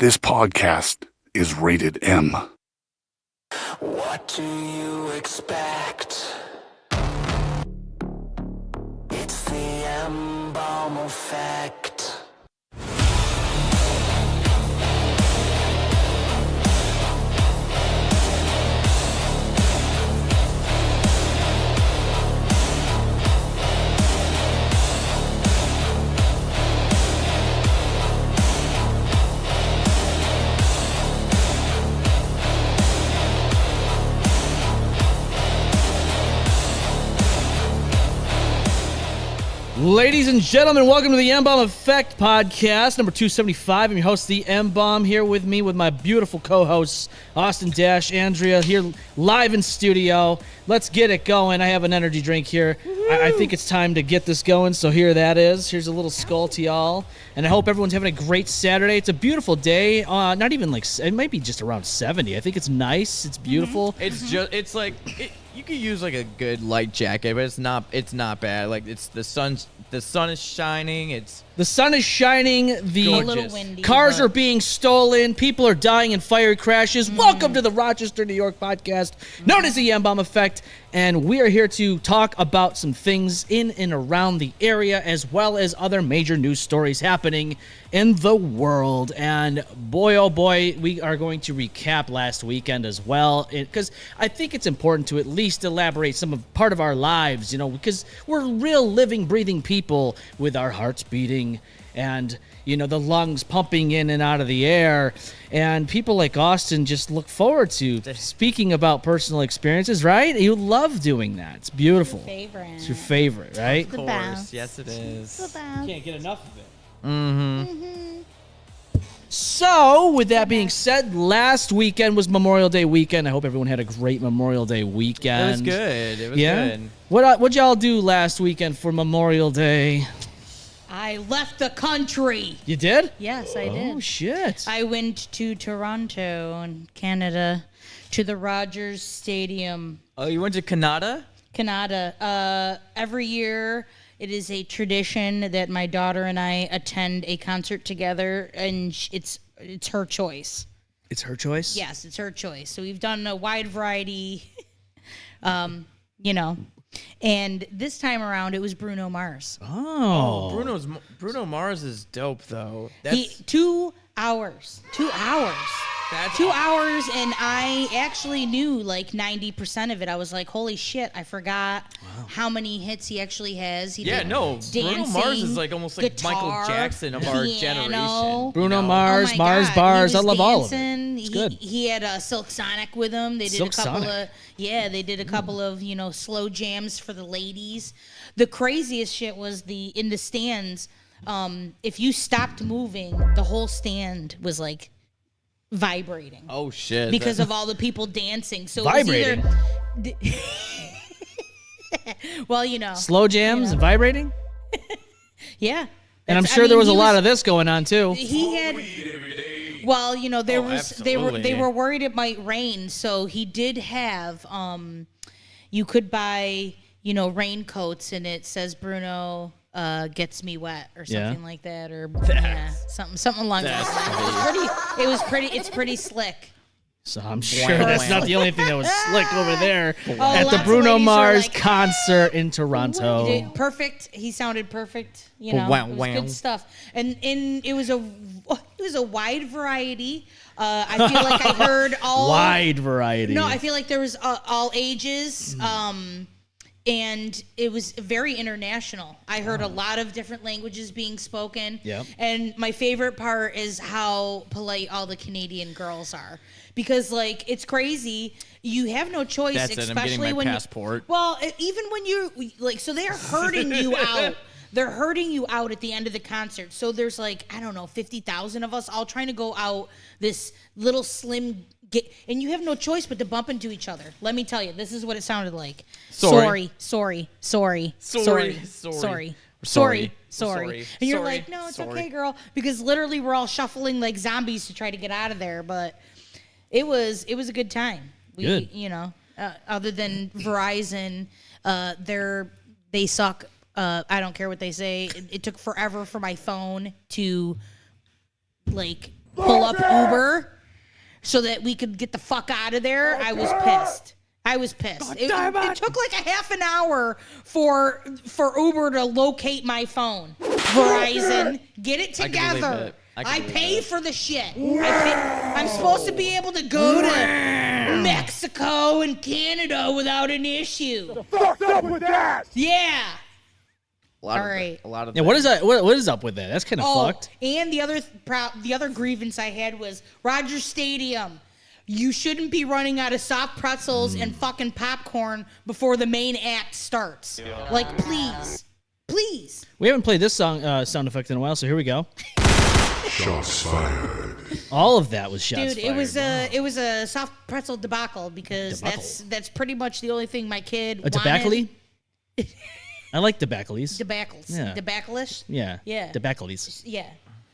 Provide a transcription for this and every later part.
This podcast is rated M. What do you expect? It's the M-Balm Effect. Ladies and gentlemen, welcome to the M-Balm Effect podcast, number 275. I'm your host, the M-Balm, here with me with my beautiful co-hosts, Austin Dash, Andrea, here live in studio. Let's get it going. I have an energy drink here. I think it's time to get this going, so here that is. Here's a little skull to y'all, and I hope everyone's having a great Saturday. It's a beautiful day. Not even like, it might be just around 70. I think it's nice. It's beautiful. It's like you could use like a good light jacket, but it's not bad. Like the sun is shining. The sun is shining. The Gorgeous. A little windy, cars but are being stolen. People are dying in fire crashes. Welcome to the Rochester, New York podcast, known as the M-Balm Effect. And we are here to talk about some things in and around the area, as well as other major news stories happening in the world. And boy, oh boy, we are going to recap last weekend as well, because I think it's important to at least elaborate some of part of our lives, because we're real living, breathing people with our hearts beating and the lungs pumping in and out of the air. And people like Austin just look forward to speaking about personal experiences, right? You love doing that. It's beautiful. It's your favorite, right? Of course, yes it is. Can't get enough of it. So, with that being said, last weekend was Memorial Day weekend. I hope everyone had a great Memorial Day weekend. It was good. It was good. What'd y'all do last weekend for Memorial Day? I left the country. You did? Yes, I did. Oh, shit. I went to Toronto in Canada to the Rogers Stadium. Oh, you went to Canada? Canada. Every year, it is a tradition that my daughter and I attend a concert together, and it's her choice. It's her choice? Yes, it's her choice. So we've done a wide variety, And this time around, it was Bruno Mars. Oh. Bruno Mars is dope though. 2 hours. 2 hours. That's 2 hours, and I actually knew like 90% of it. I was like, holy shit, I forgot how many hits he actually has. Bruno Mars is like almost like guitar, Michael Jackson of our generation. Bruno Mars, Oh my Mars God, bars. he I was love all of it. dancing. It's good. He had Silk Sonic with him. They did Silk a couple Sonic. of couple of slow jams for the ladies. The craziest shit was in the stands. If you stopped moving, the whole stand was like vibrating. Oh shit! Because of all the people dancing. So Vibrating? It was either, well, Slow jams and vibrating? yeah. And I'm sure there was a lot of this going on too. He had. Well, they absolutely. were worried it might rain, so he did have. You could buy raincoats, and it says Bruno gets me wet or something like that, or something along those lines. It's pretty slick. So I'm sure that's not the only thing that was slick over there at the lots of Bruno ladies were Mars like, concert in He Toronto. did perfect. He sounded perfect. Wow, it was wow. good stuff. And it was a wide variety. I feel like I heard all Wide variety. No, I feel like there was all ages. And it was very international. I heard a lot of different languages being spoken. Yep. And my favorite part is how polite all the Canadian girls are. Because, it's crazy. You have no choice, That's it. especially I'm getting my when passport. even when you're, so they're hurting you out. They're hurting you out at the end of the concert. So there's 50,000 of us all trying to go out this little slim and you have no choice but to bump into each other. Let me tell you, this is what it sounded like. Sorry. Sorry. And you're like, no, it's okay, girl. Because literally we're all shuffling like zombies to try to get out of there. But it was a good time. Good. Other than Verizon, they suck. I don't care what they say. It took forever for my phone to pull up Uber so that we could get the fuck out of there, I was pissed. It took like a half an hour for Uber to locate my phone. Verizon, get it together. I pay for the shit. I'm supposed to be able to go to Mexico and Canada without an issue. The fuck's up with that? Yeah. A lot All of right. A lot of Yeah, what is that? What is up with that? That's kind of fucked. And the other grievance I had was Rogers Stadium. You shouldn't be running out of soft pretzels and fucking popcorn before the main act starts. Like, please. We haven't played this sound effect in a while, so here we go. Shots fired. All of that was shots Dude, fired. it was a soft pretzel debacle because that's pretty much the only thing my kid A wanted. debacle? I like debacles. Debacles. Yeah. Debacleish? Yeah. Yeah. Debacles. Yeah.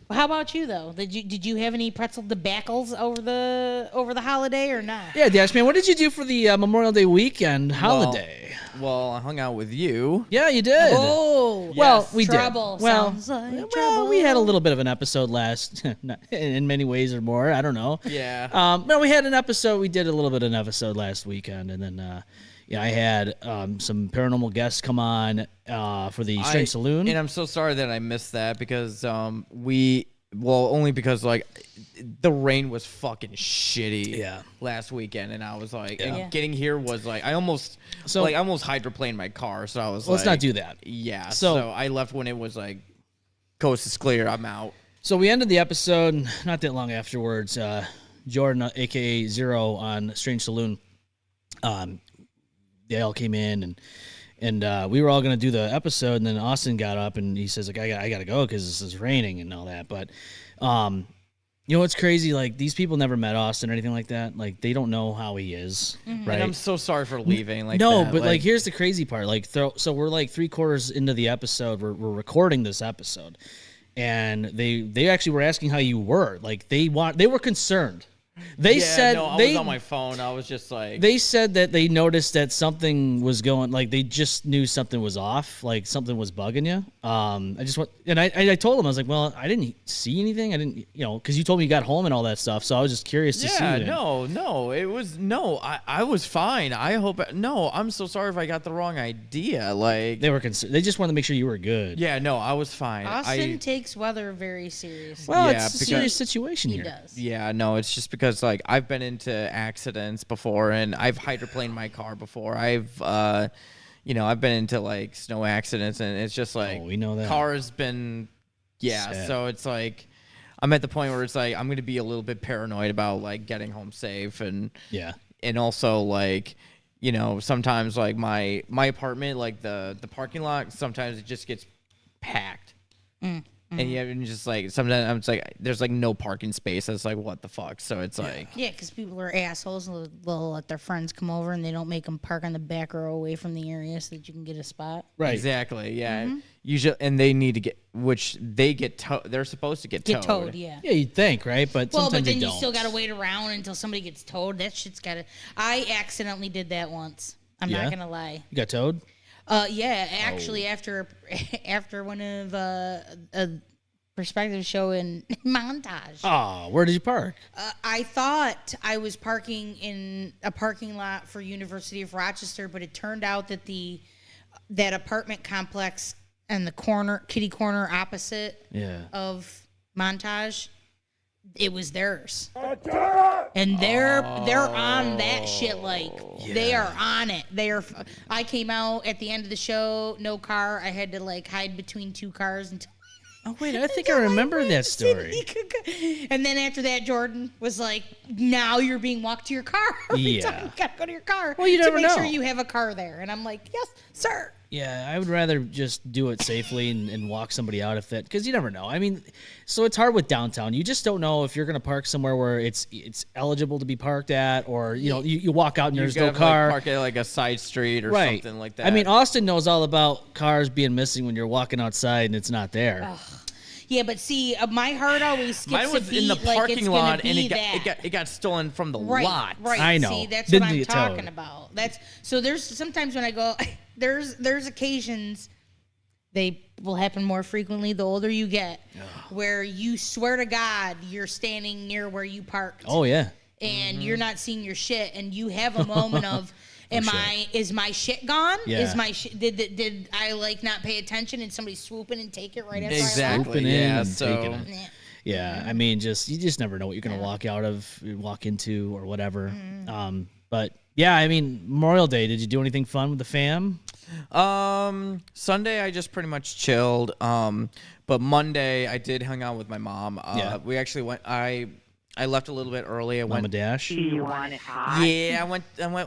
Well, how about you though? Did you have any pretzel debacles over the holiday or not? Yeah, Dashman, what did you do for the Memorial Day weekend holiday? Well, I hung out with you. Yeah, you did. Oh, Well, we trouble. did. Well, Sounds like well, trouble. we had a little bit of an episode last, in many ways or more. I don't know. Yeah. No, we had an episode. We did a little bit of an episode last weekend, and then I had some paranormal guests come on for the Strange Saloon. And I'm so sorry that I missed that because only because like the rain was fucking shitty last weekend, and I was like, and getting here was like I almost hydroplaned my car, so I was let's like, not do that. Yeah. So I left when it was like coast is clear, I'm out. So we ended the episode not that long afterwards. Jordan, aka Zero, on Strange Saloon. They all came in and we were all gonna do the episode, and then Austin got up and he says like I gotta go because this is raining and all that. But you know what's crazy? Like these people never met Austin or anything like that. Like they don't know how he is, right? And I'm so sorry for leaving. Like no, that. but like here's the crazy part. Like so we're like 3/4 into the episode. We're recording this episode, and they actually were asking how you were. Like they were concerned. They said I was on my phone. I was just like they said that they noticed that something was going, like they just knew something was off, like something was bugging you. I told them, I was like, well, I didn't see anything. I didn't, because you told me you got home and all that stuff. So I was just curious to see. Yeah, I was fine. I'm so sorry if I got the wrong idea. Like they were concerned. They just wanted to make sure you were good. Yeah, no, I was fine. Austin takes weather very seriously. Well, it's a serious situation here. He does. Yeah, no, it's just because like I've been into accidents before, and I've hydroplaned my car before. I've been into like snow accidents, and it's just like we know that car has been sad. So it's like I'm at the point where it's like I'm gonna be a little bit paranoid about like getting home safe, and also like sometimes like my apartment, like the parking lot, sometimes it just gets packed. And just like sometimes I'm just like there's like no parking space. It's like what the fuck. So it's like because people are assholes. They'll let their friends come over and they don't make them park on the back row away from the area so that you can get a spot. Right. Exactly. Yeah. Usually, and they need to get they're supposed to get towed. Yeah. Yeah, you'd think, right? But sometimes then they you don't. still gotta wait around until somebody gets towed. That shit's gotta. I accidentally did that once. I'm not gonna lie. You got towed? Actually, after one of a perspective show in Montage. Oh, where did you park? I thought I was parking in a parking lot for University of Rochester, but it turned out that that apartment complex and the kitty corner opposite of Montage, it was theirs. And they're on that shit like they are on it. I came out at the end of the show, no car. I had to like hide between two cars until Oh wait, I think I remember that story. And then after that, Jordan was like, "Now you're being walked to your car. Every time you gotta go to your car. Well, you never to make know. sure you have a car there." And I'm like, "Yes, sir." Yeah, I would rather just do it safely and walk somebody out if that, because you never know. I mean, so it's hard with downtown. You just don't know if you're gonna park somewhere where it's eligible to be parked at, or you walk out and there's no car. Like, park at like a side street or something like that. I mean, Austin knows all about cars being missing when you're walking outside and it's not there. Ugh. Yeah, but see, my heart always skips Mine was a beat in the like parking it's lot, and be it got stolen from the right, lot. Right, I know. See, that's Didn't what I'm get talking towed. about. So there's sometimes when I go, there's occasions They will happen more frequently the older you get, where you swear to God you're standing near where you parked. Oh yeah. And you're not seeing your shit, and you have a moment of, is my shit gone? Yeah. Is my did I like not pay attention and somebody swoop in and take it right after I left? Swooping in Yeah, and so taking it. Yeah, I mean, you just never know what you're gonna walk into, or whatever. But yeah, I mean, Memorial Day. Did you do anything fun with the fam? Sunday I just pretty much chilled. But Monday I did hang out with my mom. We actually went. I left a little bit early. Mama Dash. Yeah,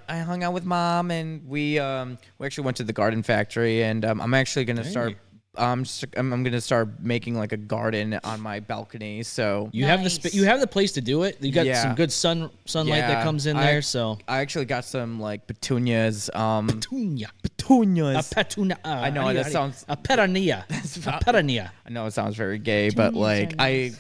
I hung out with mom, and we actually went to the garden factory, and I'm actually gonna start. I'm gonna start making like a garden on my balcony. So you have the place to do it. You got some good sunlight that comes in there. So I actually got some like petunias. petunias. A petunia. I know that sounds a petania. A petania. I know it sounds very gay, but like I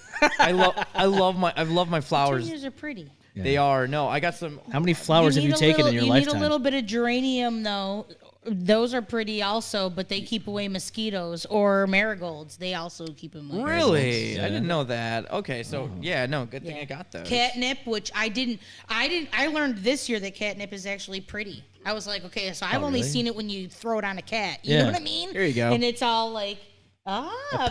love my flowers. Petunias are pretty. Yeah. They are. No, I got some. How many flowers have you taken in your lifetime? You need a little bit of geranium though. Those are pretty also, but they keep away mosquitoes, or marigolds. They also keep them away. Really? Yeah. I didn't know that. Okay, so good thing I got those. Catnip, which I learned this year that catnip is actually pretty. I was like, okay, so I've only seen it when you throw it on a cat. You know what I mean? There you go. And it's all like,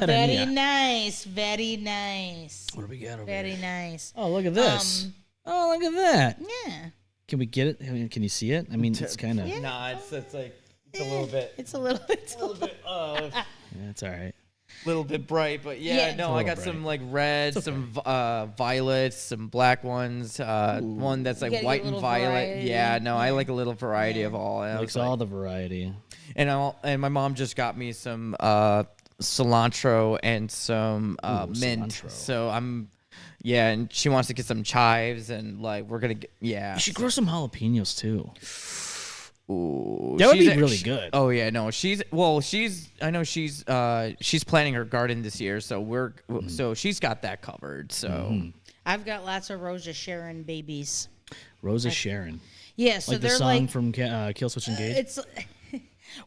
very nice, very nice. What do we got over Very here? nice. Oh, look at this. Oh, look at that. Yeah. Can we get it? I mean, can you see it? I mean, it's kind of. Nah, it's like it's a little bit. It's a little bit. Yeah, it's all right. Little bit bright, but Yeah. no, I got some like red, some violets, some black ones, one that's like gotta white get a and little violet. variety. Yeah, no, I like a little variety of all. And I Likes was like- all the variety. and my mom just got me some cilantro and some mint. cilantro. So and she wants to get some chives, and like we're gonna get You should grow some jalapenos too. Ooh, That would be she's really good. Oh yeah, no, she's planning her garden this year, so so she's got that covered. So I've got lots of Rosa Sharon babies. Rosa Sharon. Yeah, so Like the they're song like from Kill Switch Engage. it's.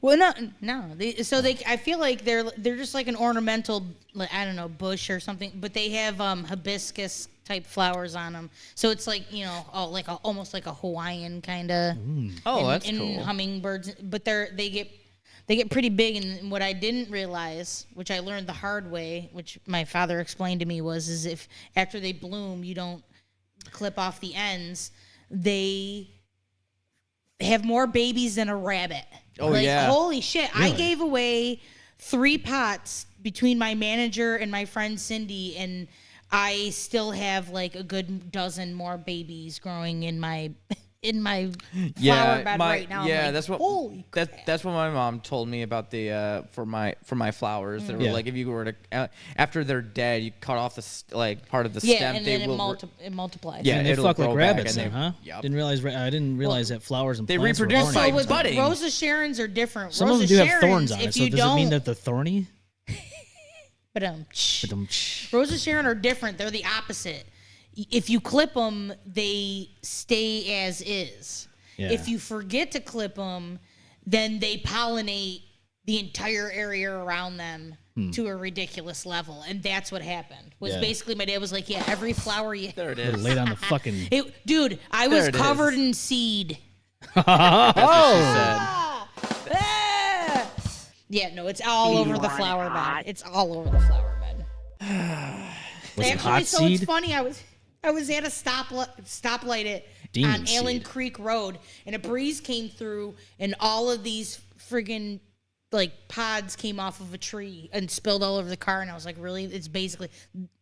Well, no. I feel like they're just like an ornamental, like, I don't know, bush or something. But they have hibiscus type flowers on them, so it's like almost like a Hawaiian kind of. Oh, that's and cool. Hummingbirds, but they get pretty big. And what I didn't realize, which I learned the hard way, which my father explained to me, is if after they bloom, you don't clip off the ends, they have more babies than a rabbit. Oh, yeah. Holy shit. Really? I gave away 3 pots between my manager and my friend Cindy, and I still have like a good dozen more babies growing in my flower bed right now. Yeah, like, that's what holy crap. that's what my mom told me about the for my flowers. They were like, if you were to after they're dead, you cut off the part of the stem. And then it multiplies. Yeah, and they fuck like rabbits then, huh? Yep. I didn't realize that flowers and they plants were reproduce thorny. by budding. Rosa Sharons are different. Some Rosa of them do Sharons, have thorns on it, if so you does it mean that they're thorny? Rosa Sharon are different. They're the opposite. If you clip them, they stay as is. Yeah. If you forget to clip them, then they pollinate the entire area around them to a ridiculous level. And that's what happened. Basically my dad was like, every flower you... There it is. Laid on the fucking... Dude, I was covered in seed. Oh! Yeah, no, it's all over the flower bed. It's all over the flower bed. Was it hot so seed? it's funny. I was at a stoplight Demon on Allen seed. Creek Road, and a breeze came through, and all of these friggin' like pods came off of a tree and spilled all over the car. And I was like, really? It's basically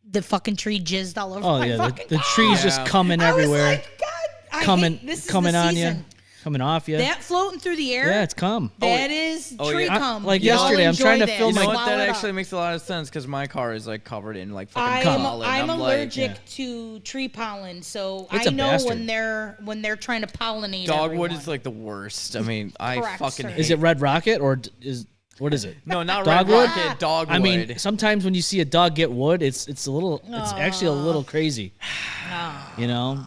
the fucking tree jizzed all over. My fucking the car. trees just coming everywhere, I was like, God, this is coming the on season. you, coming off you. That floating through the air. Yeah, it's cum. That is tree yeah. cum. Like Y'all yesterday, I'm enjoy trying to that. fill You know my- what? Swallow That it actually up. makes a lot of sense because my car is like covered in like fucking pollen. I'm like, allergic to tree pollen, so It's I a know bastard. when they're trying to pollinate. Dogwood everyone. is like the worst. I mean, I Correct, fucking sir. hate Is it Red Rocket or what is it? No, not Dogwood? Red Rocket, dogwood. I mean, sometimes when you see a dog get wood, it's actually a little crazy. You know?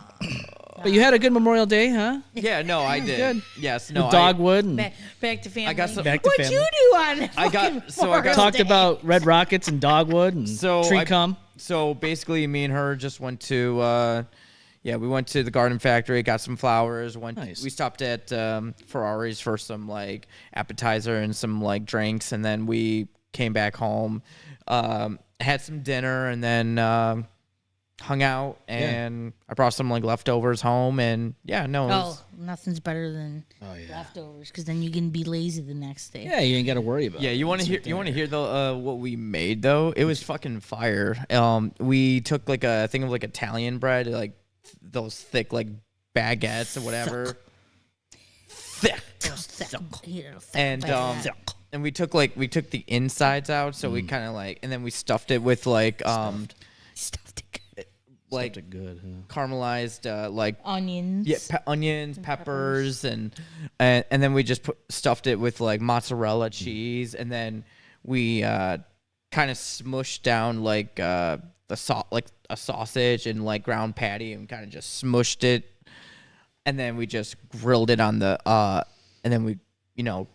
But you had a good Memorial Day, huh? Yeah, no, I did. Good. Yes, no, With dogwood and Back to family. I got some- Back to What'd family. you do on I got- fucking so I got- Memorial talked Day? about red rockets and dogwood and tree cum. So basically, me and her just went to, we went to the garden factory, got some flowers. Nice. We stopped at Ferrari's for some like appetizer and some like drinks, and then we came back home, had some dinner, and then hung out. And I brought some like leftovers home, and Nothing's better than leftovers, because then you can be lazy the next day. Yeah, you ain't got to worry about. Yeah, it. you want to hear? You want to hear the what we made though? It was fucking fire. We took like a thing of like Italian bread, like those thick like baguettes or whatever. Thick. And we took the insides out, so we kind of like, and then we stuffed it with like Stuffed it. like Stuffed it good. Huh? caramelized like Onions. onions, peppers, and then we just stuffed it with like mozzarella cheese, and then we kind of smushed down like like a sausage and like ground patty, and kind of just smushed it, and then we just grilled it on the and then we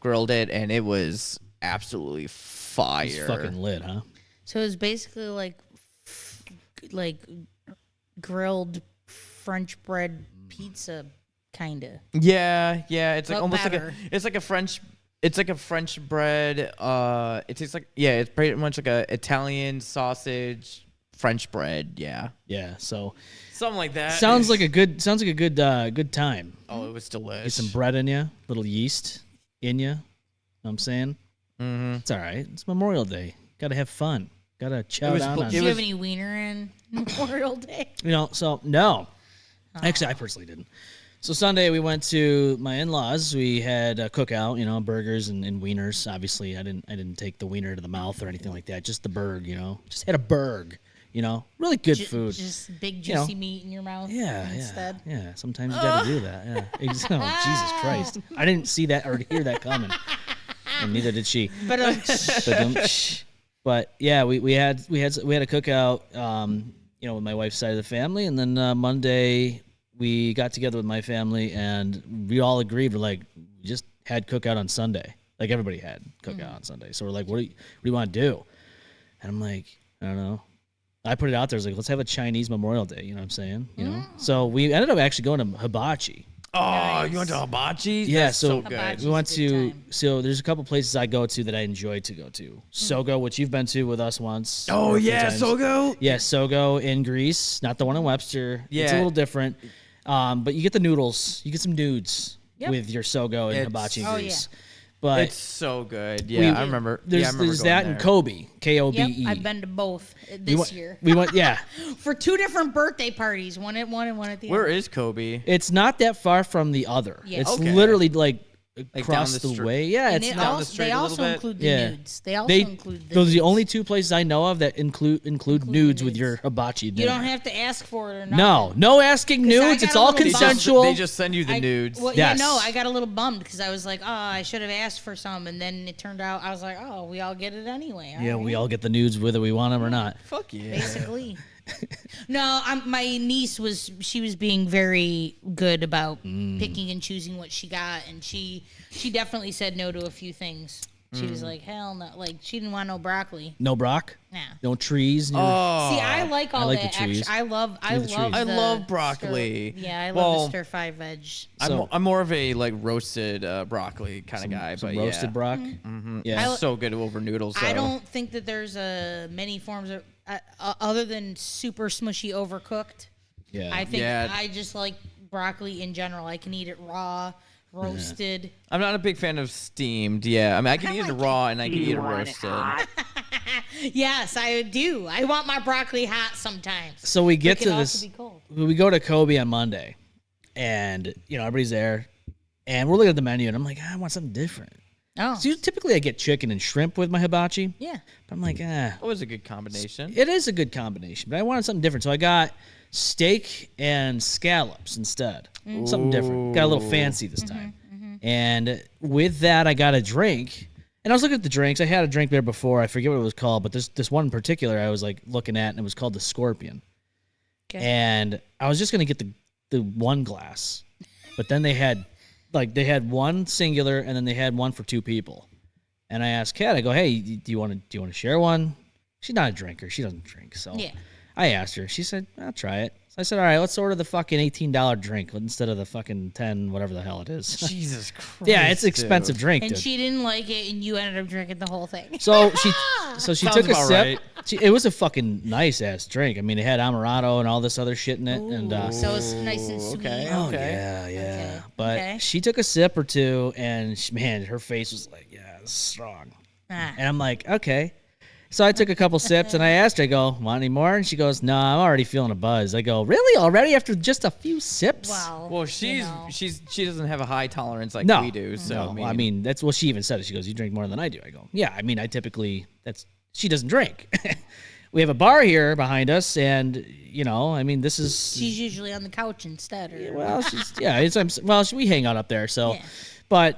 grilled it, and it was absolutely fire. It's fucking lit, huh? So it was basically like grilled French bread pizza, kind of. Yeah, it's like But almost better. like a French bread. It tastes like, it's pretty much like a Italian sausage French bread. Yeah, So something like that. sounds like a good good time. Oh, it was Get delicious. some bread in you, little yeast in you. Know what I'm saying? Mm-hmm. It's all right. It's Memorial Day. Got to have fun. Got to chow was down bl- on. Did It you was- have any wiener in Memorial Day? So no. Actually, I personally didn't. So Sunday we went to my in-laws. We had a cookout, burgers and wieners. Obviously, I didn't take the wiener to the mouth or anything like that. Just the burg, Just had a burg, Really good food. Just big juicy meat in your mouth. Instead. Yeah. Sometimes you got to do that. Yeah. Oh, Jesus Christ! I didn't see that or hear that coming, and neither did she. But yeah, we had a cookout, with my wife's side of the family, and then Monday we got together with my family, and we all agreed. We're like, we just had cookout on Sunday, like everybody had cookout on Sunday. So we're like, what do you want to do? And I'm like, I don't know. I put it out there. I was like, let's have a Chinese Memorial Day. You know what I'm saying? So we ended up actually going to hibachi. Oh, you went to hibachi? Yeah, That's so good. Hibachi. we went It's a good to. time. So there's a couple places I go to that I enjoy to go to. Sogo, which you've been to with us once. Oh or a few yeah, times. Sogo. Yeah, Sogo in Greece, not the one in Webster. It's a Yeah. little different. But you get the noodles. You get some nudes Yep. with your Sogo and It's- hibachi in Oh, Greece. But It's so good. Yeah, I remember. There's, yeah, I remember there's going that there. and Kobe, Kobe. Yep, I've been to both this year. We went, yeah. For 2 different birthday parties, one at one and one at the Where other. is Kobe? It's not that far from the other. Yeah. It's Okay. literally like down across the the street. way. Yeah, And it's it not. down the also, street they a little also bit. include the Yeah. nudes. They also They, include the those are the nudes. only two places I know of that include nudes with nudes. your hibachi dinner. You don't have to ask for it or not. No asking 'Cause I nudes. got It's a all little bummed. consensual. They just send you the nudes. Well, Yes. yeah, no, I got a little bummed because I was like, oh, I should have asked for some, and then it turned out I was like, oh, we all get it anyway. Yeah, we all get the nudes whether we want them or not. Fuck yeah. basically. No, my niece was being very good about picking and choosing what she got, and she definitely said no to a few things. She was like, hell no, like she didn't want no broccoli. No brock. Nah. No trees. Oh, See, I like all like the that. trees. Extra. I love the trees. I the love broccoli. I love Well, the stir fry veg. I'm more of a like roasted broccoli kind of guy, Some but roasted yeah. brock. Yeah. I- So good over noodles. I though. don't think that there's many forms of other than super smushy overcooked. Yeah. I think Yeah. I just like broccoli in general. I can eat it raw, roasted. I'm not a big fan of steamed. Yeah, I mean I can eat it raw and I can eat it roasted. Yes, I do. I want my broccoli hot sometimes. So we get It can to also this. be cold. We go to Kobe on Monday, and everybody's there, and we're looking at the menu, and I'm like, I want something different. Oh, So typically I get chicken and shrimp with my hibachi, yeah. but I'm like, That was a good combination. it is a good combination, but I wanted something different. So I got steak and scallops instead. Something different. Got a little fancy this time. And with that, I got a drink. And I was looking at the drinks. I had a drink there before. I forget what it was called, but this one in particular I was like looking at, and it was called the Scorpion. Okay. And I was just gonna get the one glass, but then they had one singular and then they had one for two people. And I asked Kat, I go, hey, do you want to share one? She's not a drinker. She doesn't drink. So I asked her. She said, I'll try it. So I said, all right, let's order the fucking $18 drink instead of the fucking 10, whatever the hell it is. Jesus Christ. Yeah, it's an expensive drink. And dude. she didn't like it, and you ended up drinking the whole thing. So she took a about sip. right. It was a fucking nice ass drink. I mean, it had Amaretto and all this other shit in it. And So it's nice and sweet. Okay. oh Okay. yeah. Okay. But Okay. she took a sip or two, and man, her face was like, yeah, it's strong. Ah. And I'm like, okay. So I took a couple sips, and I asked her, I go, want any more? And she goes, no, I'm already feeling a buzz. I go, really? Already after just a few sips? Wow. Well, you know. she doesn't have a high tolerance like No. we do. So No, I mean, that's what she even said. She goes, you drink more than I do. I go, yeah, I mean, I typically, she doesn't drink. We have a bar here behind us, and, you know, I mean, this is. She's usually on the couch instead. Or Well, we hang out up there, so. Yeah. But,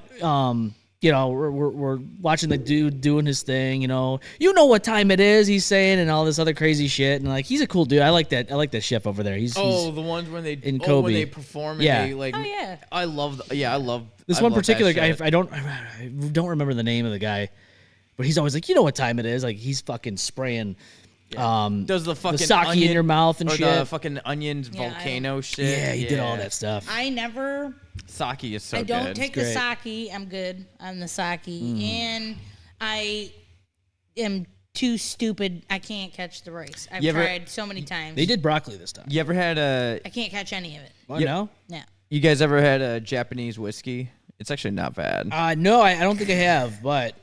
you know, we're watching the dude doing his thing, you know what time it is, he's saying, and all this other crazy shit. And, like, he's a cool dude. I like that chef over there. He's the ones when they in Kobe. when they perform and Yeah. they like. Oh, yeah. I love this I one love particular that guy. shit. I don't remember the name of the guy, but he's always like, you know what time it is? Like, he's fucking spraying. Does the fucking sake onion, in your mouth and or shit. the fucking onions Yeah, volcano shit. Yeah, he did all that stuff. I never. Sake is so I don't good. take the sake. I'm good on the sake, and I am too stupid. I can't catch the rice. I've You ever- tried so many times. They did broccoli this time. You ever had a? I can't catch any of it. Oh, no? No. You guys ever had a Japanese whiskey? It's actually not bad. No, I don't think I have, but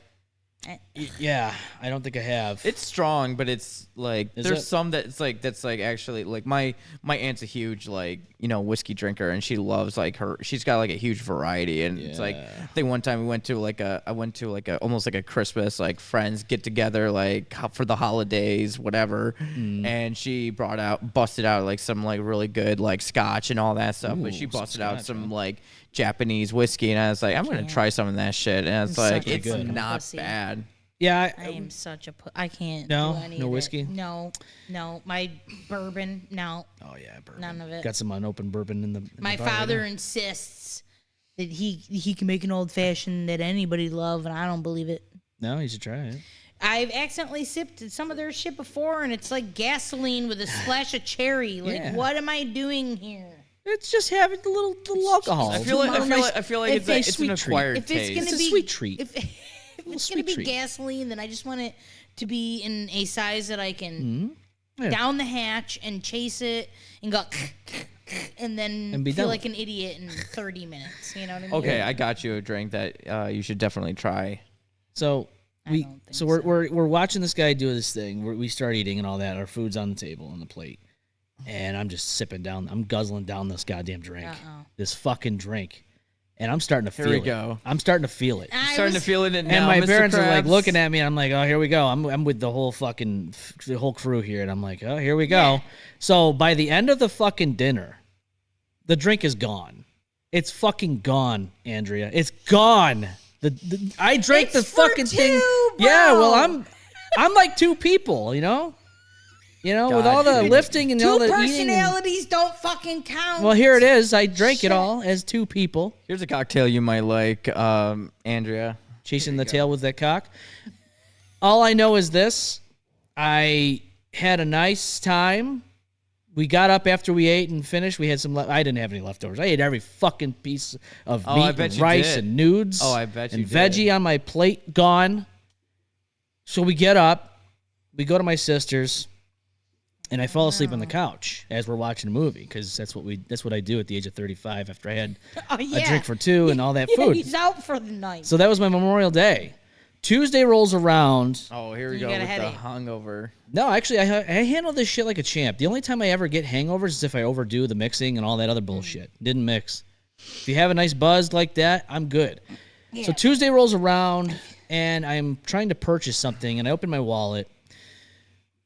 Eh. yeah, I don't think I have. It's strong, but it's like Is there's it? some that's like actually like my aunt's a huge like whiskey drinker, and she loves like she's got like a huge variety, and it's like I think one time I went to like a almost like a Christmas like friends get together like for the holidays whatever, and she busted out like some like really good like scotch and all that stuff, but she busted out some like Japanese whiskey, and I was like, I'm gonna try some of that shit, and it's like such a it's fucking not pussy. bad. Yeah, I am such a. I can't. No? do any No of it. whiskey? No. My bourbon. No. oh yeah, bourbon. None of it. Got some unopened bourbon in the. My bar right father now. insists that he can make an old fashioned that anybody love, and I don't believe it. No, you should try it. I've accidentally sipped some of their shit before, and it's like gasoline with a splash of cherry. Like, Yeah. what am I doing here? It's just having the little alcohol. I feel like It's a it's an sweet treat. acquired If it's taste. gonna It's a be sweet treat. if it's gonna sweet be treat. gasoline, then I just want it to be in a size that I can Mm-hmm. Yeah. down the hatch and chase it and go and then And be feel done like an idiot in 30 minutes. You know what I mean? Okay, I got you a drink that you should definitely try. So we don't think so we're watching this guy do this thing. We start eating and all that. Our food's on the table on the plate, and I'm just sipping down. I'm guzzling down this goddamn drink, this fucking drink, and I'm starting to feel we it. go. I'm starting to feel it. Starting to feel it now. And my Mr. parents are like Krabs. looking at me, and I'm like, "Oh, here we go." I'm with the whole crew here, and I'm like, "Oh, here we go." Yeah. So by the end of the fucking dinner, the drink is gone. It's fucking gone, Andrea. It's gone. I drank It's the for fucking two, thing. bro. Yeah, well, I'm like two people, you know, with all the dude. lifting and all Two the eating. personalities don't fucking count. Well, here it is. I drank it all as two people, Here's a cocktail you might like, Andrea. chasing the tail with that cock. All I know is this: I had a nice time. We got up after we ate and finished. We had some. I didn't have any leftovers. I ate every fucking piece of Oh, I meat bet and you rice did. and nudes. Oh, I bet you and did. veggie on my plate gone. So we get up, we go to my sister's, and I fall asleep on the couch as we're watching a movie because that's what I do at the age of 35 after I had Oh, yeah. a drink for two and all that Yeah, food. he's out for the night. So that was my Memorial Day. Tuesday rolls around. Oh, here we You go got a with headache. the hungover. No, actually, I handle this shit like a champ. The only time I ever get hangovers is if I overdo the mixing and all that other bullshit. Didn't mix. If you have a nice buzz like that, I'm good. So Tuesday rolls around, and I'm trying to purchase something, and I open my wallet,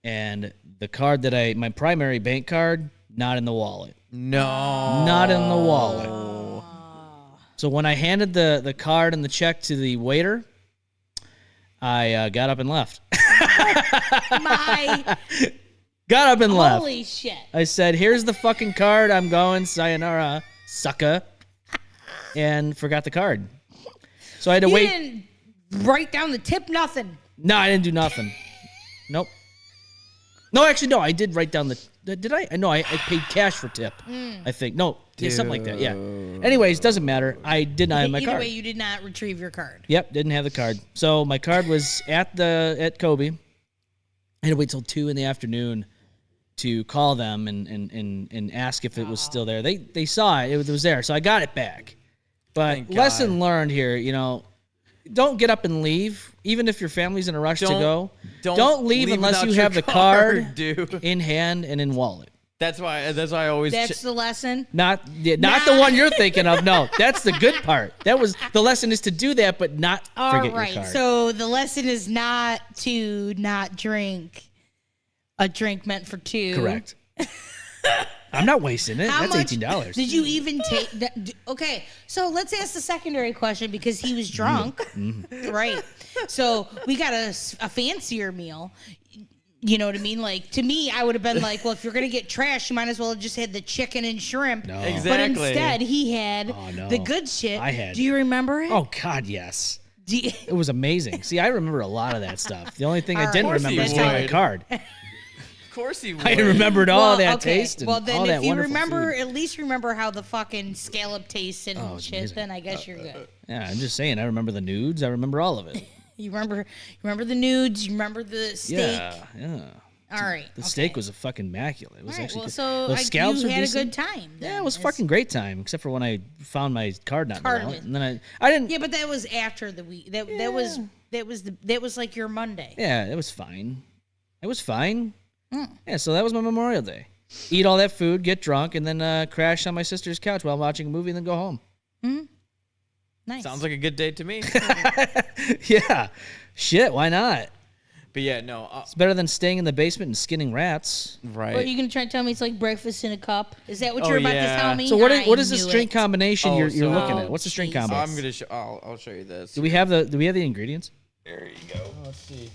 and the card my primary bank card, not in the wallet. No. Not in the wallet. So when I handed the card and the check to the waiter, I got up and left. Got up and left. Holy shit. I said, here's the fucking card. I'm going. Sayonara, sucker. And forgot the card. So I had to You wait. didn't write down the tip, nothing. No, I didn't do nothing. Nope. No, actually, no. I did write down the. Did I? No, I paid cash for tip. I think. No, yeah, something like that. Yeah. Anyways, doesn't matter. I did not have my Either card. way, you did not retrieve your card. Yep, didn't have the card. So my card was at Kobe. I had to wait till 2 p.m. to call them and ask if it was still there. They saw it. It was there. So I got it back. But Thank lesson God. learned here, don't get up and leave, even if your family's in a rush to go. Don't Don't leave unless without you your have the card dude. in hand and in wallet. That's why I always. That's the lesson. Not the one you're thinking of. No, that's the good part. That was the lesson is to do that, but not All forget right. your card. So the lesson is not to not drink a drink meant for two. Correct. I'm not wasting it. How That's much $18. Did you even take that? Okay, so let's ask the secondary question because he was drunk. Right. So we got a fancier meal. You know what I mean? Like, to me, I would have been like, well, if you're going to get trash, you might as well have just had the chicken and shrimp. No. But Exactly. instead, he had no. the good shit. I had- Do you remember it? Oh, God, yes. Do you- It was amazing. See, I remember a lot of that stuff. The only thing I All right. didn't Of course remember you was getting my would. card. Of course he would. I remembered all that okay. taste and Well, then all that if you wonderful remember, food. at least remember how the fucking scallop tastes and Oh, it's shit, amazing. then I guess you're good. Yeah, I'm just saying. I remember the nudes. I remember all of it. You remember the nudes, you remember the steak. Yeah. All right. The steak was a fucking immaculate. It was All right, actually well, good. so The scallops you were had decent. a good time. Yeah, then. it was It's- fucking great time, except for when I found my card not in the Card wallet. was- And then I didn't. Yeah, but that was after the week. That was like your Monday. Yeah, it was fine. It was fine. Mm. Yeah, so that was my Memorial Day. Eat all that food, get drunk, and then crash on my sister's couch while watching a movie, and then go home. Nice. Sounds like a good day to me. Yeah. Shit, why not? But yeah, no. It's better than staying in the basement and skinning rats. Right. What, are you gonna try to tell me it's like breakfast in a cup? Is that what Oh, you're about yeah. to tell me? So what I is this knew drink it. combination Oh, you're so- looking Oh, at? What's this drink Jesus. combo? I'm gonna. I'll show you this. Do we have the ingredients? There you go. Let's see.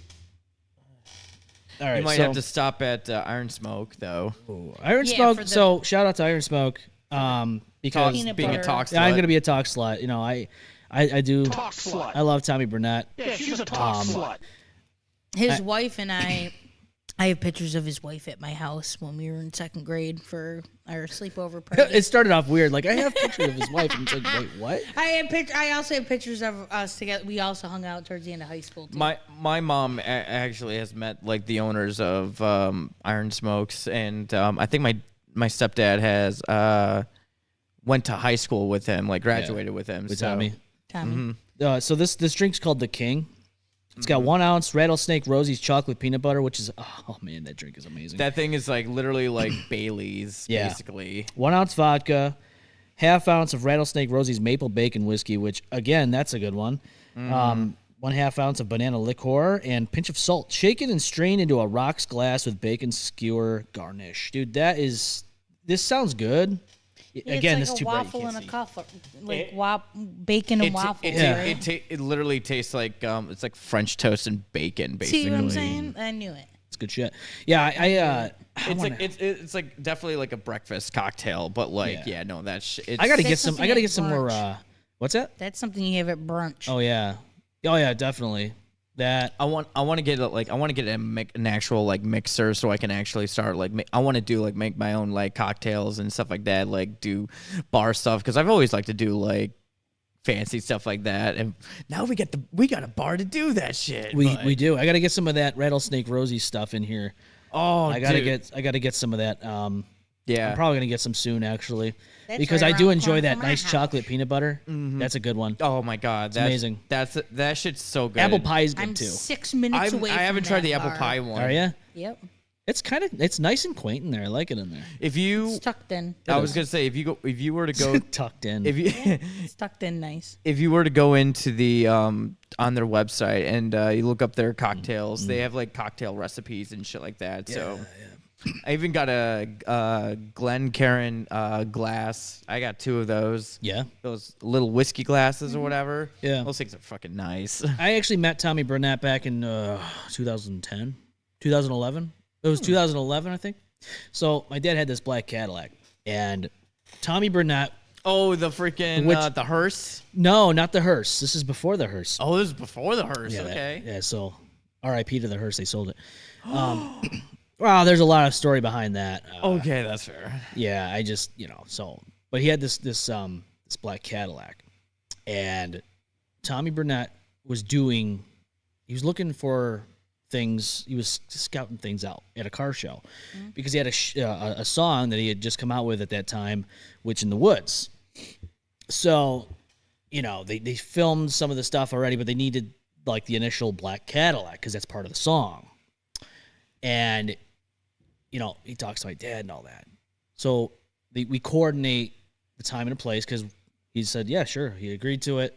All right. You might so, have to stop at Iron Smoke though. Iron Yeah, Smoke. for the- So shout out to Iron Smoke. Because Peanut Being a butter. talk yeah, I'm slut. gonna be a talk slut. I do. Talk slut. I love Tommy Burnett. Yeah, she's a talk slut. His wife and I have pictures of his wife at my house when we were in second grade for our sleepover party. It started off weird. Like I have pictures of his wife, and it's like, wait, what? I also have pictures of us together. We also hung out towards the end of high school. Too. My mom actually has met like the owners of Iron Smokes, and I think my stepdad has went to high school with him, like graduated with him. With so. Tommy. Tommy. So this drink's called the King. It's got 1 ounce Rattlesnake Rosie's chocolate peanut butter, which is oh man, that drink is amazing. That thing is like literally like Bailey's, Yeah. basically. 1 ounce vodka, ½ ounce of Rattlesnake Rosie's maple bacon whiskey, which again, that's a good one. 1/2 ounce of banana liqueur and pinch of salt, shaken and strained into a rocks glass with bacon skewer garnish. Dude, this sounds good. Yeah, Again, it's this like too a bright. waffle you and a can't see. cuff, like bacon and waffles. It literally tastes like it's like French toast and bacon, basically. See what I'm saying? I knew it. It's good shit. Yeah, I It's like definitely like a breakfast cocktail, but like Yeah. no, that's I gotta That's get some. I something gotta at get some more. brunch. What's that? That's something you have at brunch. Oh yeah, definitely that. I want to get an actual like mixer so I can actually start like I want to do like make my own like cocktails and stuff like that, like do bar stuff because I've always liked to do like fancy stuff like that, and now we got a bar to do that shit. We do. I gotta get some of that Rattlesnake Rosie stuff in here. Oh, I gotta dude. get some of that. Yeah. I'm probably gonna get some soon actually, That's because right I do around the enjoy corner that from my nice house. chocolate peanut butter. That's a good one. Oh my god, that's amazing. That shit's so good. Apple pie is good I'm too. 6 minutes away. I from haven't tried that the apple bar. pie one. Are you? Yep, It's nice and quaint in there. I like it in there. If you, it's tucked in. I was gonna say if you were to go Tucked in. if you It's tucked in nice. if you were to go into the on their website and you look up their cocktails, they have like cocktail recipes and shit like that. So I even got a Glencairn glass. I got 2 of those. Yeah. Those little whiskey glasses or whatever. Yeah. Those things are fucking nice. I actually met Tommy Burnett back in 2010, 2011. It was 2011, I think. So my dad had this black Cadillac, and Tommy Burnett. Oh, the freaking the hearse. No, not the hearse. This is before the hearse. Oh, this is before the hearse. Yeah, Okay. yeah. So, R.I.P. to the hearse. They sold it. Well, there's a lot of story behind that. Okay, that's fair. Yeah, I just so. But he had this black Cadillac, and Tommy Burnett was doing. He was looking for things. He was scouting things out at a car show because he had a song that he had just come out with at that time, "Witch in the Woods." So, they filmed some of the stuff already, but they needed like the initial black Cadillac because that's part of the song. And he talks to my dad and all that. So we coordinate the time and the place because he said, yeah, sure. He agreed to it.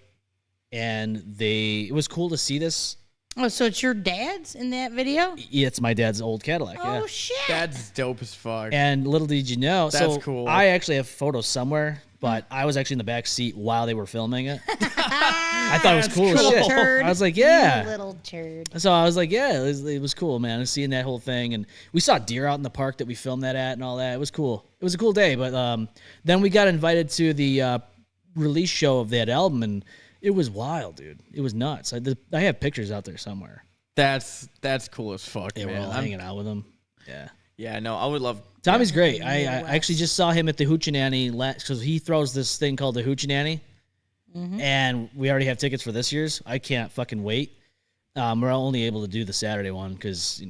And it was cool to see this. Oh, so it's your dad's in that video? Yeah, it's my dad's old Cadillac. Oh, yeah. shit. That's dope as fuck. And little did you know. That's cool. I actually have photos somewhere, but I was actually in the back seat while they were filming it. I thought it was cool as Little shit. turd. I was like, yeah. You little turd. So I was like, yeah, it was cool, man. I was seeing that whole thing. And we saw deer out in the park that we filmed that at and all that. It was cool. It was a cool day. But then we got invited to the release show of that album, and it was wild, dude. It was nuts. I have pictures out there somewhere. That's cool as fuck, Yeah, man. we're all hanging out with him. Yeah. Yeah, no, I would love. Tommy's great. I actually just saw him at the Hoochie because he throws this thing called the Hoochie and we already have tickets for this year's. I can't fucking wait. We're only able to do the Saturday one because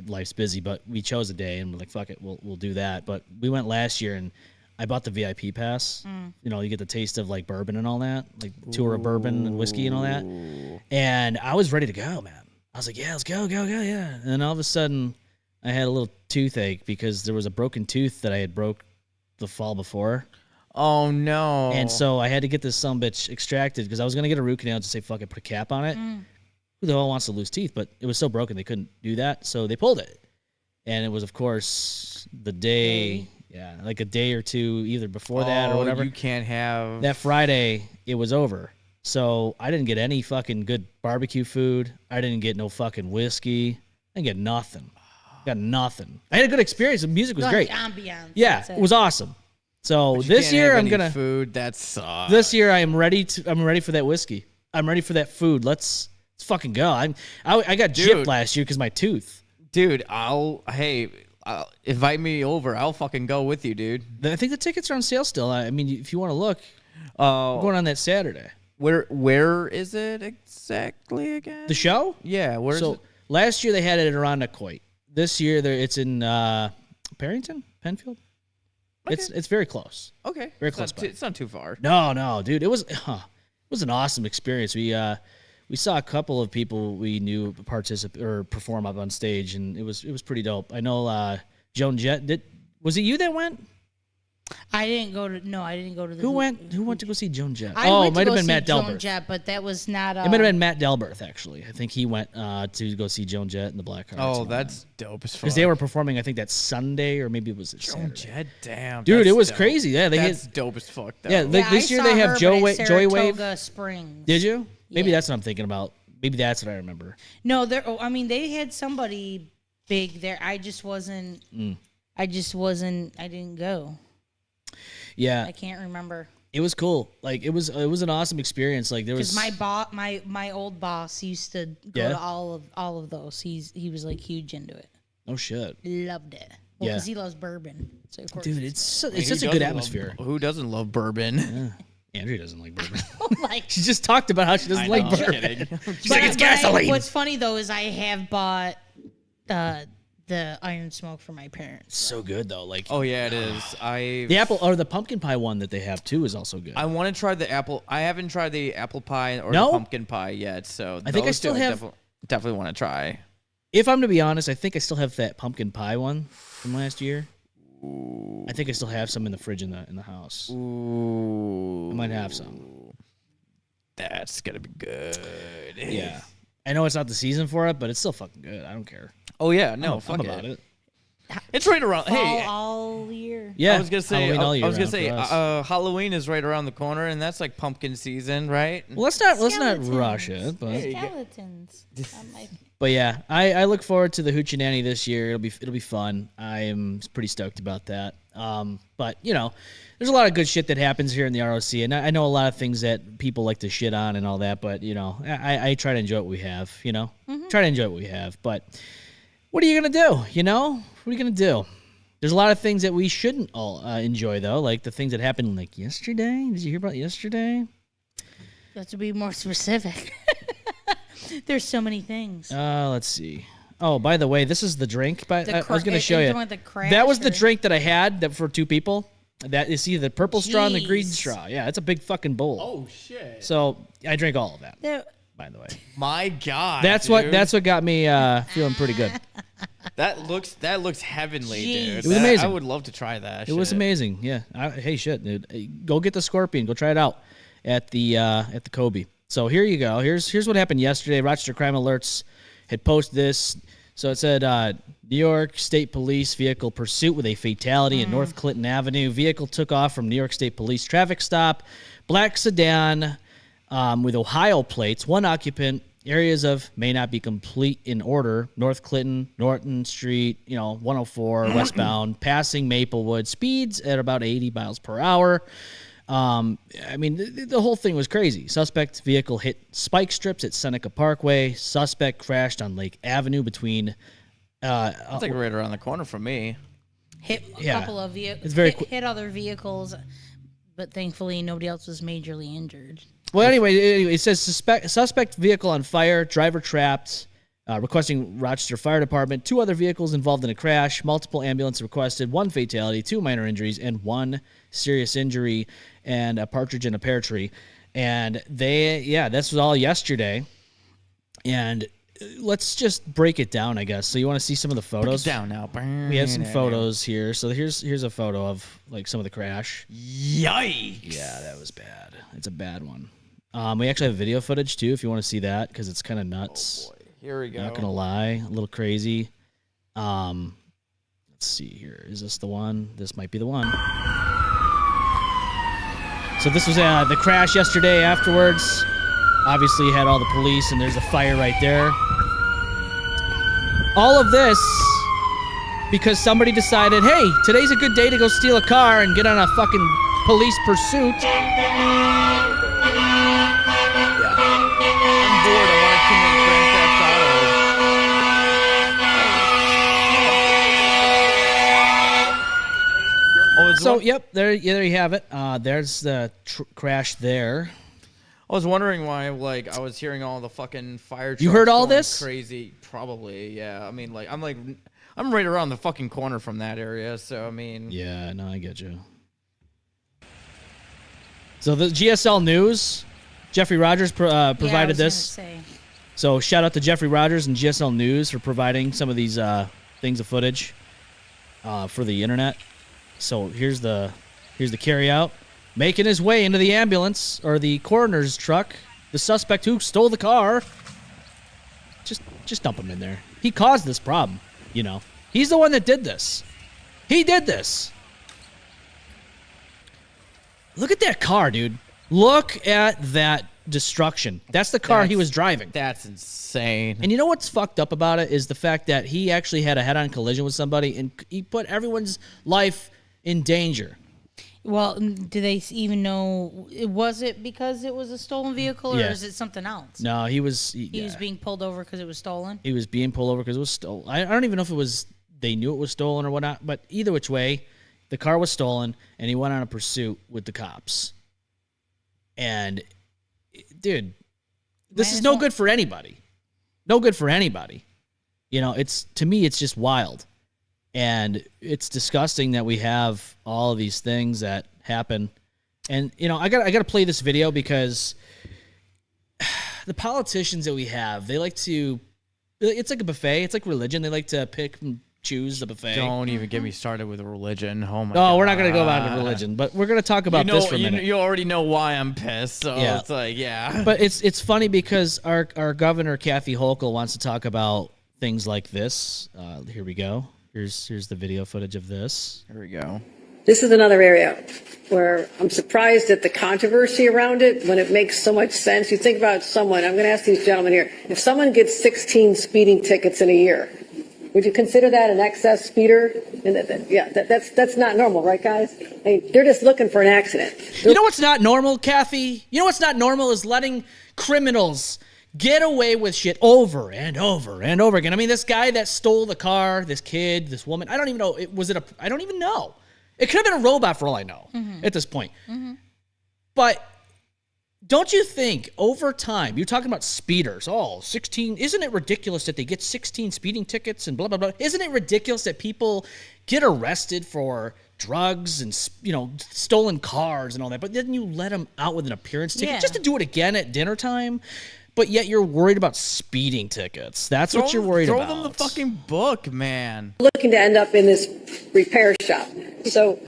life's busy, but we chose a day and we're like, fuck it, we'll do that. But we went last year and I bought the VIP pass. You get the taste of like bourbon and all that, like tour of bourbon and whiskey and all that. And I was ready to go, man. I was like, yeah, let's go, yeah. And then all of a sudden, I had a little toothache because there was a broken tooth that I had broke the fall before. Oh, no. And so I had to get this sumbitch extracted because I was going to get a root canal to say, fuck it, put a cap on it. Who the hell wants to lose teeth? But it was so broken they couldn't do that. So they pulled it. And it was, of course, the day, like a day or two either before that or whatever. You can't have. That Friday, it was over. So I didn't get any fucking good barbecue food. I didn't get no fucking whiskey. I didn't get nothing. Got nothing. I had a good experience. The music was great. Ambiance. Yeah, it was awesome. So this year I'm gonna food. That sucks. This year I'm ready for that whiskey. I'm ready for that food. Let's fucking go. I got gypped last year because my tooth. Dude, invite me over. I'll fucking go with you, dude. I think the tickets are on sale still. I mean, if you want to look, we're going on that Saturday. Where is it exactly again? The show? Yeah, where is it? Last year they had it at Irondequoit. This year it's in Penfield. Okay. It's very close. Okay, very close. It's not too far. No, dude. It was an awesome experience. We saw a couple of people we knew perform up on stage, and it was pretty dope. I know Joan Jett was it you that went? I didn't go to the. Who went to go see Joan Jett? It might have been Matt Joan Delbert. Jett, but that was not. It might have been Matt Delbert, actually. I think he went to go see Joan Jett and the Black Hearts. Oh, that's dope as fuck. Because they were performing, I think that Sunday or maybe it was Joan Saturday. Jett, damn, dude, it was dope. Crazy. Yeah, that's dope as fuck. Though. Yeah, this year they have Joy Wave. Springs. Did you? Maybe Yeah. that's what I'm thinking about. Maybe that's what I remember. No, they had somebody big there. I just wasn't. I didn't go. Yeah, I can't remember. It was cool. Like it was an awesome experience. Like there was my old boss used to go to all of those. He was like huge into it. Oh shit. Loved it. Well, because he loves bourbon. So of course. Dude, it's such a good atmosphere. Who doesn't love bourbon? Yeah. Andrea doesn't like bourbon. Like she just talked about how she doesn't like bourbon. She's like, it's gasoline. What's funny though is I have bought the Iron Smoke for my parents. So good though. Like oh yeah, it is. The apple or the pumpkin pie one that they have too is also good. I want to try the apple. I haven't tried the apple pie or No? the pumpkin pie yet. So I think I still have. Definitely want to try. If I'm to be honest, I think I still have that pumpkin pie one from last year. Ooh. I think I still have some in the fridge in the house. Ooh. I might have some. That's gonna be good. Yeah. I know it's not the season for it, but it's still fucking good. I don't care. Oh yeah, no, I'm about it. It's right around. Hey, all year. Yeah, I was gonna say. Halloween all year I was gonna round say Halloween is right around the corner, and that's like pumpkin season, right? Well, let's not rush it. But Skeletons. But yeah, I look forward to the Hoochie this year. It'll be fun. I am pretty stoked about that. But you know, there's a lot of good shit that happens here in the ROC, and I know a lot of things that people like to shit on and all that. But you know, I try to enjoy what we have. You know, try to enjoy what we have. But what are you gonna do? You know, what are you gonna do? There's a lot of things that we shouldn't all enjoy though, like the things that happened like yesterday. Did you hear about yesterday? Let's be more specific. There's so many things. Let's see. Oh, by the way, this is the drink. But I was going to show is you. the one with the crash That was the or- drink that I had that for 2 people. That is either the purple straw and the green Jeez. straw. Yeah, it's a big fucking bowl. Oh shit! So I drank all of that. There- By the way, My God, that's dude. what got me feeling pretty good. That looks heavenly, Jeez. dude. It was amazing. I would love to try that. It was amazing. Yeah. Hey, shit, dude. Hey, go get the Scorpion. Go try it out at the Kobe. So here you go. Here's what happened yesterday. Rochester Crime Alerts had posted this. So it said, New York State Police vehicle pursuit with a fatality in North Clinton Avenue. Vehicle took off from New York State Police traffic stop. Black sedan with Ohio plates. 1 occupant. Areas of may not be complete in order. North Clinton, Norton Street, 104 westbound, passing Maplewood. Speeds at about 80 miles per hour. I mean, the whole thing was crazy. Suspect vehicle hit spike strips at Seneca Parkway. Suspect crashed on Lake Avenue between. It's like right around the corner from me. hit a Yeah. couple of vehicles. It's very hit other vehicles, but thankfully nobody else was majorly injured. Well, anyway, it says suspect vehicle on fire, driver trapped, requesting Rochester Fire Department. 2 other vehicles involved in a crash, multiple ambulances requested, 1 fatality, 2 minor injuries, and 1 serious injury, and a partridge in a pear tree. And this was all yesterday. And let's just break it down, I guess. So you want to see some of the photos? Down now. We have some photos here. So here's a photo of like some of the crash. Yikes! Yeah, that was bad. It's a bad one. We actually have video footage too, if you want to see that, because it's kind of nuts. Oh boy. Here we go. Not gonna lie, a little crazy. Let's see here. Is this the one? This might be the one. So this was the crash yesterday. Afterwards, obviously you had all the police, and there's a fire right there. All of this because somebody decided, hey, today's a good day to go steal a car and get on a fucking police pursuit. I'm bored. I want to commit Grand Theft Auto. Oh, So, yep, there you have it. There's the crash there. I was wondering why, like, I was hearing all the fucking fire trucks. You heard all going this? Crazy, probably, yeah. I mean, I'm right around the fucking corner from that area, so I mean. Yeah, no, I get you. So the GSL News, Jeffrey Rogers provided this. So shout out to Jeffrey Rogers and GSL News for providing some of these things of footage for the internet. So here's the carry out. Making his way into the ambulance or the coroner's truck, the suspect who stole the car. Just dump him in there. He caused this problem, He's the one that did this. He did this. Look at that car, dude. Look at that destruction. That's the car he was driving. That's insane. And you know what's fucked up about it is the fact that he actually had a head-on collision with somebody and he put everyone's life in danger. Well, do they even know? Was it because it was a stolen vehicle, or Yeah. is it something else? No, he was being pulled over because it was stolen. He was being pulled over because it was stolen. I don't even know if it was they knew it was stolen or whatnot, but either which way, the car was stolen, and he went on a pursuit with the cops. And, dude, this is no good for anybody. No good for anybody. To me, it's just wild. And it's disgusting that we have all of these things that happen. And, I got to play this video because the politicians that we have, they like to, it's like a buffet. It's like religion. They like to pick and choose the buffet. Don't even get me started with religion. Oh my God. No, we're not going to go about religion, but we're going to talk about this for a minute. You already know why I'm pissed, so Yeah. it's like, yeah. But it's funny because our governor, Kathy Hochul, wants to talk about things like this. Here we go. Here's the video footage of this. Here we go. This is another area where I'm surprised at the controversy around it when it makes so much sense. You think about someone, I'm going to ask these gentlemen here, if someone gets 16 speeding tickets in a year, would you consider that an excess speeder? And that's not normal, right, guys? I mean, they're just looking for an accident. You know what's not normal, Kathy? You know what's not normal is letting criminals get away with shit over and over and over again. I mean, this guy that stole the car, this kid, this woman, I don't even know. I don't even know. It could have been a robot for all I know at this point. But don't you think over time, you're talking about speeders, 16, isn't it ridiculous that they get 16 speeding tickets and blah, blah, blah? Isn't it ridiculous that people get arrested for drugs and, stolen cars and all that, but then you let them out with an appearance ticket just to do it again at dinner time? But yet you're worried about speeding tickets. That's what you're worried about. Throw them the fucking book, man. Looking to end up in this repair shop. So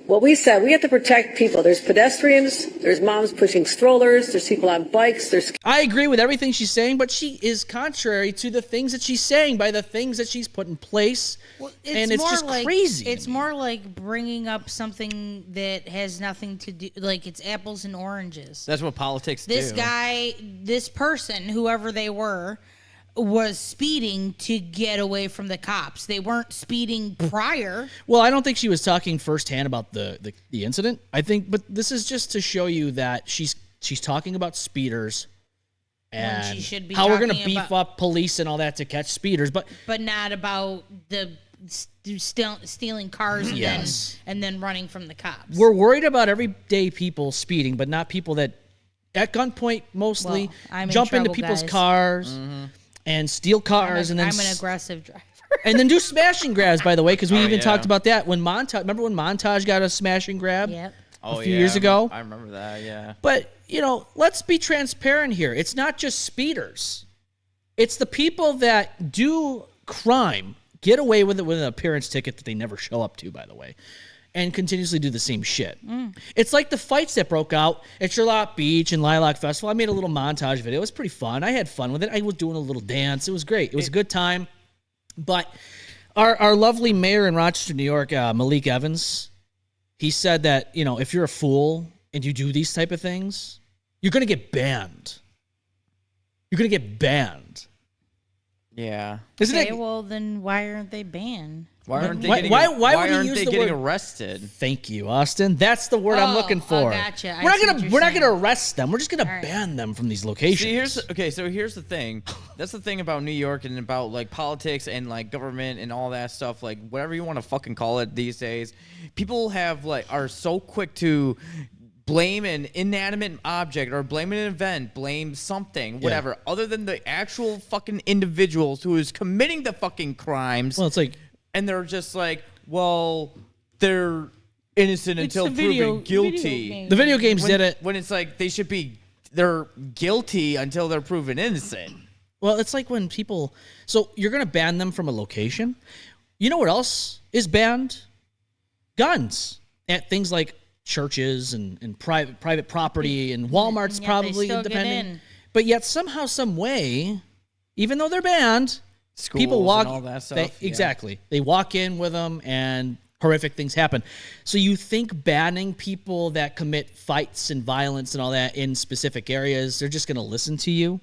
what we said, we have to protect people. There's pedestrians, there's moms pushing strollers, there's people on bikes, I agree with everything she's saying, but she is contrary to the things that she's saying by the things that she's put in place. Well, and it's just crazy. It's more like bringing up something that has nothing to do, like it's apples and oranges. That's what politics do. This guy, this person, whoever they were, was speeding to get away from the cops. They weren't speeding prior. Well, I don't think she was talking firsthand about the incident. I think, but this is just to show you that she's talking about speeders and she should be how we're going to talking beef up police and all that to catch speeders, but not about the stealing cars and then running from the cops. We're worried about everyday people speeding, but not people that at gunpoint mostly jump into people's cars. And steal cars, and I'm an aggressive driver. And then do smash and grabs, by the way, because we even talked about that when remember when Montage got a smash and grab a few years ago? I remember that, yeah. But, let's be transparent here. It's not just speeders. It's the people that do crime, get away with it with an appearance ticket that they never show up to, by the way, and continuously do the same shit. It's like the fights that broke out at Sherlock Beach and Lilac Festival. I made a little montage video. It was pretty fun. I had fun with it. I was doing a little dance. It was great. It was a good time. But our lovely mayor in Rochester, New York, Malik Evans, he said that, if you're a fool and you do these type of things, you're going to get banned. You're going to get banned. Yeah. Isn't it? Well, then why aren't they banned? Why aren't they getting arrested? Thank you, Austin. That's the word I'm looking for. Gotcha. We're not gonna arrest them. We're just gonna ban them from these locations. So here's the thing. That's the thing about New York and about like politics and like government and all that stuff. Like whatever you want to fucking call it these days, people are so quick to blame an inanimate object or blame an event, blame something, whatever, other than the actual fucking individuals who is committing the fucking crimes. Well, it's like. And they're just like, well, they're innocent until proven guilty. The video games did it. When it's like they're guilty until they're proven innocent. Well, it's like when people. So you're going to ban them from a location. You know what else is banned? Guns at things like churches and private property and Walmart's probably depending. But yet somehow, some way, even though they're banned. Schools people walk and all that stuff. Exactly. They walk in with them and horrific things happen. So you think banning people that commit fights and violence and all that in specific areas, they're just going to listen to you?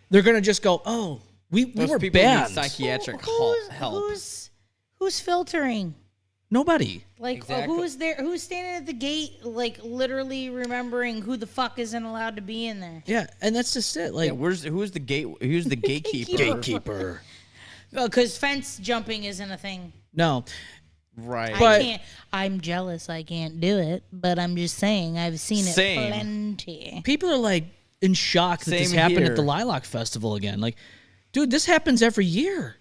They're going to just go, "Oh, we were banned." Psychiatric help. Who's filtering? Nobody. Like who's there? Who's standing at the gate, like literally remembering who the fuck isn't allowed to be in there? Yeah, and that's just it. Like, who's the gatekeeper? Gatekeeper. Well, because fence jumping isn't a thing. No. Right. But I'm jealous. I can't do it, but I'm just saying I've seen it plenty. People are like in shock that this happened at the Lilac Festival again. Like, dude, this happens every year.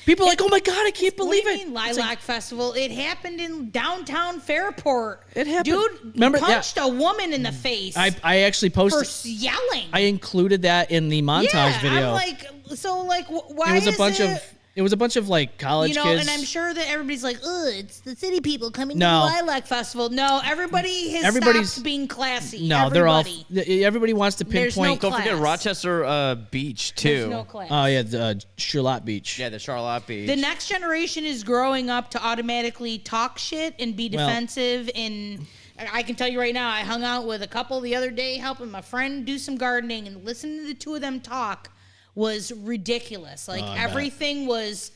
People are like, oh my God, I can't believe it. Lilac Festival. It happened in downtown Fairport. It happened. Dude, remember, punched a woman in the face. I actually posted. For yelling. I included that in the montage video. I'm like, so like, why is it? It was a bunch of like college kids. And I'm sure that everybody's like, "Ugh, it's the city people coming No. to the Lilac Festival." No, everybody's stopped being classy. No, they're all. Everybody wants to There's no pinpoint. Don't forget class. Rochester Beach too. There's no class. Oh yeah, the Charlotte Beach. Yeah, the Charlotte Beach. The next generation is growing up to automatically talk shit and be defensive. And I can tell you right now, I hung out with a couple the other day helping my friend do some gardening, and listening to the two of them talk was ridiculous. Like everything was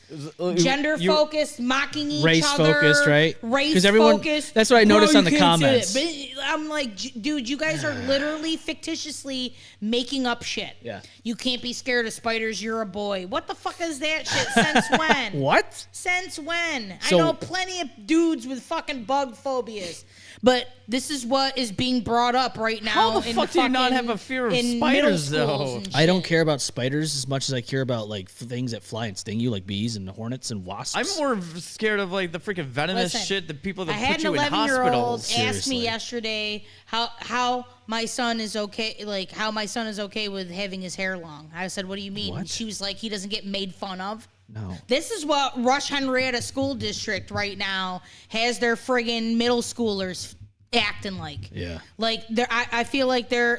gender focused, mocking each race other, focused, right? Race everyone, focused. That's what I noticed "Oh, on you the can't say comments. that." But I'm like, dude, you guys are literally fictitiously making up shit. Yeah. You can't be scared of spiders. You're a boy. What the fuck is that shit? Since when? What? Since when? So- I know plenty of dudes with fucking bug phobias. But this is what is being brought up right now. How the fuck do you not have a fear of spiders, though? I don't care about spiders as much as I care about like things that fly and sting you, like bees and hornets and wasps. I'm more scared of like the freaking venomous Listen, shit, the people that I had put an you in 11-year-old hospitals. ask me Seriously. yesterday how my son is okay, like how my son is okay with having his hair long. I said, "What do you mean?" What? She was like, "He doesn't get made fun of." No. This is what Rush Henrietta School District right now has their friggin' middle schoolers acting like. Yeah. Like I feel like they're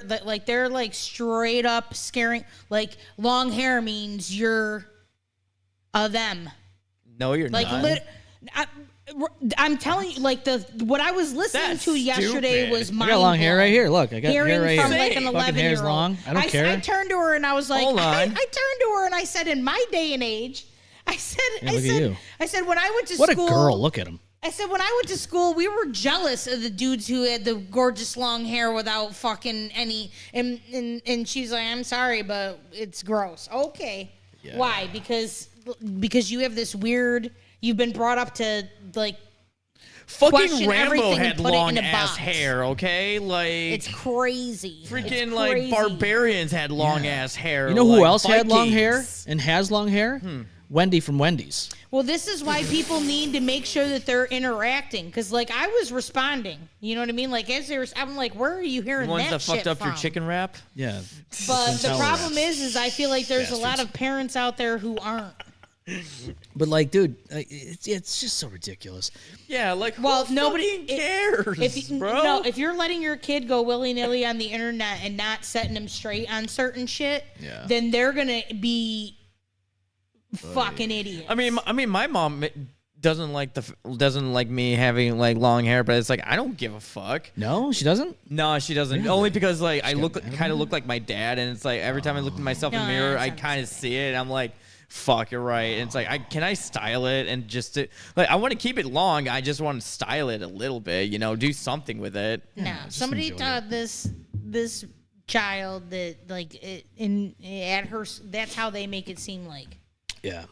like straight up scaring. Like long hair means you're a them. No, you're Like not. I'm telling you, like what I was listening That's to yesterday stupid. was I mind got long hair right here. Look, I got Hearing hair right from here. like an Fucking 11-year-old. hair's long. I don't care. I turned to her and I was like, Hold on. I turned to her and I said, in my day and age, I said, Yeah, look at you. I said when I went to What school. a girl! Look at him. I said when I went to school, we were jealous of the dudes who had the gorgeous long hair without fucking any. And she's like, I'm sorry, but it's gross. Okay, Yeah. why? Because you have this weird. You've been brought up to like. Fucking question Rambo everything and had put it in long a ass box. hair, okay? Like It's crazy. freaking It's like crazy. barbarians had long ass hair. You know who like else had long hair Vikings. and has long hair? Wendy from Wendy's. Well, this is why people need to make sure that they're interacting. Because, like, I was responding. You know what I mean? Like, as they were, I'm like, where are you hearing The ones that that shit fucked up from? your chicken wrap. Yeah. But the Tell problem them. is I feel like there's a lot Bastards. of parents out there who aren't. But like, dude, it's just so ridiculous. Yeah, like Well, who nobody fucking cares, If you, bro. no, if you're letting your kid go willy nilly on the internet and not setting them straight on certain shit, Yeah. then they're gonna be fucking idiots. I mean, my mom doesn't like me having like long hair, but it's like I don't give a fuck. No, she doesn't. No, she doesn't. Really? Only because like I got mad kind of look like my dad, and it's like every time I look at myself in the No, mirror, that's I not kind the of see it, and I'm like, "Fuck, you're right." And it's like, can I style it and just like I want to keep it long. I just want to style it a little bit, do something with it. No, just somebody enjoy taught this child that like at her. That's how they make it seem like Yeah.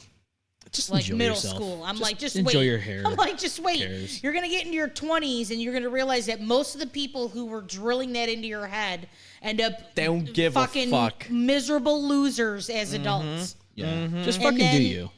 Just like enjoy middle yourself. school. I'm like, just enjoy wait. your hair. I'm like, just wait. cares? You're gonna get into your 20s and you're gonna realize that most of the people who were drilling that into your head end up They don't give a fucking fuck. miserable losers as adults. Yeah. Just And fucking do then- you.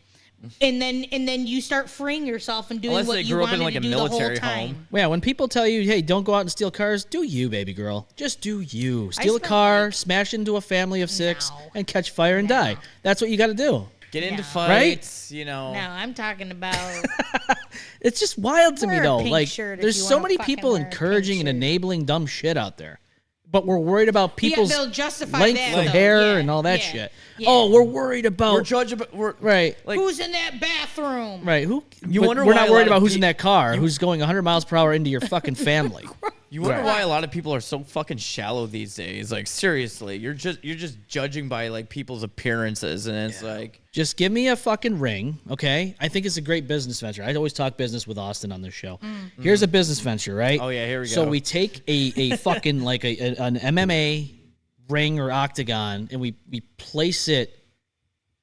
And then you start freeing yourself and doing Unless what they you grew up wanted in like to a do the whole military time. home. Yeah, when people tell you, hey, don't go out and steal cars, do you, baby girl. Just do you. Steal a spent, car, like- smash into a family of 6, No. and catch fire and die. That's what you got to do. Get into No. fights, No, I'm talking about It's just wild to me, Wear a though. pink Like, shirt if there's you so wanna many fucking people wear a pink encouraging and shirt. enabling dumb shit out there. But we're worried about people's they'll justify length that, of though. hair Yeah, and all that yeah, shit. yeah. Oh, we're worried about We're judging, but we're right. like who's in that bathroom. Right. Who? You but wonder we're why not a worried lot of about who's pe- in that car, who's going 100 miles per hour into your fucking family. You wonder Right. why a lot of people are so fucking shallow these days. Like seriously, you're just judging by like people's appearances, and it's like Just give me a fucking ring, okay? I think it's a great business venture. I always talk business with Austin on this show. Here's a business venture, right? Oh, yeah, here we So go. we take a fucking like an MMA ring or octagon, and we place it.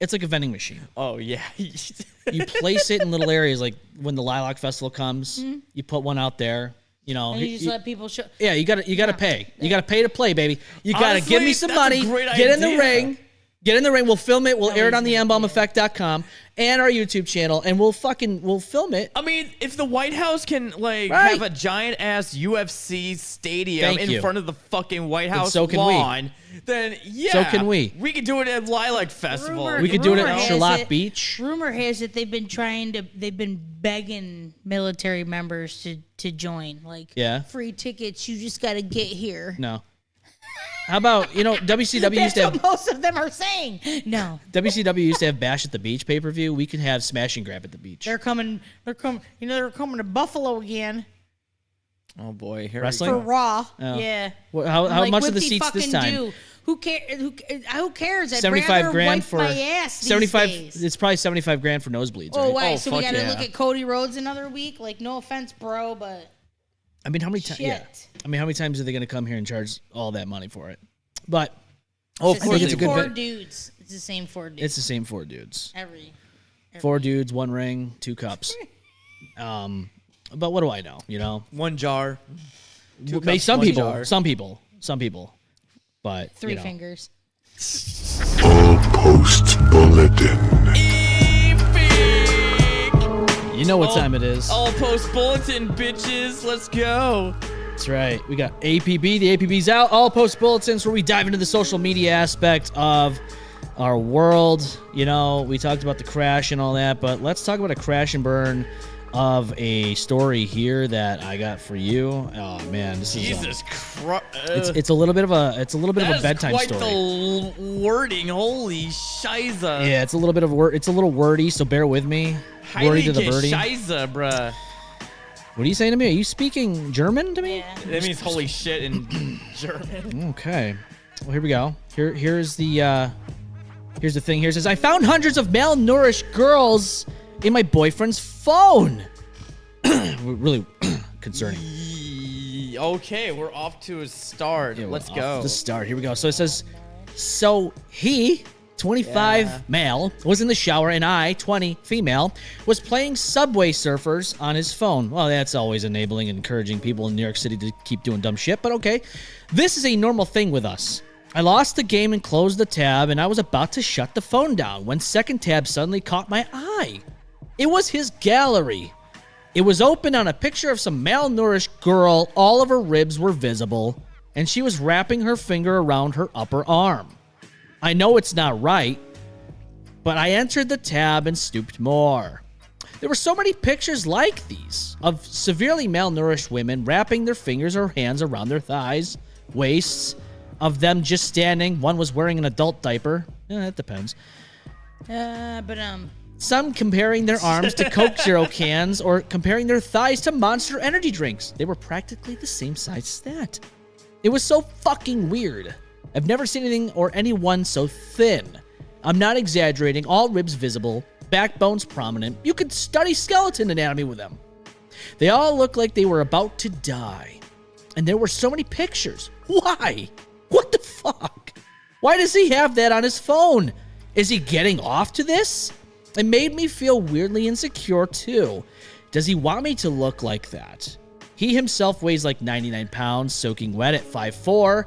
It's like a vending machine. oh yeah, You place it in little areas, like when the Lilac Festival comes, you put one out there. You know, And you just let people show. yeah, you gotta pay. You gotta pay to play, baby. You gotta give me Honestly, some that's a money. great Get in the idea. ring. Get in the ring. We'll film it. We'll air it on the mbalmeffect.com and our YouTube channel, and we'll film it. I mean, if the White House can have a giant ass UFC stadium in front of the fucking White House lawn, then so can we. We could do it at Lilac Festival. We could do it at Charlotte Beach. Rumor has it they've been begging military members to join. Free tickets. You just got to get here. No. How about, WCW used to have... That's what most of them are saying. No. WCW used to have Bash at the Beach pay-per-view. We could have Smash and Grab at the Beach. They're coming to Buffalo again. Oh, boy. Wrestling? For Raw. Oh. Yeah. Well, how much are the seats this time? Who cares? I'd 75 rather grand wipe for my ass these 75. days. It's probably 75 grand for nosebleeds. Oh, right? why? So we got to yeah. look at Cody Rhodes another week? No offense, bro, but... I mean, how many times? Yeah. I mean, how many times are they going to come here and charge all that money for it? But of course, it's a good four dudes. It's the same 4 dudes. It's the same 4 dudes. Every 4 dudes, 1 ring, 2 cups. But what do I know? 1 jar. 2 Maybe cups, some 1 people. jar. Some people. But 3 fingers. All Post Bulletin. You know what time it is. All Post Bulletin, bitches. Let's go. That's right. We got APB. The APB's out. All Post Bulletins, where we dive into the social media aspect of our world. We talked about the crash and all that, but let's talk about a crash and burn of a story here that I got for you. Oh man, this is Jesus Christ! It's a little bit of a bedtime quite story. The wording, holy shiza! Yeah, it's a little bit of word. It's a little wordy, so bear with me. Wordy to the birdie. Shiza, bruh. What are you saying to me? Are you speaking German to me? Yeah. That means holy shit in German. Okay. Well, here we go. Here's the thing. Here it says, I found hundreds of malnourished girls in my boyfriend's phone. Really concerning. Okay, we're off to a start. Yeah, Let's off go. The start. Here we go. So it says, so he, 25 male, was in the shower, and I, 20 female, was playing Subway Surfers on his phone. Well, that's always enabling and encouraging people in New York City to keep doing dumb shit, but okay. This is a normal thing with us. I lost the game and closed the tab, and I was about to shut the phone down when second tab suddenly caught my eye. It was his gallery. It was open on a picture of some malnourished girl. All of her ribs were visible, and she was wrapping her finger around her upper arm. I know it's not right, but I entered the tab and stooped more. There were so many pictures like these of severely malnourished women wrapping their fingers or hands around their thighs, waists, of them just standing. One was wearing an adult diaper. It depends. Some comparing their arms to Coke Zero cans or comparing their thighs to Monster Energy drinks. They were practically the same size as that. It was so fucking weird. I've never seen anything or anyone so thin. I'm not exaggerating. All ribs visible, backbones prominent. You could study skeleton anatomy with them. They all looked like they were about to die. And there were so many pictures. Why? What the fuck? Why does he have that on his phone? Is he getting off to this? It made me feel weirdly insecure too. Does he want me to look like that? He himself weighs like 99 pounds, soaking wet at 5'4",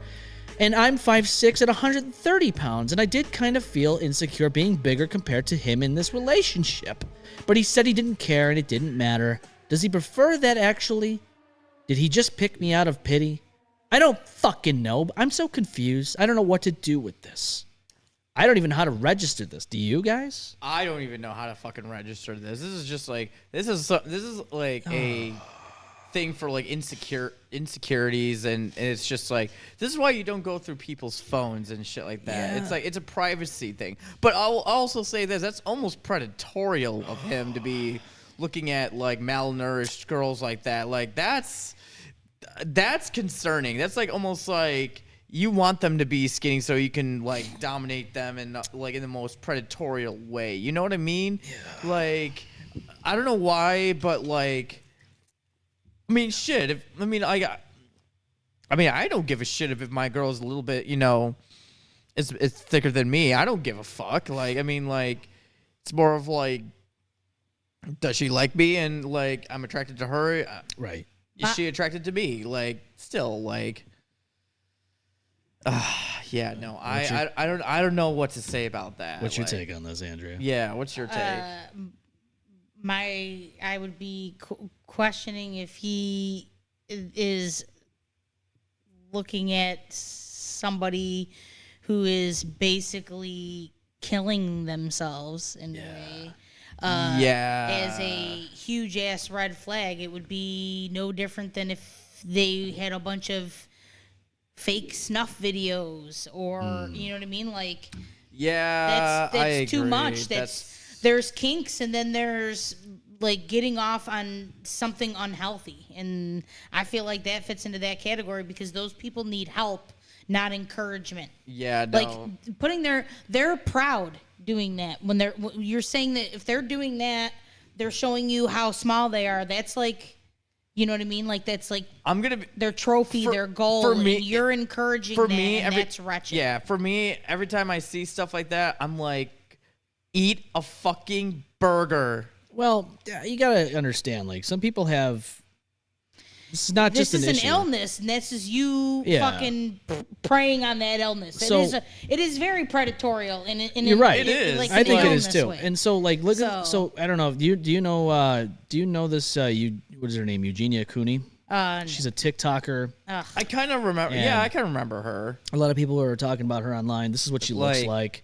and I'm 5'6" at 130 pounds, and I did kind of feel insecure being bigger compared to him in this relationship. But he said he didn't care and it didn't matter. Does he prefer that actually? Did he just pick me out of pity? I don't fucking know. I'm so confused. I don't know what to do with this. I don't even know how to register this. Do you guys? I don't even know how to fucking register this. This is just like this is like a thing for like insecurities, and it's just like this is why you don't go through people's phones and shit like that. Yeah. It's like it's a privacy thing. But I'll also say this: that's almost predatorial of him to be looking at like malnourished girls like that. Like that's concerning. That's like almost like you want them to be skinny so you can like dominate them and like in the most predatory way. You know what I mean? Yeah. Like I don't know why, but like I mean shit. I don't give a shit if my girl's a little bit, it's thicker than me. I don't give a fuck. Like I mean like it's more of like does she like me and like I'm attracted to her? Right. Is she attracted to me? Like still like Yeah, no, I don't know what to say about that. What's your take on this, Andrea? Yeah, what's your take? I would be questioning if he is looking at somebody who is basically killing themselves in a way. As a huge ass red flag. It would be no different than if they had a bunch of fake snuff videos or you know what I mean? Like that's too much. There's kinks and then there's like getting off on something unhealthy. And I feel like that fits into that category because those people need help, not encouragement. Yeah, no. Like putting they're proud doing that. When you're saying that if they're doing that, they're showing you how small they are. That's like, you know what I mean? Like that's like their trophy, their goal. For me, and you're encouraging for that, me, and that's wretched. Yeah, for me, every time I see stuff like that, I'm like, eat a fucking burger. Well, you gotta understand, like some people have. This is not just an issue. This is an illness, and this is you fucking preying on that illness. So, it is very predatory. You're right. It is. Like I think it is too. Way. And so, like, look. So I don't know. Do you know this? What is her name? Eugenia Cooney. She's a TikToker. I kind of remember. Yeah, I can remember her. A lot of people are talking about her online. This is what she looks like.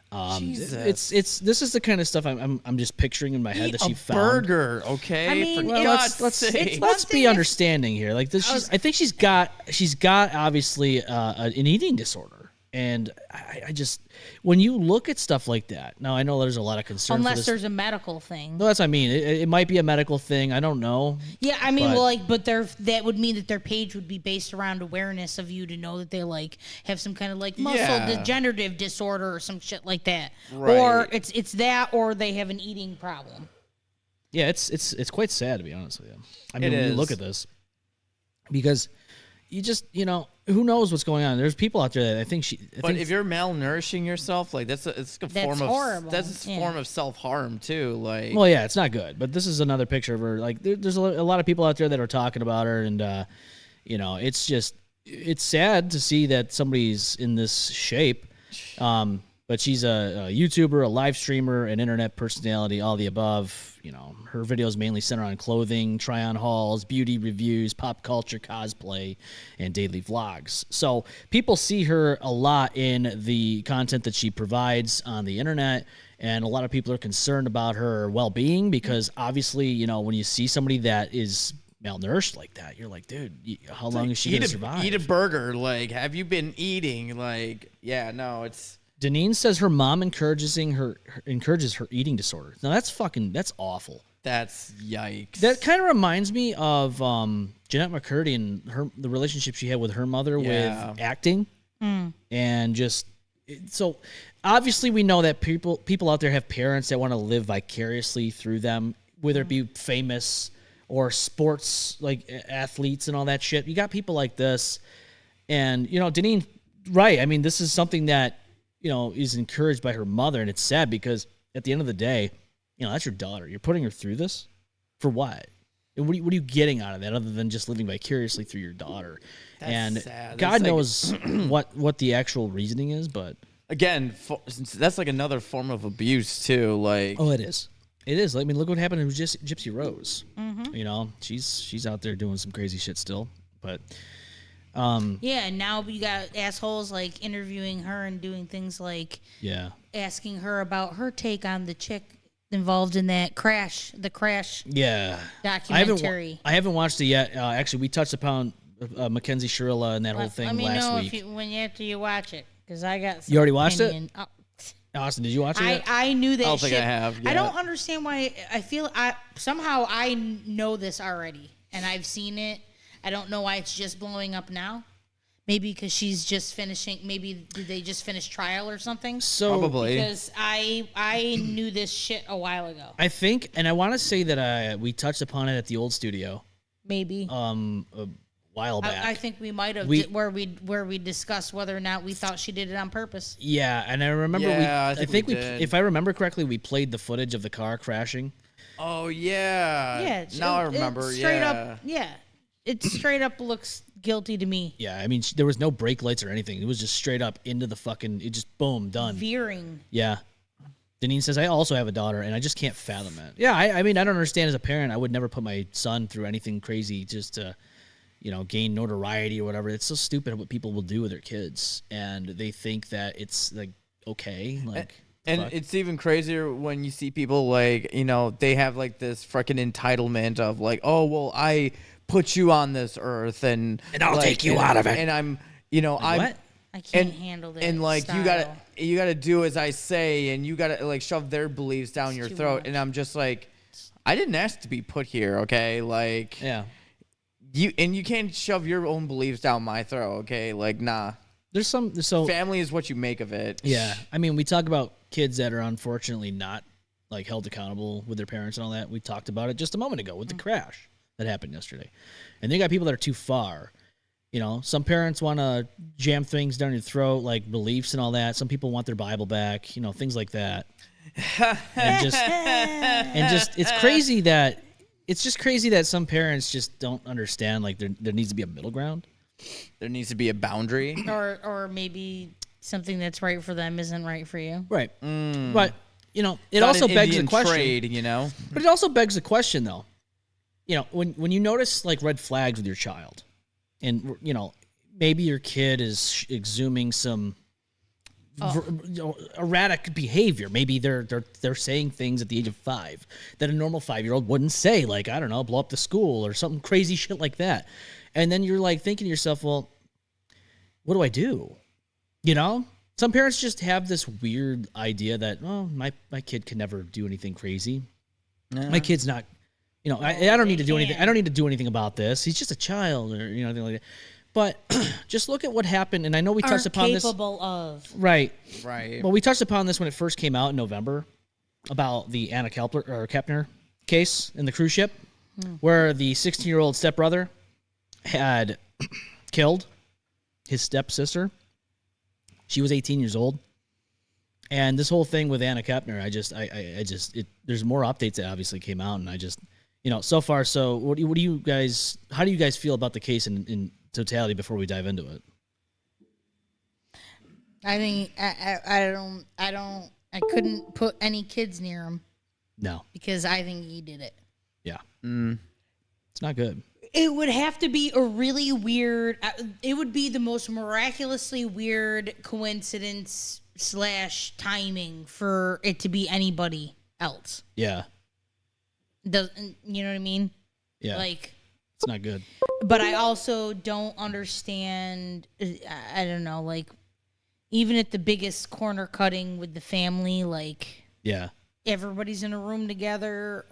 This is the kind of stuff I'm just picturing in my head that she found. Burger, okay? I mean, let's be understanding here. Like this, I think she's got obviously an eating disorder, and I just when you look at stuff like that. Now I know there's a lot of concern. Unless there's a medical thing. No, that's what I mean. It might be a medical thing. I don't know. Yeah, I mean, that would mean that their page would be based around awareness of you to know that they like have some kind of like muscle degenerative disorder or some shit like that, right. Or it's that, or they have an eating problem. Yeah, it's quite sad to be honest with you. I mean, when you look at this, because you just who knows what's going on. There's people out there that I think if you're malnourishing yourself, like it's a form of horrible. That's a form of self-harm too. Like, well, yeah, it's not good. But this is another picture of her. Like, there's a lot of people out there that are talking about her, and it's sad to see that somebody's in this shape. But she's a YouTuber, a live streamer, an internet personality, all the above. Her videos mainly center on clothing, try-on hauls, beauty reviews, pop culture, cosplay, and daily vlogs. So people see her a lot in the content that she provides on the internet, and a lot of people are concerned about her well-being because obviously, when you see somebody that is malnourished like that, you're like, dude, how long is she going to survive? Eat a burger. Like, have you been eating? Like, yeah, no, it's... Deneen says her mom encourages her eating disorder. Now that's awful. That's yikes. That kind of reminds me of Jeanette McCurdy and the relationship she had with her mother with acting, and so obviously we know that people out there have parents that want to live vicariously through them, whether it be famous or sports like athletes and all that shit. You got people like this, and Deneen, right? I mean, this is something that is encouraged by her mother, and it's sad because at the end of the day, that's your daughter. You're putting her through this for what? And what are you getting out of that other than just living vicariously through your daughter? That's sad. God knows what the actual reasoning is, but again, that's like another form of abuse too. Like, it is. It is. I mean, look what happened to Gypsy Rose. Mm-hmm. She's out there doing some crazy shit still, but. And now you got assholes like interviewing her and doing things like asking her about her take on the chick involved in that crash documentary. I haven't watched it yet. Actually, we touched upon Mackenzie Shirilla and that whole thing last week. Let me know after you watch it, because I got some You already watched opinion. it? Austin, did you watch it yet? I knew that. I don't think shit. I have yet. I don't understand why. I feel somehow I know this already, and I've seen it. I don't know why it's just blowing up now. Maybe because she's just finishing. Maybe did they just finish trial or something? So probably because I knew this shit a while ago. I think, and I want to say that we touched upon it at the old studio. Maybe a while back. I think we might have where we discussed whether or not we thought she did it on purpose. Yeah, and I remember I think if I remember correctly, we played the footage of the car crashing. Oh yeah. Yeah. Now I remember. Straight up. Yeah. It straight up guilty to me. Yeah, I mean, there was no brake lights or anything. It was just straight up into the fucking, it just boom, done. Veering. Yeah. Deneen says, I also have a daughter, and I just can't fathom it. Yeah, I mean, I don't understand as a parent. I would never put my son through anything crazy just to, gain notoriety or whatever. It's so stupid what people will do with their kids, and they think that it's, like, okay. Like, and fuck. it's even crazier when you see people, like, they have, like, this freaking entitlement of, like, oh, well, I put you on this earth, and I'll like, take you out of it. And I'm, I'm... What? I can't handle that. And like style. you gotta do as I say, and you gotta like shove their beliefs down your too throat. much. And I'm just like, I didn't ask to be put here, okay? Like, Yeah. you can't shove your own beliefs down my throat, okay? Like, nah. There's so Family is what you make of it. yeah. I mean, we talk about kids that are unfortunately not like held accountable with their parents and all that. We talked about it just a moment ago with the crash that happened yesterday. And they got people that are too far. Some parents want to jam things down your throat, like beliefs and all that. Some people want their Bible back, things like that. and just it's just crazy that some parents just don't understand, like there needs to be a middle ground. There needs to be a boundary. Or maybe something that's right for them isn't right for you. Right. But, it Not also an begs the Indian question. trade, But it also begs the question, though. When you notice, like, red flags with your child, and, maybe your kid is exhuming some erratic behavior. Maybe they're saying things at the age of 5 that a normal 5-year-old wouldn't say, like, I don't know, blow up the school or something crazy shit like that. And then you're, like, thinking to yourself, well, what do I do? Some parents just have this weird idea that, oh, my kid can never do anything crazy. My kid's not, I don't need to do anything. I don't need to do anything about this. He's just a child, or anything like that. But just look at what happened, and I know we touched upon this. Capable of. Right. Right. Well, we touched upon this when it first came out in November about the Anna Kepner case in the cruise ship, where the 16-year-old stepbrother had killed his stepsister. She was 18 years old. And this whole thing with Anna Kepner, there's more updates that obviously came out, and I just, so far, so how do you guys feel about the case in totality before we dive into it? I think I couldn't put any kids near him. No. Because I think he did it. Yeah. It's not good. It would have to be a really weird, it would be the most miraculously weird coincidence / timing for it to be anybody else. Yeah. You know what I mean? Yeah. Like, it's not good. but I also don't understand, I don't know, like, even at the biggest corner cutting with the family, like, Yeah. everybody's in a room together,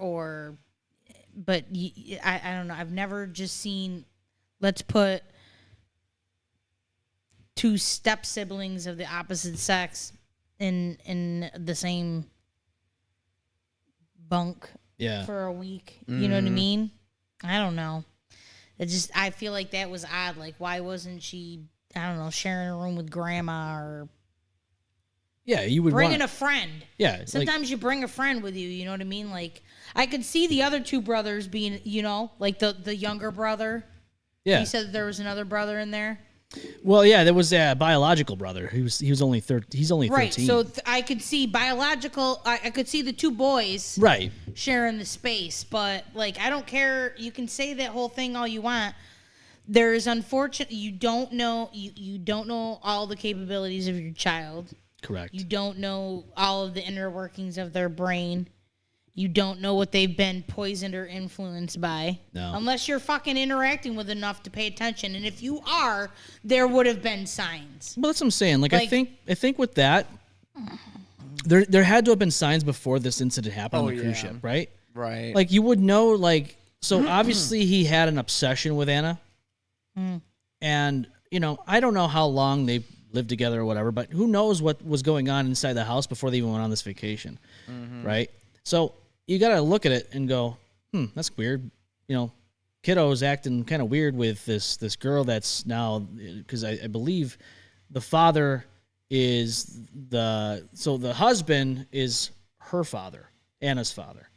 but I don't know. I've never just seen, let's put 2 step siblings of the opposite sex in the same bunk Yeah. for a week. You know what I mean? I don't know. I feel like that was odd. Like, why wasn't she, I don't know, sharing a room with grandma or Yeah, you would bringing want a friend? Yeah. Sometimes you bring a friend with you, you know what I mean? Like, I could see the other 2 brothers being, like the younger brother. Yeah. You said that there was another brother in there. Well, yeah, there was a biological brother. He was only 13. He's only 13. Right. So I could see biological. I could see the 2 boys Right. sharing the space, but like, I don't care. You can say that whole thing all you want. There is unfortunate. You don't know. You don't know all the capabilities of your child. Correct. You don't know all of the inner workings of their brain. You don't know what they've been poisoned or influenced by. No. Unless you're fucking interacting with enough to pay attention. And if you are, there would have been signs. Well, that's what I'm saying. Like I think with that, there had to have been signs before this incident happened on the cruise ship, right? Right. Like you would know, like, so obviously he had an obsession with Anna. And, I don't know how long they lived together or whatever, but who knows what was going on inside the house before they even went on this vacation, right? So you got to look at it and go, that's weird. Kiddo's acting kind of weird with this girl that's now, because I believe the father is the husband is her father, Anna's father,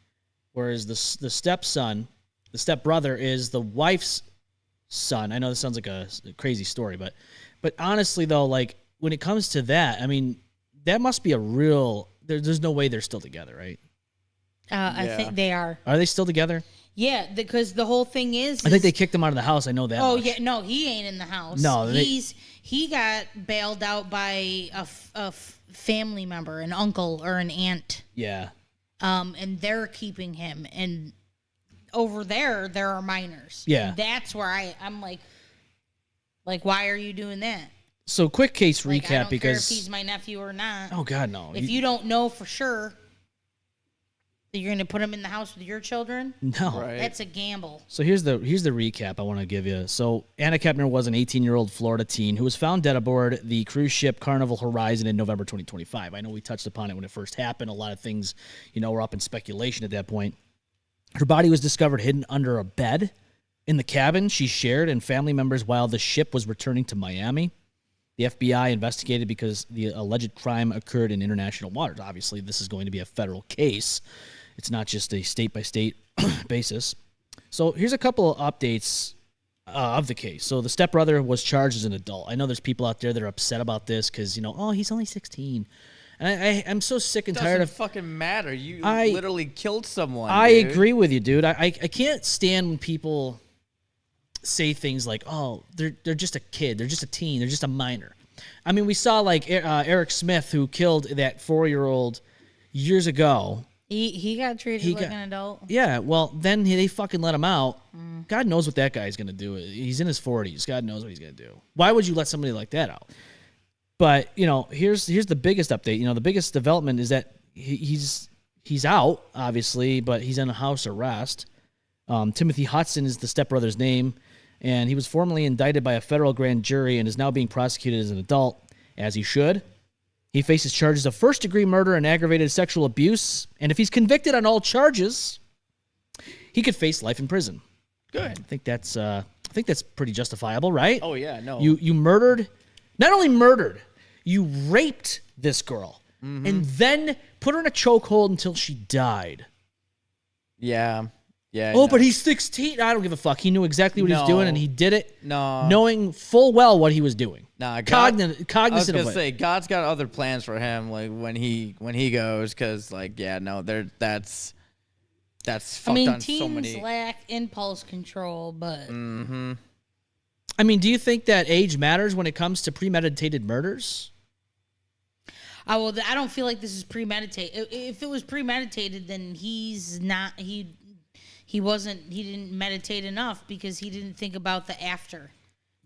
whereas the stepson, the stepbrother is the wife's son. I know this sounds like a crazy story, but honestly though, like when it comes to that, I mean, that must be a real. There's no way they're still together, right? I think they are. Are they still together? Yeah, because the whole thing is. I think they kicked him out of the house. I know that. Oh much. yeah, no, he ain't in the house. No, he got bailed out by a family member, an uncle or an aunt. Yeah. And they're keeping him, and over there are minors. Yeah. And that's where I'm like, why are you doing that? So quick case recap, I don't because care if he's my nephew or not. Oh God, no! If you don't know for sure that you're going to put him in the house with your children, no, Right. that's a gamble. So here's the recap I want to give you. So Anna Kepner was an 18-year-old Florida teen who was found dead aboard the cruise ship Carnival Horizon in November 2025. I know we touched upon it when it first happened. A lot of things, were up in speculation at that point. Her body was discovered hidden under a bed in the cabin she shared and family members while the ship was returning to Miami. The FBI investigated because the alleged crime occurred in international waters. Obviously, this is going to be a federal case. It's not just a state-by-state basis. So here's a couple of updates of the case. So the stepbrother was charged as an adult. I know there's people out there that are upset about this because, he's only 16. And I'm so sick and tired of... Doesn't fucking matter. You literally killed someone, I dude. agree with you, dude. I can't stand when people say things like, oh, they're just a kid. They're just a teen. They're just a minor. I mean, we saw like Eric Smith, who killed that 4-year-old years ago. He got treated like an adult. Yeah, well, then they fucking let him out. God knows what that guy's going to do. He's in his 40s. God knows what he's going to do. Why would you let somebody like that out? But, here's the biggest update. The biggest development is that he's out, obviously, but he's in a house arrest. Timothy Hudson is the stepbrother's name, and he was formally indicted by a federal grand jury and is now being prosecuted as an adult, as he should. He faces charges of first-degree murder and aggravated sexual abuse, and if he's convicted on all charges, he could face life in prison. Good. I think that's pretty justifiable, right? Oh yeah, no. You murdered, not only murdered, you raped this girl, and then put her in a chokehold until she died. Yeah. Yeah. Oh, no. but he's 16. I don't give a fuck. He knew exactly what he was doing, and he did it knowing full well what he was doing. Nah, cognizant I was of gonna it. say God's got other plans for him, like when he goes, because that's fucked on teens so many. lack impulse control, but I mean, do you think that age matters when it comes to premeditated murders? I don't feel like this is premeditated. If it was premeditated, then he's not. He didn't meditate enough because he didn't think about the after.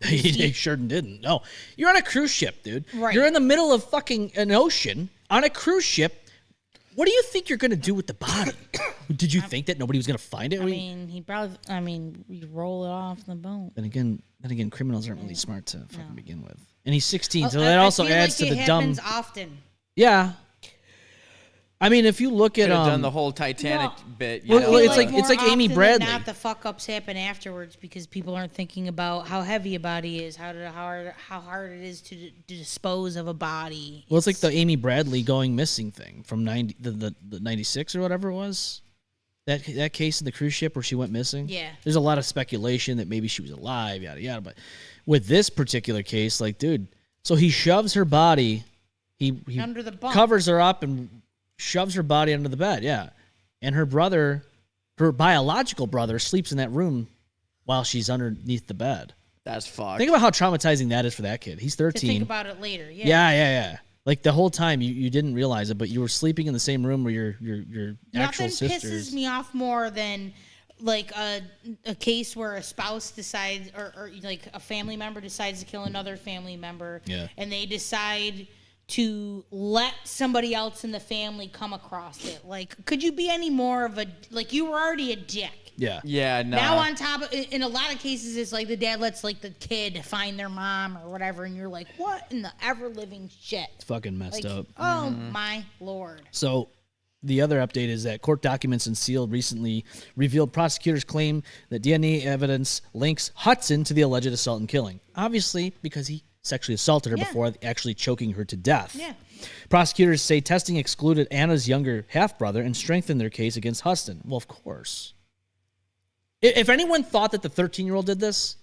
He sure didn't. No, you're on a cruise ship, dude. Right. You're in the middle of fucking an ocean on a cruise ship. What do you think you're gonna do with the body? Did you think that nobody was gonna find it? You roll it off the boat. Then again, criminals aren't really smart to fucking begin with. And he's 16, so that also adds to the dumb. It happens often. Yeah. I mean, if you look at Could have done the whole Titanic bit. You Well, know, it's More like Amy often than Bradley. Not the fuck ups happen afterwards because people aren't thinking about how heavy a body is, how hard it is to dispose of a body. Well, it's like the Amy Bradley going missing thing from the 96 or whatever it was. That case in the cruise ship where she went missing. Yeah. There's a lot of speculation that maybe she was alive, yada yada. But with this particular case, like, dude, so he shoves her body, he under the bunk. covers her up and shoves her body under the bed. Yeah, and her biological brother, sleeps in that room while she's underneath the bed. that's fucked. Think about how traumatizing that is for that kid. He's 13. To think about it later. Yeah. Yeah. Like the whole time you didn't realize it, but you were sleeping in the same room where your actual Nothing sisters. pisses me off more than like a case where a spouse decides or like a family member decides to kill another family member. Yeah. And they decide to let somebody else in the family come across it. Like, could you be any more of you were already a dick. Yeah. Yeah, no. Now on top of, in a lot of cases, it's like the dad lets like the kid find their mom or whatever, and you're like, what in the ever living shit? It's fucking messed up. Oh my Lord. So the other update is that court documents unsealed recently revealed prosecutors claim that DNA evidence links Hudson to the alleged assault and killing. Obviously, because he sexually assaulted her before actually choking her to death. Yeah. Prosecutors say testing excluded Anna's younger half-brother and strengthened their case against Hudson. Well, of course. If anyone thought that the 13-year-old did this,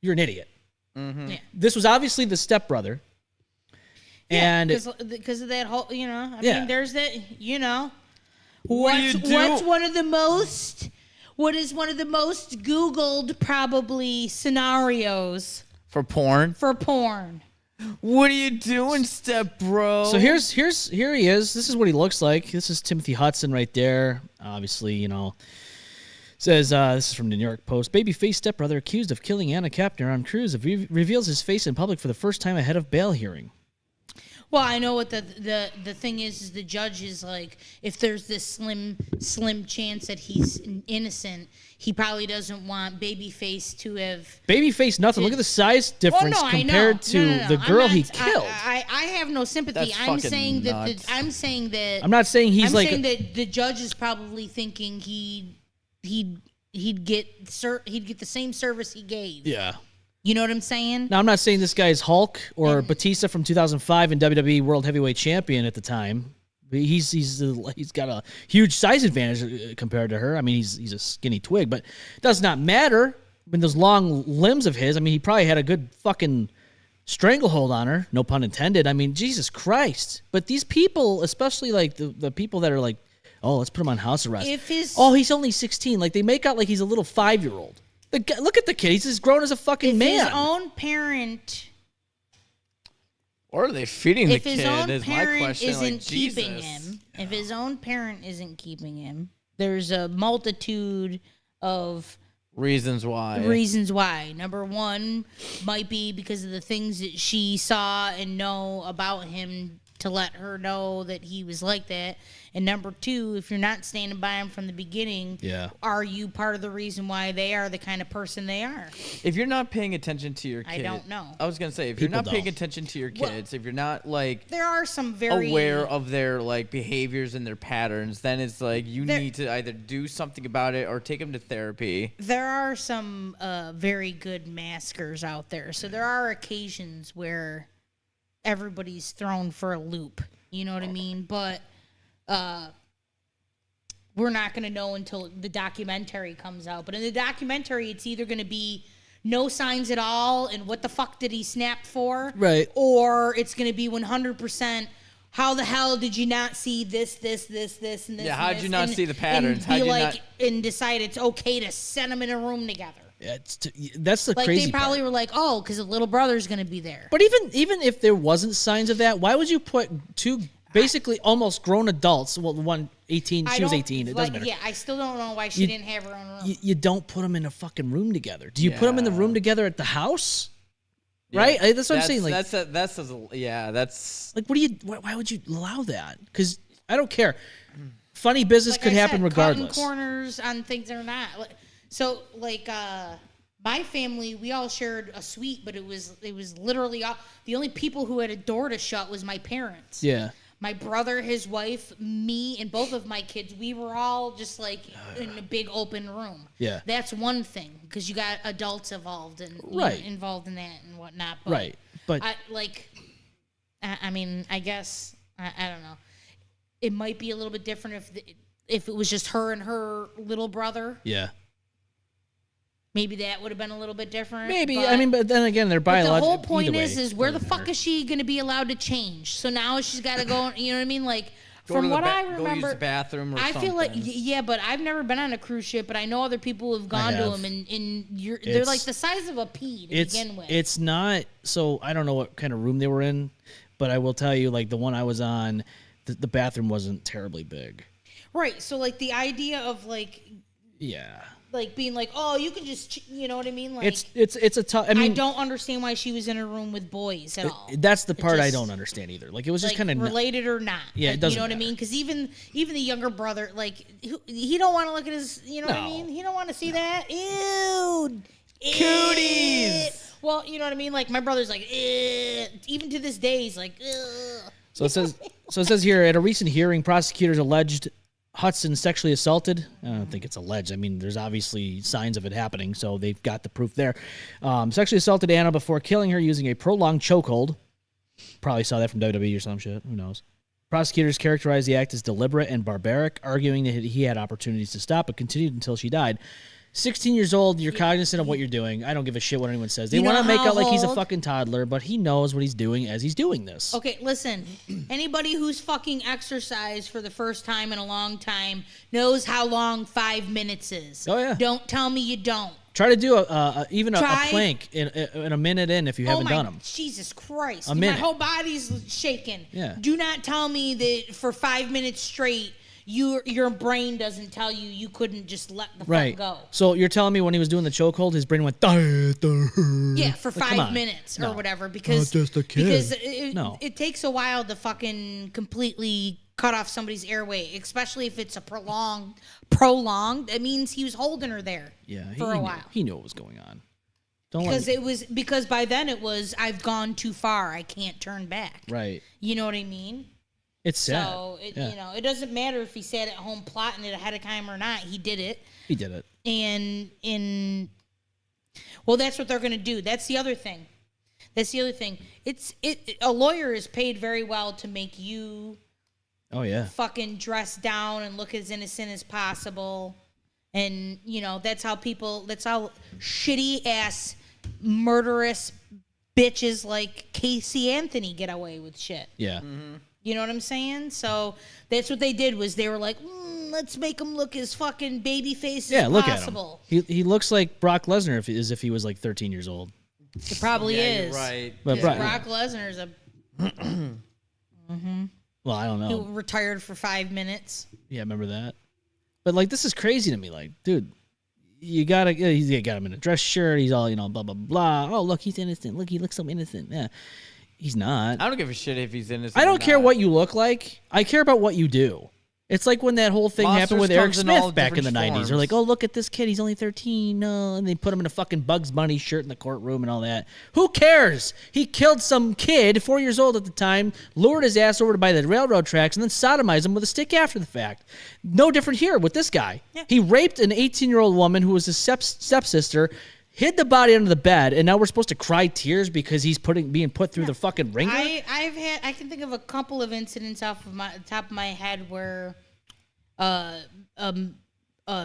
you're an idiot. Yeah. This was obviously the stepbrother. And because of that whole, I Yeah. mean, there's that, What do you do? What is one of the most Googled probably scenarios For porn? for porn? What are you doing, step bro? so here he is. This is what he looks like. This is Timothy Hudson right there. Obviously, says this is from the New York Post. Babyface stepbrother accused of killing Anna Kepner on cruise reveals his face in public for the first time ahead of bail hearing. Well, I know what the thing is the judge is like, if there's this slim chance that he's innocent, he probably doesn't want Babyface to have... Babyface, nothing. Look at the size difference compared to the girl he killed. I have no sympathy. That's I'm fucking saying nuts. that I'm saying that I'm not saying he's I'm like... saying that the judge is probably thinking he'd get the same service he gave. Yeah. You know what I'm saying? Now, I'm not saying this guy's Hulk or Batista from 2005 and WWE World Heavyweight Champion at the time. He's got a huge size advantage compared to her. I mean, he's a skinny twig, but it does not matter. I mean, those long limbs of his, I mean, he probably had a good fucking stranglehold on her. No pun intended. I mean, Jesus Christ. But these people, especially like the people that are like, oh, let's put him on house arrest. He's only 16. Like, they make out like he's a little 5-year-old. Look at the kid. He's as grown as a fucking man. His own parent... Or are they feeding the kid? If his own is my parent question. isn't keeping Jesus. him, if his own parent isn't keeping him, there's a multitude of Reasons why. Number one might be because of the things that she saw and know about him to let her know that he was like that. And number two, if you're not standing by him from the beginning, are you part of the reason why they are the kind of person they are? If you're not paying attention to your kids, I don't know. I was gonna say, if you're not paying attention to your kids, if you're not like there are some very aware of their like behaviors and their patterns, then it's like you need to either do something about it or take them to therapy. There are some very good maskers out there, so there are occasions where everybody's thrown for a loop. You know what I mean? But we're not going to know until the documentary comes out. But in the documentary, it's either going to be no signs at all and what the fuck did he snap for? Right. Or it's going to be 100% how the hell did you not see this, and this? Yeah, how did you not see the And patterns? be like, and decide it's okay to send them in a room together. Yeah, that's the Like crazy they probably part. were like, oh, because the little brother's going to be there. But even if there wasn't signs of that, why would you put two basically almost grown adults? Well, one 18, she was 18. It doesn't matter. Yeah, I still don't know why she didn't have her own room. You don't put them in a fucking room together. Do you put them in the room together at the house? Right? That's what I'm saying. Like that's like what do you? Why would you allow that? Because I don't care. Funny business could happen regardless. Cutting corners on things or not. So my family, we all shared a suite, but it was literally the only people who had a door to shut was my parents. Yeah. My brother, his wife, me, and both of my kids, we were all just like in a big open room. Yeah. That's one thing because you got adults involved and involved in that and whatnot. But right. But I mean, I guess I don't know. It might be a little bit different if it was just her and her little brother. Yeah. Maybe that would have been a little bit different. Maybe. But then again, they're biological. The whole point is where the fuck is she going to be allowed to change? So now she's got to go, you know what I mean? Like, from what I remember, go use the bathroom or something. feel like, yeah, but I've never been on a cruise ship, but I know other people who have gone to them, and they're like the size of a pea to begin with. It's not, so I don't know what kind of room they were in, but I will tell you, like, the one I was on, the bathroom wasn't terribly big. Right, so, like, the idea of, like... Yeah. Like being like, oh, you can just, you know what I mean? Like it's a tough. I mean, I don't understand why she was in a room with boys at all. That's the part I don't understand either. Like it was just kind of related or not. Yeah, like, it doesn't. You know what I mean? Because even the younger brother, like he don't want to look at his. You know what I mean? He don't want to see that. Ew, cooties. Well, you know what I mean? Like my brother's like, even to this day, he's like, ugh. So it says here at a recent hearing, prosecutors alleged Hudson sexually assaulted. I don't think it's alleged. I mean, there's obviously signs of it happening, so they've got the proof there. Sexually assaulted Anna before killing her using a prolonged chokehold. Probably saw that from WWE or some shit. Who knows? Prosecutors characterized the act as deliberate and barbaric, arguing that he had opportunities to stop but continued until she died. 16 years old, you're cognizant of what you're doing. I don't give a shit what anyone says. They You know want to make how out like he's a old- fucking toddler, but he knows what he's doing as he's doing this. Okay, listen. Anybody who's fucking exercised for the first time in a long time knows how long 5 minutes is. Oh, yeah. Don't tell me you don't. Try to do even a Try- plank in a minute in if you haven't done them. Jesus Christ. A minute. My whole body's shaking. Yeah. Do not tell me that for 5 minutes straight, your brain doesn't tell you couldn't just let the Right. fuck go. So you're telling me when he was doing the chokehold, his brain went. Yeah, for Like, come 5 on. minutes No. or whatever, because just a kid. because No. it takes a while to fucking completely cut off somebody's airway, especially if it's a prolonged. That means he was holding her there. Yeah, for a while. He knew what was going on. Don't let Because by then it was I've gone too far. I can't turn back. right. You know what I mean? It's sad. So Yeah. it doesn't matter if he sat at home plotting it ahead of time or not. He did it. He did it. And well, that's what they're going to do. That's the other thing. A lawyer is paid very well to make you Oh yeah. fucking dress down and look as innocent as possible. And that's how shitty ass murderous bitches like Casey Anthony get away with shit. Yeah. You know what I'm saying? So that's what they did was they were like, let's make him look as fucking baby face Yeah. as Look possible. at him. He looks like Brock Lesnar as if he was like 13 years old. It probably You're is. right. But 'Cause Brock Lesnar's well, I don't he know. retired for 5 minutes. Yeah, remember that? But like, this is crazy to me. Like, dude, you got him in a dress shirt. He's all blah blah blah. Oh, look, he's innocent. Look, he looks so innocent. Yeah, he's not. I don't give a shit if he's innocent. I don't or care not. what you look like. I care about what you do. It's like when that whole thing happened with Eric Monsters comes in all Smith back in the different 90s. They're like, forms. oh, look at this kid. He's only 13. And they put him in a fucking Bugs Bunny shirt in the courtroom and all that. Who cares? He killed some kid, 4 years old at the time, lured his ass over by the railroad tracks, and then sodomized him with a stick after the fact. No different here with this guy. Yeah. He raped an 18-year-old woman who was his stepsister, hid the body under the bed, and now we're supposed to cry tears because he's being put through the fucking ringer? I can think of a couple of incidents off of the top of my head where a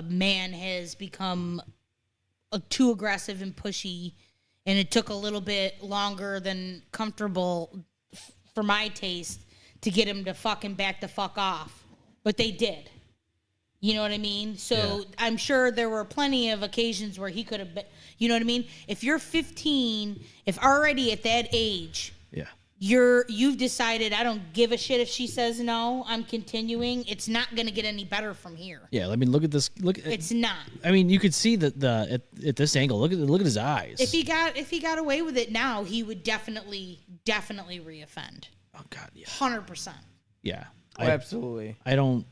man has become too aggressive and pushy, and it took a little bit longer than comfortable for my taste to get him to fucking back the fuck off. But they did. You know what I mean? So Yeah. I'm sure there were plenty of occasions where he could have been, you know what I mean? If you're 15, if already at that age, Yeah. you've decided I don't give a shit if she says no, I'm continuing. It's not going to get any better from here. Yeah, I mean, look at this. It's not. I mean, you could see at this angle. Look at his eyes. If he got away with it now, he would definitely reoffend. Oh God, yeah, 100%. yeah. Oh, absolutely. I don't.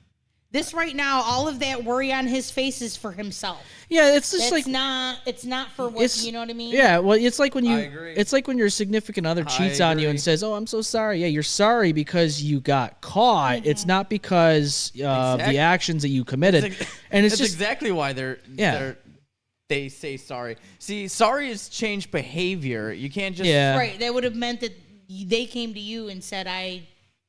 This right now, all of that worry on his face is for himself. Yeah, it's just It's like not for what, you know what I mean? Yeah, well, it's like when I agree. it's like when your significant other cheats on you and agree. says, "Oh, I'm so sorry." Yeah, you're sorry because you got caught. It's not because of the actions that you committed. And it's That's just exactly why they say sorry. See, sorry is changed behavior. You can't just Right. That would have meant that they came to you and said, I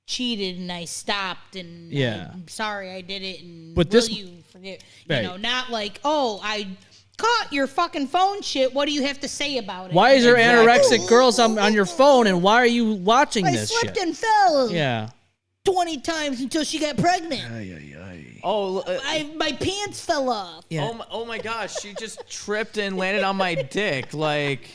cheated and I stopped and Yeah. I'm sorry I did it and But will this- you forget? Right. You know, not like, oh, I caught your fucking phone shit. What do you have to say about it? why is there Exactly. anorexic girls on your phone and why are you watching I this slipped shit? and fell Yeah. 20 times until she got pregnant. Oh, My pants fell off. Yeah. oh my gosh, she just tripped and landed on my dick. Like,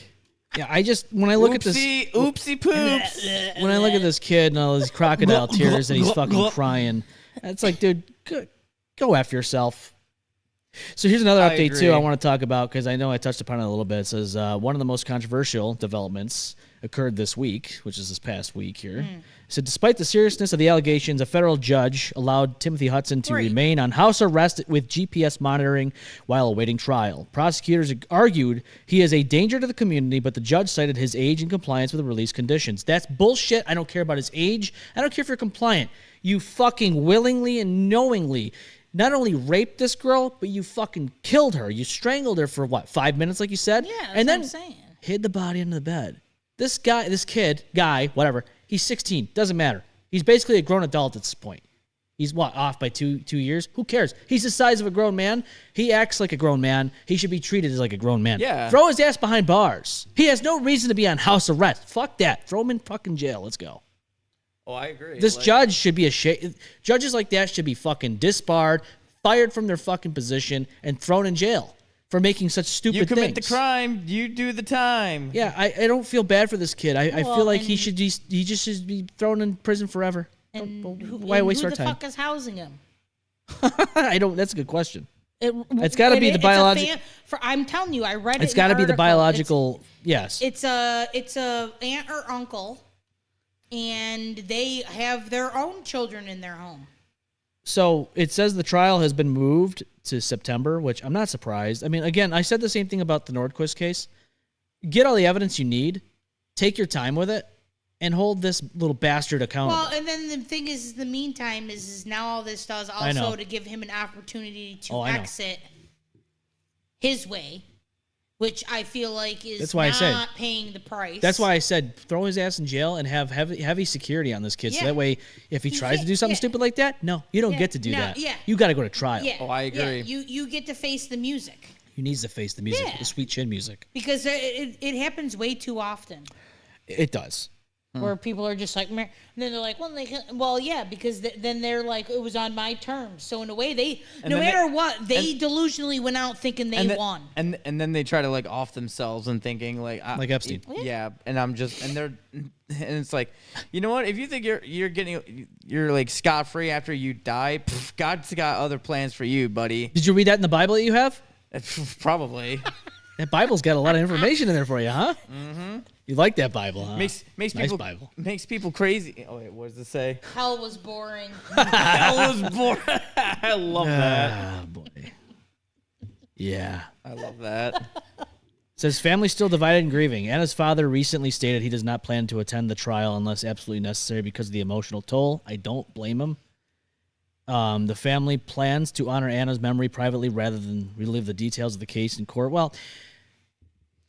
Yeah, I just when I look at this oopsie poops. when I look at this kid and all these crocodile tears and he's fucking crying, it's like, dude, go F yourself. So here's another I update agree. too I want to talk about because I know I touched upon it a little bit. It says one of the most controversial developments occurred this week, which is this past week here. So despite the seriousness of the allegations, a federal judge allowed Timothy Hudson to Great. remain on house arrest with GPS monitoring while awaiting trial. Prosecutors argued he is a danger to the community, but the judge cited his age and compliance with the release conditions. That's bullshit. I don't care about his age. I don't care if you're compliant. You fucking willingly and knowingly not only raped this girl, but you fucking killed her. You strangled her for what, 5 minutes, like you said? Yeah, that's and then what I'm saying. hid the body under the bed. This guy, whatever, he's 16. Doesn't matter. He's basically a grown adult at this point. He's off by two years? Who cares? He's the size of a grown man. He acts like a grown man. He should be treated as like a grown man. Yeah. Throw his ass behind bars. He has no reason to be on house arrest. Fuck that. Throw him in fucking jail. Let's go. Oh, I agree. This judge should be ashamed. Judges like that should be fucking disbarred, fired from their fucking position, and thrown in jail for making such stupid things. You commit the crime, you do the time. Yeah, I don't feel bad for this kid. I feel like he just should be thrown in prison forever. And Why waste our time? Who the fuck is housing him? That's a good question. It's got to be the biological. I'm telling you, I read it. It's got to be the biological. Yes. It's a aunt or uncle, and they have their own children in their home. So it says the trial has been moved to September, which I'm not surprised. I mean, again, I said the same thing about the Nordquist case. Get all the evidence you need, take your time with it, and hold this little bastard accountable. Well, and then the thing is the meantime is now all this does also to give him an opportunity to exit his way, which I feel like is not paying the price. That's why I said throw his ass in jail and have heavy security on this kid. So that way, if he tries to do something stupid like that, you don't get to do that. Yeah. You got to go to trial. Yeah. Oh, I agree. Yeah. You get to face the music. He needs to face the music, the sweet chin music. Because it happens way too often. It does. Where people are just like, meh. And then they're like, because then they're like, it was on my terms. So in a way, they delusionally went out thinking they won. And then they try to like off themselves and thinking like Epstein. Yeah, and it's like, you know what? If you think you're like scot free after you die, God's got other plans for you, buddy. Did you read that in the Bible that you have? Probably. That Bible's got a lot of information in there for you, huh? Mm-hmm. You like that Bible, huh? Makes people crazy. Oh wait, what does it say? Hell was boring. Hell was boring. I love that. Ah, boy. Yeah. I love that. Says family still divided and grieving. Anna's father recently stated he does not plan to attend the trial unless absolutely necessary because of the emotional toll. I don't blame him. The family plans to honor Anna's memory privately rather than relive the details of the case in court. Well,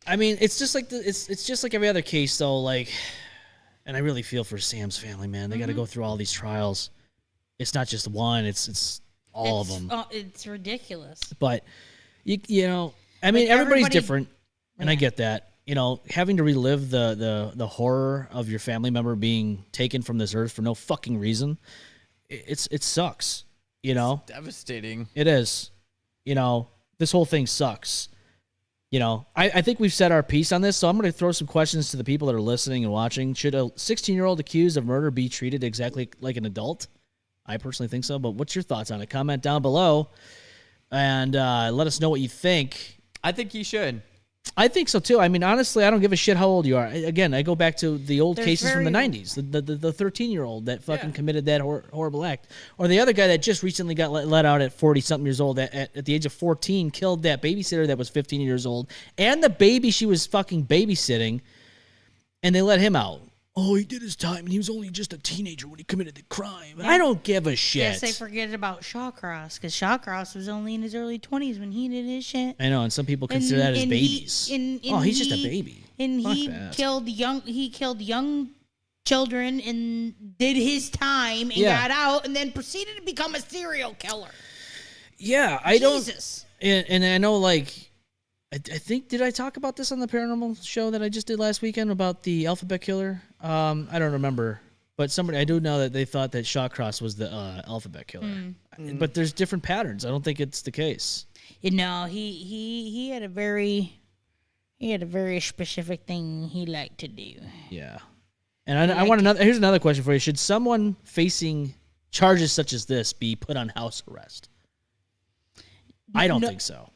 I mean, it's just like it's just like every other case, though. Like, and I really feel for Sam's family, man. They got to go through all these trials. It's not just one; it's all of them. It's ridiculous. But you know, I mean, everybody's different, and I get that. You know, having to relive the horror of your family member being taken from this earth for no fucking reason, it sucks. You know, it's devastating. It is. You know, this whole thing sucks. You know, I think we've said our piece on this, so I'm going to throw some questions to the people that are listening and watching. Should a 16-year-old accused of murder be treated exactly like an adult? I personally think so, but what's your thoughts on it? Comment down below and let us know what you think. I think you should. I think so, too. I mean, honestly, I don't give a shit how old you are. Again, I go back to the old cases from the 90s, the 13-year-old that fucking committed that horrible act. Or the other guy that just recently got let out at 40-something years old, at the age of 14, killed that babysitter that was 15 years old, and the baby she was fucking babysitting, and they let him out. Oh, he did his time, and he was only just a teenager when he committed the crime. Yeah. I don't give a shit. Yes, they forget about Shawcross, because Shawcross was only in his early 20s when he did his shit. I know, and some people consider that as babies. He's just a baby. And he killed young children and did his time and got out, and then proceeded to become a serial killer. Yeah, I don't. And I know, like, I think, did I talk about this on the paranormal show that I just did last weekend about the alphabet killer? I don't remember, but I do know that they thought that Shawcross was the alphabet killer. But there's different patterns. I don't think it's the case. No, he had a very specific thing he liked to do. Yeah, and I want another. Here's another question for you: should someone facing charges such as this be put on house arrest? I don't think so.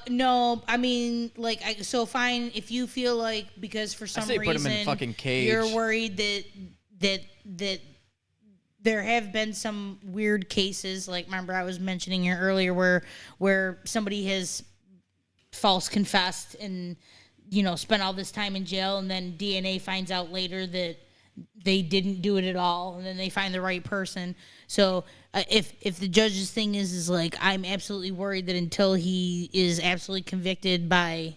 No, I mean, like, fine if you feel like because for some reason put him in a fucking cage. You're worried that there have been some weird cases. Like, remember I was mentioning here earlier where somebody has false confessed and spent all this time in jail, and then DNA finds out later that they didn't do it at all, and then they find the right person. So if the judge's thing is like, I'm absolutely worried that until he is absolutely convicted by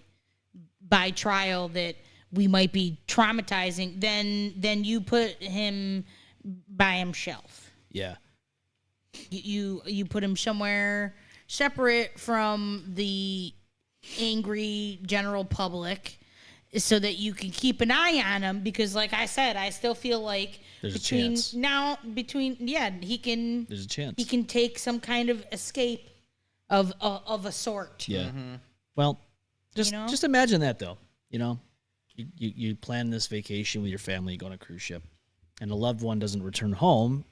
trial that we might be traumatizing, then you put him by himself. Yeah. You put him somewhere separate from the angry general public, so that you can keep an eye on him. Because, like I said, I still feel like there's a chance. He can. There's a chance he can take some kind of escape of a sort. Yeah. Well, just imagine that though. You plan this vacation with your family, you go on a cruise ship, and a loved one doesn't return home.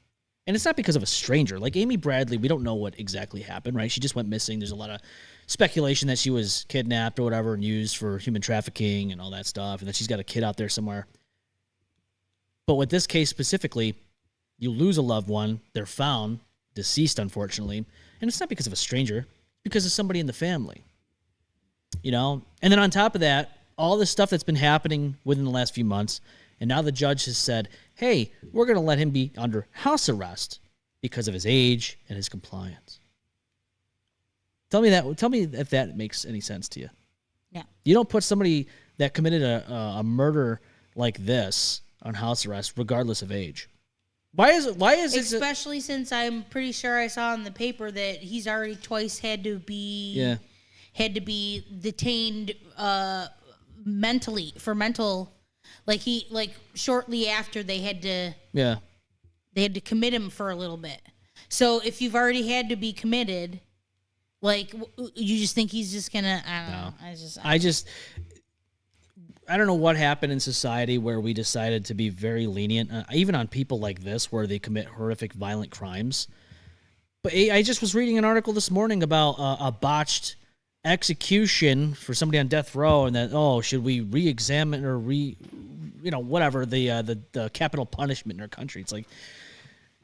And it's not because of a stranger. Like Amy Bradley, we don't know what exactly happened, right? She just went missing. There's a lot of speculation that she was kidnapped or whatever and used for human trafficking and all that stuff, and that she's got a kid out there somewhere. But with this case specifically, you lose a loved one. They're found deceased, unfortunately. And it's not because of a stranger. It's because of somebody in the family. And then on top of that, all this stuff that's been happening within the last few months, and now the judge has said, hey, we're going to let him be under house arrest because of his age and his compliance. Tell me if that makes any sense to you. Yeah. You don't put somebody that committed a murder like this on house arrest regardless of age. Why is it especially since I'm pretty sure I saw in the paper that he's already twice had to be detained mentally for mental, like shortly after they had to commit him for a little bit. So if you've already had to be committed, like, you just think he's just gonna, I don't know. I don't know what happened in society where we decided to be very lenient, even on people like this, where they commit horrific, violent crimes. But I just was reading an article this morning about a botched execution for somebody on death row, and that, should we re-examine or whatever the capital punishment in our country? It's like,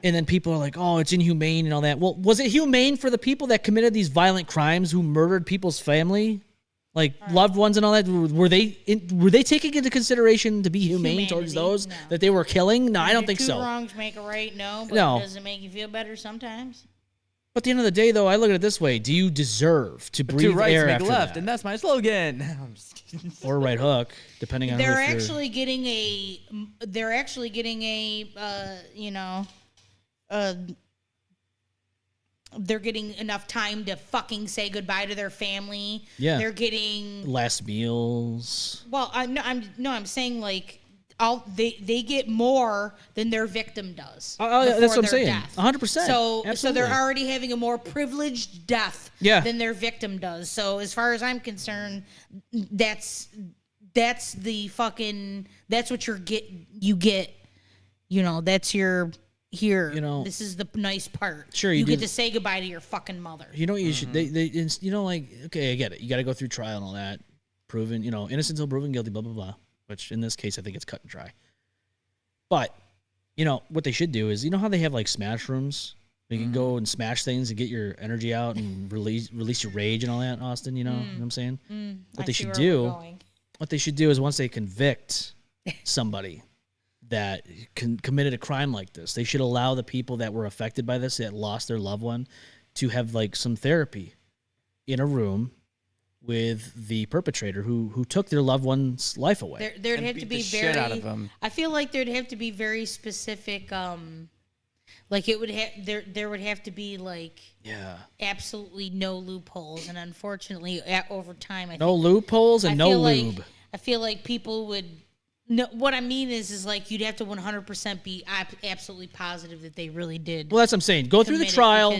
and then people are like, oh, it's inhumane and all that. Well, was it humane for the people that committed these violent crimes, who murdered people's family? Like loved ones and all that, were they taking into consideration to be humane towards those that they were killing? No, I don't think so. Two wrongs make a right, no. But does it make you feel better sometimes? But at the end of the day, though, I look at it this way: do you deserve to breathe two rights air make after left, that? and that's my slogan. I'm just kidding. Or right hook, depending on. They're actually getting they're getting enough time to fucking say goodbye to their family. Yeah. They're getting last meals. Well, I'm saying like they get more than their victim does. That's what I'm saying. 100%. So they're already having a more privileged death than their victim does. So as far as I'm concerned, that's the fucking, that's what you get. That's your. Here, this is the nice part. Sure, you get to say goodbye to your fucking mother. You should. Okay, I get it. You got to go through trial and all that, proven, innocent until proven guilty, blah blah blah. Which in this case, I think it's cut and dry. But what they should do is, how they have like smash rooms. You can go and smash things and get your energy out and release your rage and all that. Austin, you know what I'm saying? What they should do is, once they convict somebody that committed a crime like this, they should allow the people that were affected by this, that lost their loved one, to have like some therapy in a room with the perpetrator who took their loved one's life away. There'd have to be shit out of them. I feel like there'd have to be very specific. Like it would there would have to be like absolutely no loopholes, and unfortunately, over time, loopholes and no lube. I feel like people would. No, what I mean is like you'd have to 100% be absolutely positive that they really did. Well, that's what I'm saying. Go through the trial,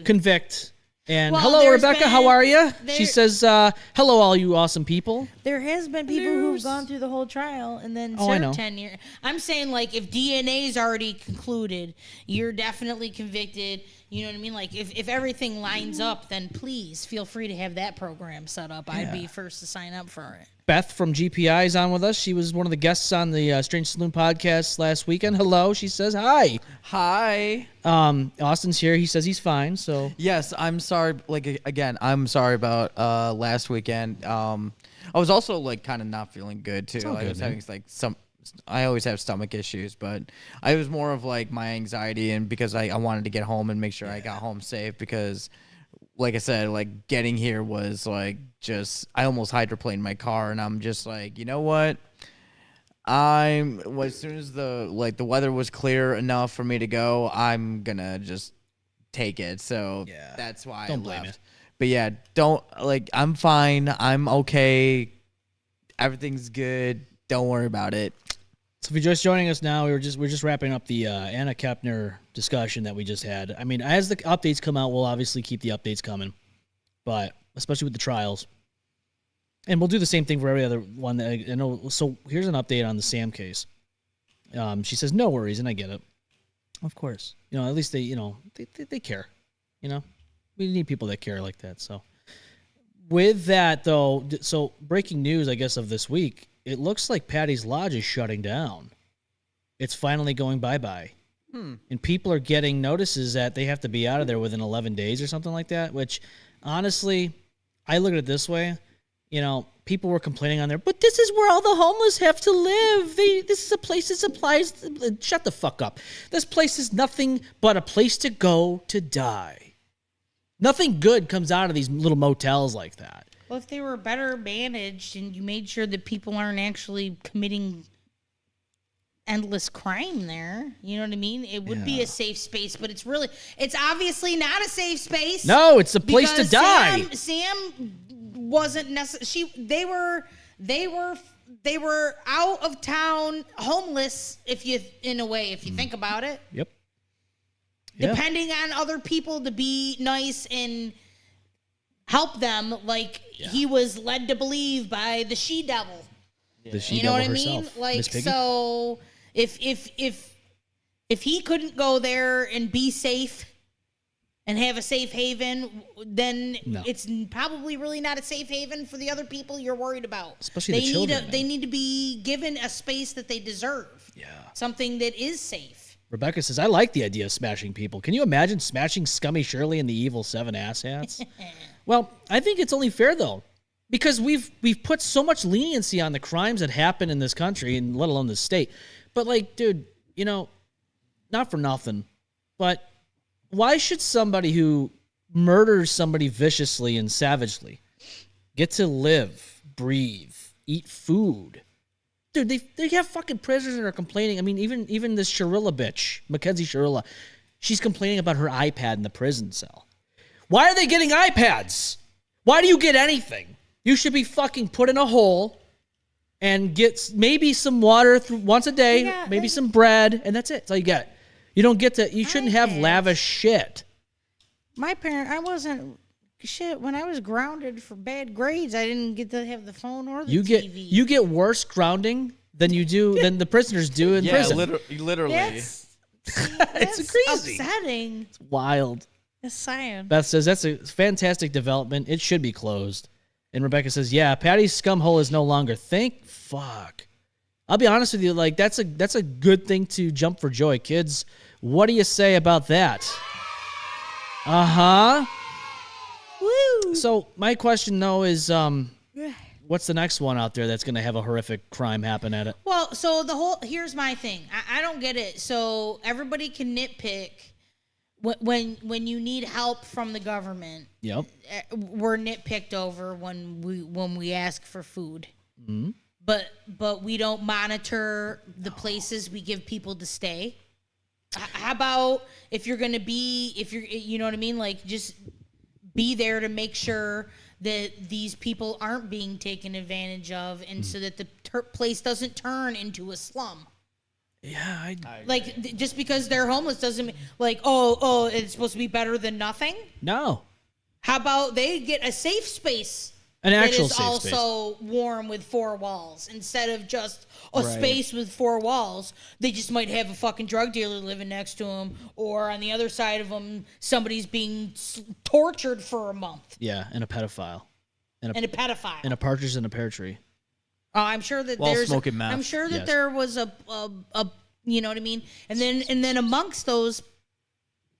convict, and hello, there's Rebecca. How are you? She says, "Hello, all you awesome people." There has been people who've gone through the whole trial and then served 10 years. I'm saying, like, if DNA is already concluded, you're definitely convicted. You know what I mean? Like, if everything lines up, then please feel free to have that program set up. I'd be first to sign up for it. Beth from GPI is on with us. She was one of the guests on the Strange Saloon podcast last weekend. Hello, she says hi. Hi. Austin's here. He says he's fine. So yes, I'm sorry. Like again, I'm sorry about last weekend. I was also like kind of not feeling good too. I was having like I always have stomach issues, but I was more of like my anxiety, and because I wanted to get home and make sure I got home safe, because like I said, like getting here was like I almost hydroplaned my car, and I'm just like, you know what? As soon as the weather was clear enough for me to go, I'm gonna just take it. So Yeah. that's why Don't I blame left. But yeah, don't like. I'm fine. I'm okay. Everything's good. Don't worry about it. So if you're just joining us now, we're just wrapping up the Anna Kepner discussion that we just had. I mean, as the updates come out, we'll obviously keep the updates coming, but especially with the trials, and we'll do the same thing for every other one. That I know. So here's an update on the Sam case. She says no worries, and I get it. Of course, at least they care. We need people that care like that. So with that though, so breaking news, I guess, of this week, it looks like Patty's Lodge is shutting down. It's finally going bye-bye. And people are getting notices that they have to be out of there within 11 days or something like that, which honestly, I look at it this way. People were complaining on there, but this is where all the homeless have to live. This is a place that supplies. Shut the fuck up. This place is nothing but a place to go to die. Nothing good comes out of these little motels like that. Well, if they were better managed and you made sure that people aren't actually committing endless crime there, you know what I mean? It would be a safe space, but it's obviously not a safe space. No, it's a place to die. Sam wasn't necessarily. They were out of town homeless. If you think about it. Yep. Depending on other people to be nice and help them, like he was led to believe by the she-devil. The she-devil herself. You know what I mean? Like, so if he couldn't go there and be safe and have a safe haven, then it's probably really not a safe haven for the other people you're worried about. Especially the children. They need to be given a space that they deserve. Yeah. Something that is safe. Rebecca says, I like the idea of smashing people. Can you imagine smashing Scummy Shirley and the Evil Seven asshats? Well, I think it's only fair, though, because we've put so much leniency on the crimes that happen in this country, and let alone this state. But, like, dude, not for nothing, but why should somebody who murders somebody viciously and savagely get to live, breathe, eat food? Dude, they have fucking prisoners that are complaining. I mean, even this Sharilla bitch, Mackenzie Sharilla, she's complaining about her iPad in the prison cell. Why are they getting iPads? Why do you get anything? You should be fucking put in a hole and get maybe some water once a day, maybe some bread, and that's it. That's all you get. You don't get to. You shouldn't have lavish shit. When I was grounded for bad grades, I didn't get to have the phone or the TV. You get worse grounding than the prisoners do in prison. Literally. That's it's crazy. Upsetting. It's wild. It's sad. Beth says that's a fantastic development. It should be closed. And Rebecca says, yeah, Patty's scum hole is no longer. Thank fuck. I'll be honest with you, like that's a good thing to jump for joy. Kids, what do you say about that? Uh-huh. Woo. So my question though is what's the next one out there that's going to have a horrific crime happen at it? Well, so here's my thing. I don't get it. So everybody can nitpick when you need help from the government. Yep. We're nitpicked over when we ask for food. Mm-hmm. But we don't monitor the places we give people to stay. How about if you're you know what I mean? Like just be there to make sure that these people aren't being taken advantage of, and so that the place doesn't turn into a slum. Yeah, just because they're homeless doesn't mean oh, it's supposed to be better than nothing. No. How about they get a safe space? An actual that is safe also space. warm with four walls instead of just a space with four walls. They just might have a fucking drug dealer living next to them, or on the other side of them, somebody's being tortured for a month. Yeah, and a pedophile. And a pedophile. And a partridge in a pear tree. I'm sure that smoking meth. I'm sure that there was a you know what I mean? And then amongst those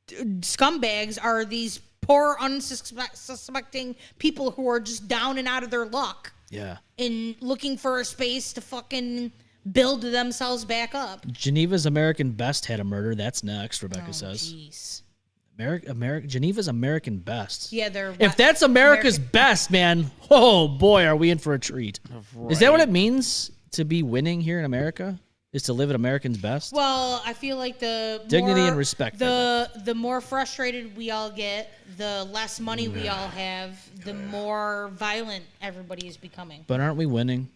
scumbags are these poor, unsuspecting people who are just down and out of their luck. Yeah. And looking for a space to fucking build themselves back up. Geneva's American Best had a murder. That's next, Rebecca says. Jeez. Geneva's American Best. Yeah, they're. If that's America's best, man, oh boy, are we in for a treat. Right. Is that what it means to be winning here in America? is to live at American's best? Well, I feel like the Dignity more, and respect, The more frustrated we all get, the less money we all have, the more violent everybody is becoming. But aren't we winning?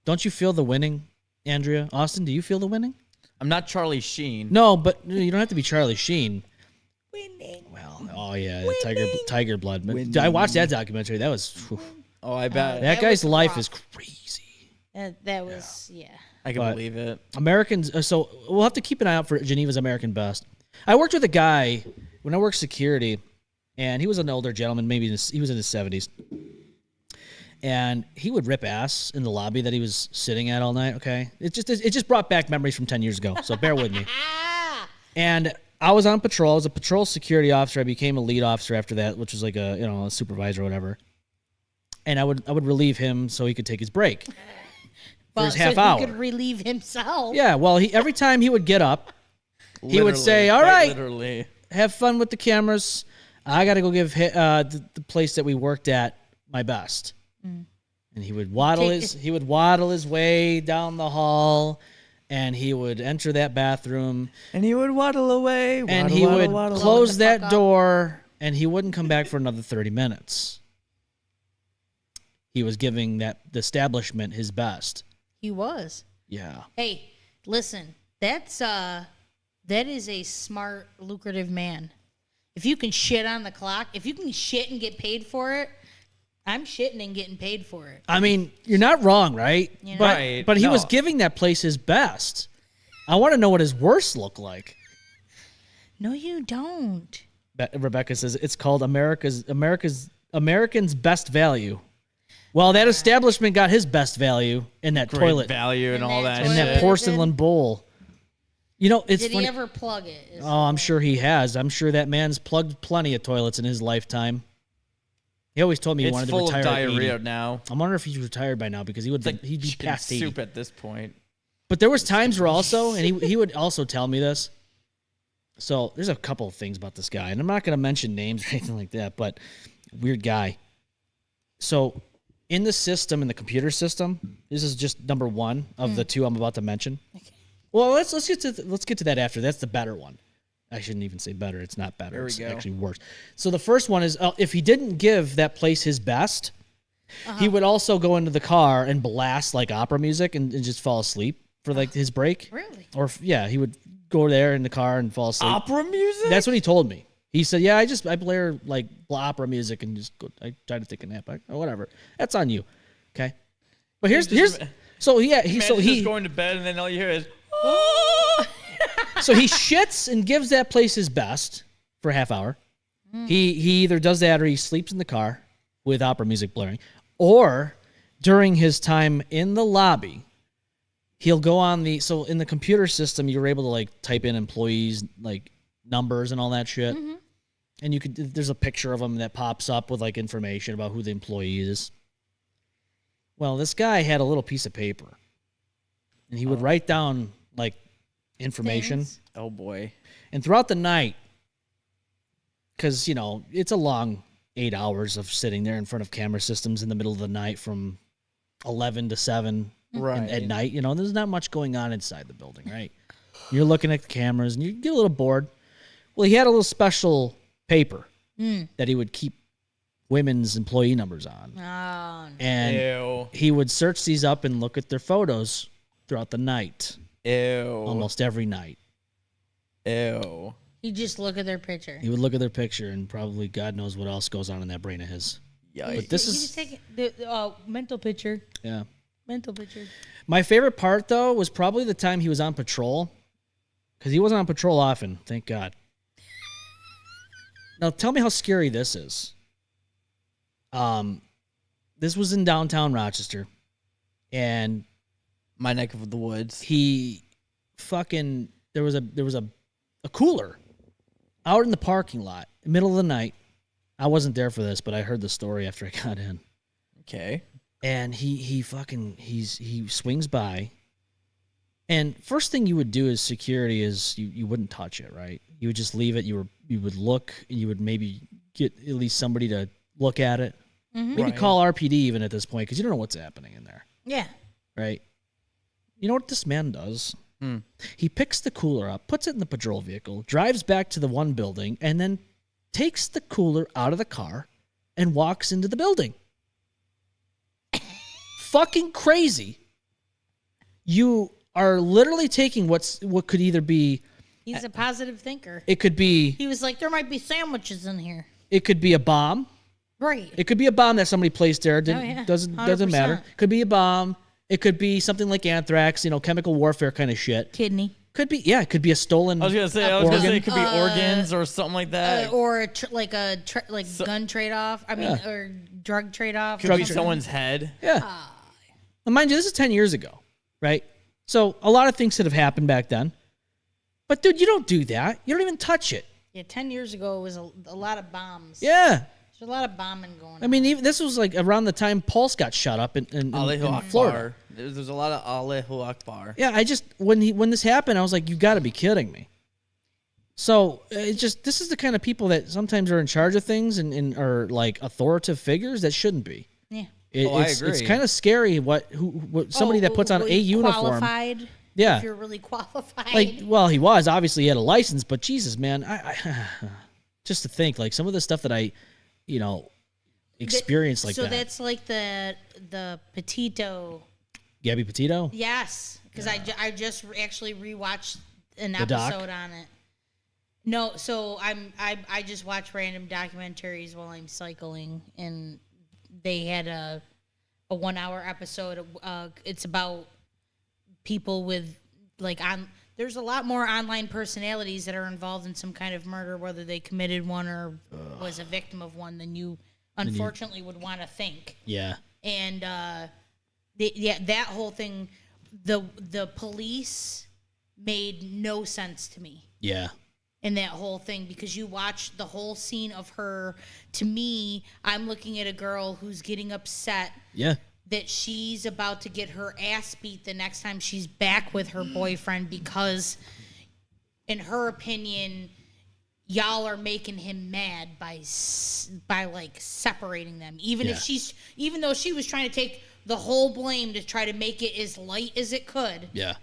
Don't you feel the winning, Andrea? Austin, do you feel the winning? I'm not Charlie Sheen. No, but you don't have to be Charlie Sheen. Winning. Well, oh yeah, Tiger Blood. But I watched that documentary. That was Oh, I bet. that guy's was life rough. is crazy. That was yeah. I can but- believe it. Americans. So we'll have to keep an eye out for Geneva's American Best. I worked with a guy when I worked security, and he was an older gentleman. Maybe he was in his 70s, and he would rip ass in the lobby that he was sitting at all night. Okay, it just brought back memories from 10 years ago. So bear with me. And I was on patrol. I was a patrol security officer. I became a lead officer after that, which was like a supervisor or whatever. And I would relieve him so he could take his break. For his half hour. He could relieve himself. Yeah, well, every time he would get up, he would say, "All Quite right, literally. have fun with the cameras. I got to go give the place that we worked at my best." And he would waddle his way down the hall, and he would enter that bathroom, And he would waddle away. and waddle, he waddle, would waddle. close the that fuck up. door, and he wouldn't come back for another 30 minutes. He was giving the establishment his best. He was. Yeah. Hey, listen, that is a smart, lucrative man. If you can shit on the clock, if you can shit and get paid for it, I'm shitting and getting paid for it. I mean, you're not wrong, right? You know? But Right, but he was no. giving that place his best. I want to know what his worst looked like. No, you don't. Rebecca says it's called American's Best Value. Well, that establishment got his best value in that Great toilet, value and In all that that in toilet. that shit. porcelain bowl. You know, it's Did funny. he ever plug it? Oh, I'm sure he has. I'm sure that man's plugged plenty of toilets in his lifetime. He always told me he It's wanted to full of retire at 80. diarrhea now. I wonder if he's retired by now because he'd be Chicken past 80. soup at this point. But there was times where also, and he would also tell me this. So there's a couple of things about this guy, and I'm not going to mention names or anything like that, but weird guy. So in the system, in the computer system, this is just number one of the two I'm about to mention. Well, let's get to that after. That's the better one. I shouldn't even say better. It's not better. There we It's go. actually worse. So the first one is if he didn't give that place his best, he would also go into the car and blast like opera music and just fall asleep for like his break. Really? Or he would go there in the car and fall asleep. Opera music? That's what he told me. He said, "Yeah, I blare like opera music and just go. I try to take a nap. Or whatever. That's on you, okay." But here's so yeah he just going to bed and then all you hear is so he shits and gives that place his best for a half hour. He either does that or he sleeps in the car with opera music blaring, or during his time in the lobby, he'll go on so in the computer system you're able to like type in employees like numbers and all that shit, and there's a picture of him that pops up with like information about who the employee is. Well, this guy had a little piece of paper, and he would write down like information. Things. oh boy. And throughout the night, because, it's a long 8 hours of sitting there in front of camera systems in the middle of the night from 11 to 7 Right. at night. There's not much going on inside the building, right? You're looking at the cameras and you get a little bored. Well, he had a little special paper that he would keep women's employee numbers on. Oh, no. And Ew. he would search these up and look at their photos throughout the night, Ew. almost every night. Ew. You just look at their picture. He would look at their picture and probably God knows what else goes on in that brain of his. Yikes. But this He is, was taking the mental picture. yeah. Mental picture. My favorite part, though, was probably the time he was on patrol, because he wasn't on patrol often, thank God. Now, tell me how scary this is. This was in downtown Rochester, and My neck of the woods. he fucking there was a cooler out in the parking lot, middle of the night. I wasn't there for this, but I heard the story after I got in. Okay. And he swings by, and first thing you would do as security is you wouldn't touch it, right? You would just leave it. You would look, and you would maybe get at least somebody to look at it. Maybe Right. call RPD even at this point because you don't know what's happening in there, Yeah. right? You know what this man does? He picks the cooler up, puts it in the patrol vehicle, drives back to the one building, and then takes the cooler out of the car and walks into the building. Fucking crazy. You are literally taking what could either be... He's a positive thinker. It could be... He was like, there might be sandwiches in here. It could be a bomb. Right. It could be a bomb that somebody placed there. Doesn't 100%. matter. Could be a bomb. It could be something like anthrax, chemical warfare kind of shit. Kidney. Could be, yeah, it could be a stolen. I was gonna say it could be organs or something like that. Or gun trade off. I mean, or drug trade off. Could be someone's head. Yeah. Now, mind you, this is 10 years ago, right? So a lot of things could have happened back then. But dude, you don't do that. You don't even touch it. Yeah, 10 years ago it was a lot of bombs. Yeah. There's a lot of bombing going on. I mean, even this was like around the time Pulse got shot up in Florida. There's a lot of Allahu Akbar. Yeah, I just when this happened, I was like, you got to be kidding me. So this is the kind of people that sometimes are in charge of things and are like authoritative figures that shouldn't be. Yeah. I agree. It's kind of scary what somebody that puts on a uniform. Qualified. Yeah. If you're really qualified. Like, well, he was obviously he had a license, but Jesus, man, I just to think like some of the stuff that I, experienced like so that. So that's like the Petito. Gabby Petito. Yes, because I just actually rewatched an The doc? episode on it. No, so I just watch random documentaries while I'm cycling, and they had a 1 hour episode. It's about people with there's a lot more online personalities that are involved in some kind of murder, whether they committed one or was a victim of one, than you unfortunately would want to think. Yeah. And that whole thing, the police made no sense to me. Yeah. In that whole thing, because you watch the whole scene of her. To me, I'm looking at a girl who's getting upset. Yeah. That she's about to get her ass beat the next time she's back with her boyfriend because, in her opinion, y'all are making him mad by separating them. Even though she was trying to take the whole blame to try to make it as light as it could. Yeah.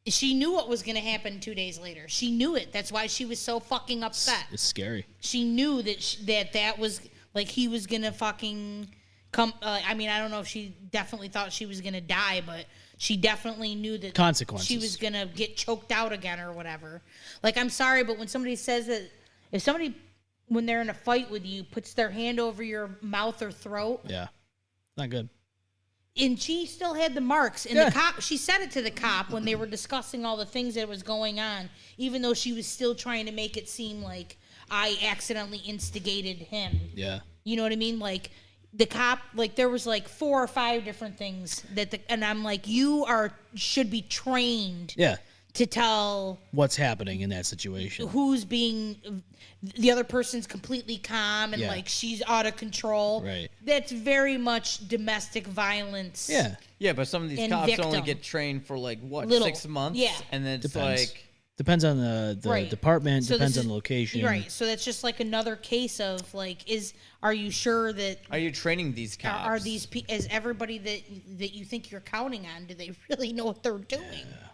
She knew what was going to happen 2 days later. She knew it. That's why she was so fucking upset. It's scary. She knew that that was like he was going to fucking come. I mean, I don't know if she definitely thought she was going to die, but she definitely knew that consequences. She was going to get choked out again or whatever. Like, I'm sorry, but when somebody says that, if somebody, when they're in a fight with you, puts their hand over your mouth or throat. Yeah. Not good. And she still had the marks. And the cop, she said it to the cop when they were discussing all the things that was going on, even though she was still trying to make it seem like I accidentally instigated him. Yeah. You know what I mean? Like, the cop, like, there was like 4 or 5 different things and I'm like, you should be trained. Yeah. To tell what's happening in that situation. Who's being, the other person's completely calm and like she's out of control. Right. That's very much domestic violence. Yeah. Yeah, but some of these cops only get trained for 6 months. Yeah. And then it's depends on the department, so depends on the location. Right. So that's just like another case of are you sure that are you training these cops? Are these is everybody that you think you're counting on, do they really know what they're doing? Yeah.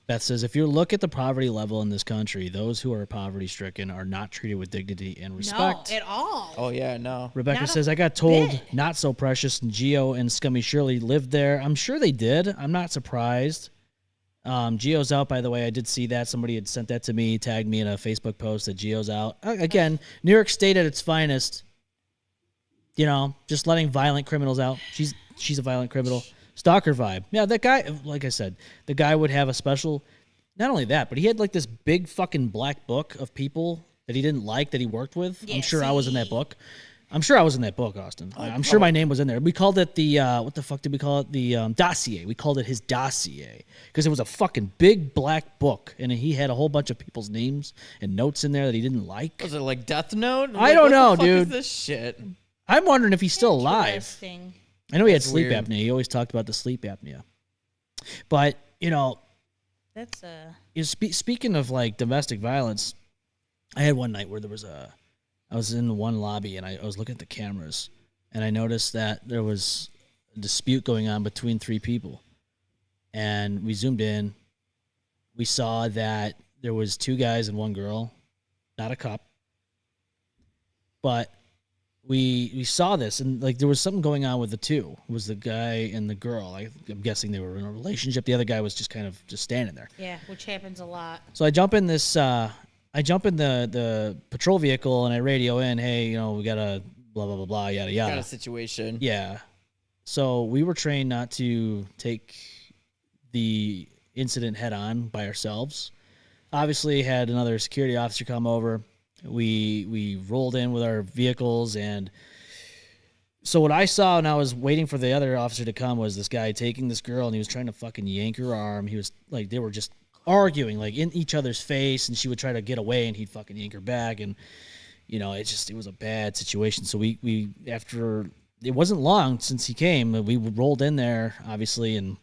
Beth says, if you look at the poverty level in this country, those who are poverty-stricken are not treated with dignity and respect. No, at all. Oh, yeah, no. Rebecca says, I got told Not So Precious and Geo and Scummy Shirley lived there. I'm sure they did. I'm not surprised. Geo's out, by the way. I did see that. Somebody had sent that to me, tagged me in a Facebook post that Geo's out. Again, New York State at its finest. Just letting violent criminals out. She's a violent criminal. Stalker vibe. Yeah, that guy, like I said, the guy would have a special, not only that, but he had this big fucking black book of people that he didn't like that he worked with. Yeah, I'm sure I was in that book. I'm sure I was in that book, Austin. I'm sure my name was in there. We called it the, what the fuck did we call it? The dossier. We called it his dossier because it was a fucking big black book and he had a whole bunch of people's names and notes in there that he didn't like. Was it like Death Note? I don't know, what the fuck dude. Is this shit? I'm wondering if he's still alive. I know he had sleep apnea. He always talked about the sleep apnea. But, that's speaking of domestic violence, I had one night where I was in one lobby and I was looking at the cameras and I noticed that there was a dispute going on between 3 people. And we zoomed in we saw that there was 2 guys and 1 girl, not a cop. But we saw this, and like there was something going on with the 2. It was the guy and the girl. I'm guessing they were in a relationship. The other guy was just kind of just standing there. Yeah, which happens a lot. So I jump in this. I jump in the patrol vehicle and I radio in, hey, we got a blah blah blah blah yada yada. Got a situation. Yeah. So we were trained not to take the incident head on by ourselves. Obviously, had another security officer come over. We rolled in with our vehicles, and so what I saw when I was waiting for the other officer to come was this guy taking this girl, and he was trying to fucking yank her arm. He was like, they were just arguing like in each other's face, and she would try to get away, and he'd fucking yank her back, and it was a bad situation. So we after it wasn't long since he came, we rolled in there obviously, and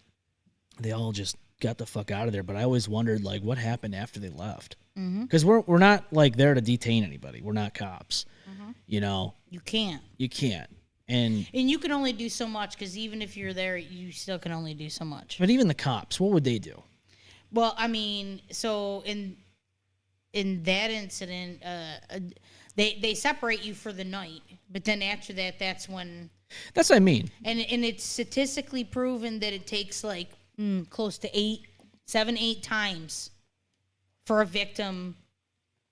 they all just got the fuck out of there. But I always wondered like what happened after they left, because we're not like there to detain anybody. We're not cops. You can't. And you can only do so much, because even if you're there, you still can only do so much. but even the cops, what would they do? Well, I mean, so in that incident, they separate you for the night, but then after that, that's when. That's what I mean. And it's statistically proven that it takes like close to 7-8 times for a victim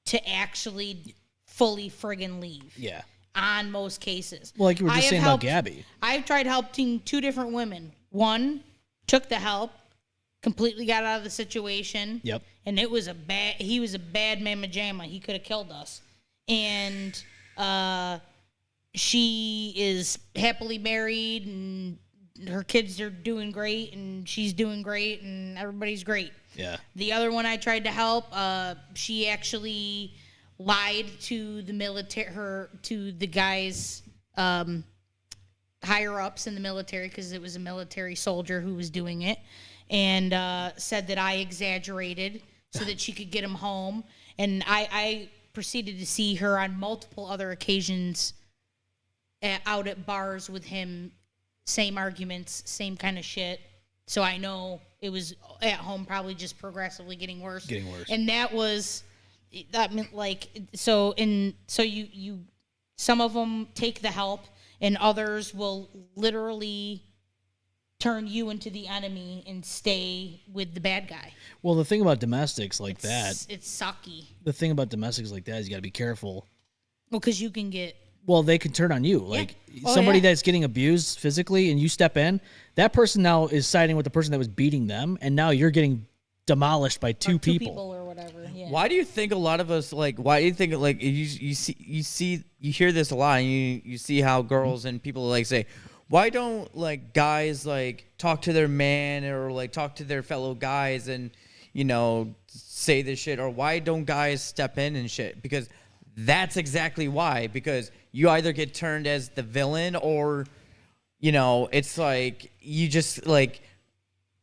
to actually fully friggin' leave. Yeah. On most cases. Well, like you were just saying about Gabby. I've tried helping 2 different women. One took the help, completely got out of the situation. Yep. And he was a bad mamma jamma. He could have killed us. And she is happily married, and her kids are doing great, and she's doing great, and everybody's great. Yeah. The other one I tried to help, she actually lied to the military, to the guys higher ups in the military, because it was a military soldier who was doing it, and said that I exaggerated so that she could get him home. And I proceeded to see her on multiple other occasions out at bars with him, same arguments, same kind of shit. So I know it was at home probably just progressively getting worse. And that meant like, so you some of them take the help, and others will literally turn you into the enemy and stay with the bad guy. Well, the thing about domestics like that, it's sucky. The thing about domestics like that is you got to be careful. Well, because you can get. Well, they can turn on you. Like Oh, somebody yeah. that's getting abused physically, and you step in, that person now is siding with the person that was beating them, and now you're getting demolished by two people or whatever. Yeah. Why do you think a lot of us why do you think you hear this a lot, and you see how girls and people like say, why don't guys talk to their man or talk to their fellow guys and say this shit, or why don't guys step in and shit? Because that's exactly why, because you either get turned as the villain, or it's you just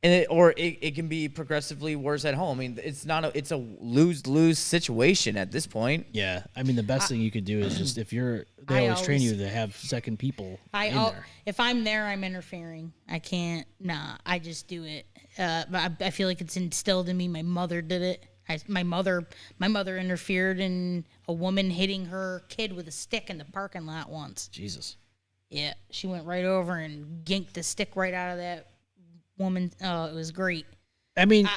it can be progressively worse at home. I mean, it's a lose-lose situation at this point. Yeah, I mean, the best thing you could do is just they always train you to have second people in there. If I'm there, I'm interfering. I can't. Nah, I just do it. I feel like it's instilled in me. My mother did it. My mother interfered in a woman hitting her kid with a stick in the parking lot once. Jesus. Yeah, she went right over and yanked the stick right out of that woman. Oh, it was great. I mean,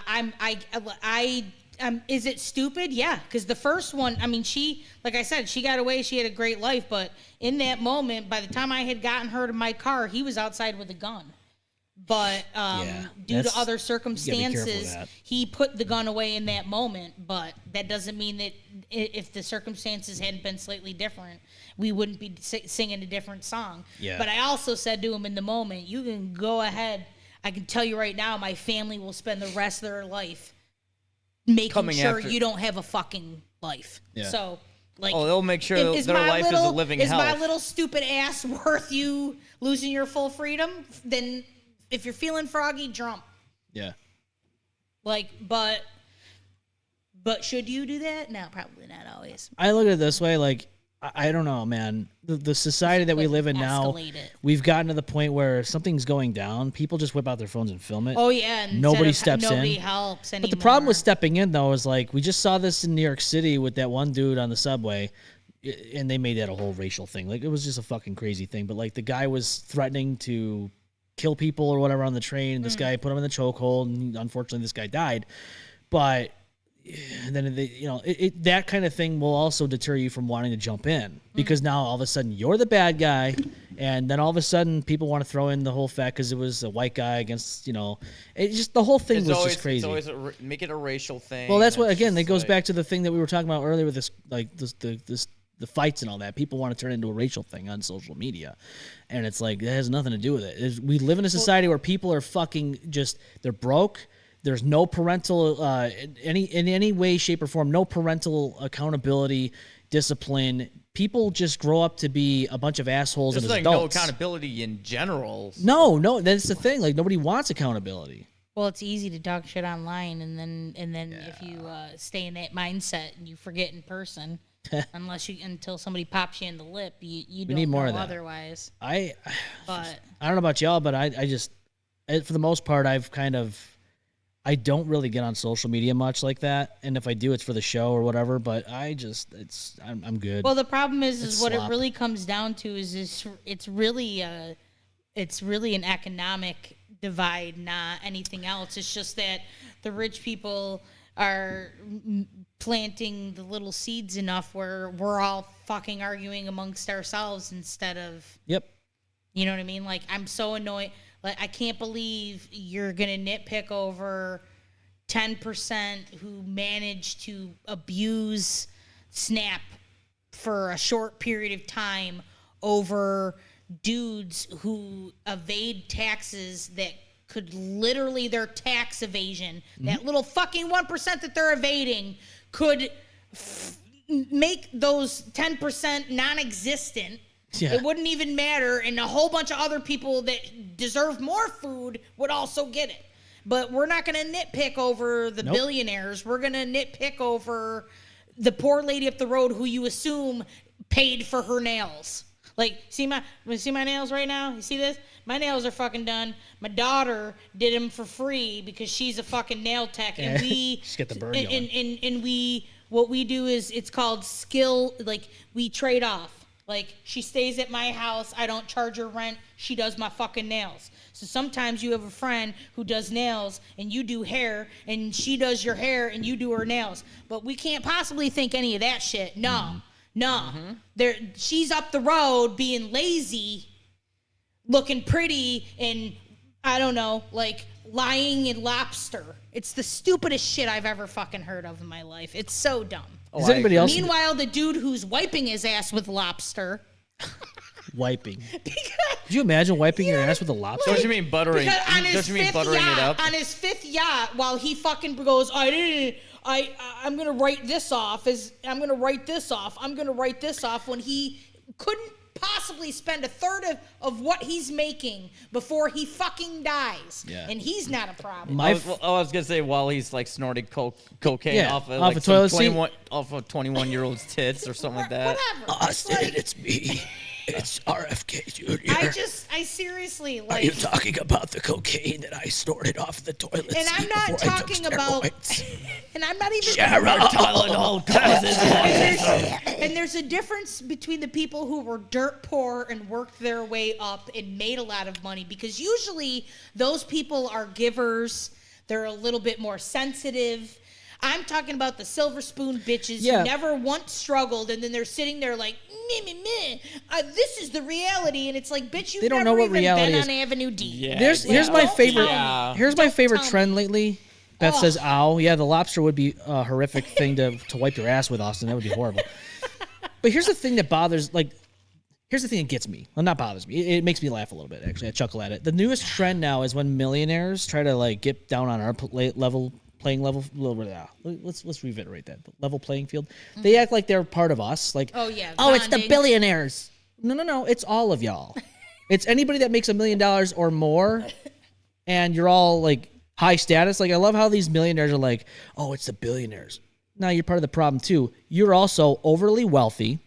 is it stupid? Yeah, because the first one, I mean, she, like I said, she got away. She had a great life, but in that moment, by the time I had gotten her to my car, he was outside with a gun. But due to other circumstances, he put the gun away in that moment. But that doesn't mean that if the circumstances hadn't been slightly different, we wouldn't be singing a different song. Yeah. But I also said to him in the moment, you can go ahead. I can tell you right now, my family will spend the rest of their life making sure you don't have a fucking life. Yeah. So, they'll make sure their life is a living hell. Is my little stupid ass worth you losing your full freedom? Then, if you're feeling froggy, jump. Yeah. But should you do that? No, probably not always. I look at it this way, I don't know, man. The society that we live in now, Escalate it. we've gotten to the point where if something's going down, people just whip out their phones and film it. Oh yeah, and Nobody instead of- steps in. Nobody helps anymore. But the problem with stepping in, though, is like we just saw this in New York City with that one dude on the subway, and they made that a whole racial thing. Like it was just a fucking crazy thing. But like the guy was threatening to kill people or whatever on the train, and this guy put him in the chokehold, and unfortunately, this guy died. But then that kind of thing will also deter you from wanting to jump in because now all of a sudden you're the bad guy, and then all of a sudden people want to throw in the whole fact because it was a white guy against it just the whole thing was just crazy. It's always make it a racial thing. Well, that's what again. It goes back to the thing that we were talking about earlier with this, like the fights and all that. People want to turn it into a racial thing on social media, and it's like that has nothing to do with it. We live in a society where people are fucking they're broke. There's no parental in any way, shape, or form. No parental accountability, discipline. People just grow up to be a bunch of assholes There's and like adults. no accountability in general. No, that's the thing. Like nobody wants accountability. Well, it's easy to talk shit online, and then if you stay in that mindset and you forget in person, until somebody pops you in the lip, you don't need more know of that. otherwise. I But don't know about y'all, but I just for the most part I don't really get on social media much like that, and if I do, it's for the show or whatever. But I'm good. well, the problem is what slop. it really comes down to is it's really an economic divide, not anything else. It's just that the rich people are planting the little seeds enough where we're all fucking arguing amongst ourselves instead of Yep. You know what I mean? Like, I'm so annoyed. Like, I can't believe you're going to nitpick over 10% who managed to abuse Snap for a short period of time over dudes who evade taxes that could literally, their tax evasion, that little fucking 1% that they're evading could make those 10% non-existent. Yeah. It wouldn't even matter, and a whole bunch of other people that deserve more food would also get it. But we're not going to nitpick over the billionaires. We're going to nitpick over the poor lady up the road who you assume paid for her nails. Like, see my nails right now? You see this? My nails are fucking done. My daughter did them for free because she's a fucking nail tech, and we Just get the bird going. and we what we do is it's called skill. Like, we trade off. Like, she stays at my house. I don't charge her rent. She does my fucking nails. So sometimes you have a friend who does nails and you do hair, and she does your hair and you do her nails. But we can't possibly think any of that shit. No. She's up the road being lazy, looking pretty, and I don't know, like lying in lobster. It's the stupidest shit I've ever fucking heard of in my life. It's so dumb. Is anybody else Meanwhile, the dude who's wiping his ass with lobster. wiping? Could you imagine wiping your ass with a lobster? Don't you mean buttering? Because on his Don't you mean fifth buttering yacht, it up? on his fifth yacht, while he fucking goes, I'm gonna write this off. I'm gonna write this off when he couldn't possibly spend a third of what he's making before he fucking dies. Yeah. And he's not a problem. I was gonna say while he's like snorting cocaine Yeah, off of off like a toilet some seat. 21-year-old's tits or something like that. Whatever. Austin, it's me. It's RFK Jr. I seriously, Are like, you talking about the cocaine that I snorted off the toilet and I'm seat not before I took talking about, steroids? and I'm not even And there's a difference between the people who were dirt poor and worked their way up and made a lot of money, because usually those people are givers. They're a little bit more sensitive. I'm talking about the silver spoon bitches Yeah. who never once struggled, and then they're sitting there like, meh. This is the reality, and it's like, bitch, you've They don't never know what even reality been is. on Avenue D. Yeah. Here's my don't favorite. tell me. Here's my favorite tell me. trend lately. Beth says, "Ow, yeah, the lobster would be a horrific thing to wipe your ass with, Austin. That would be horrible." But here's the thing that bothers, like, here's the thing that gets me. Well, not bothers me. It makes me laugh a little bit. Actually, I chuckle at it. The newest trend now is when millionaires try to like get down on our playing level. Let's reiterate that level playing field. They act like they're part of us. Like, Oh, yeah, it's the bonding. billionaires. No, it's all of y'all. It's anybody that makes $1 million or more, and you're all like high status. Like, I love how these millionaires are like, oh, it's the billionaires. No, you're part of the problem too. You're also overly wealthy,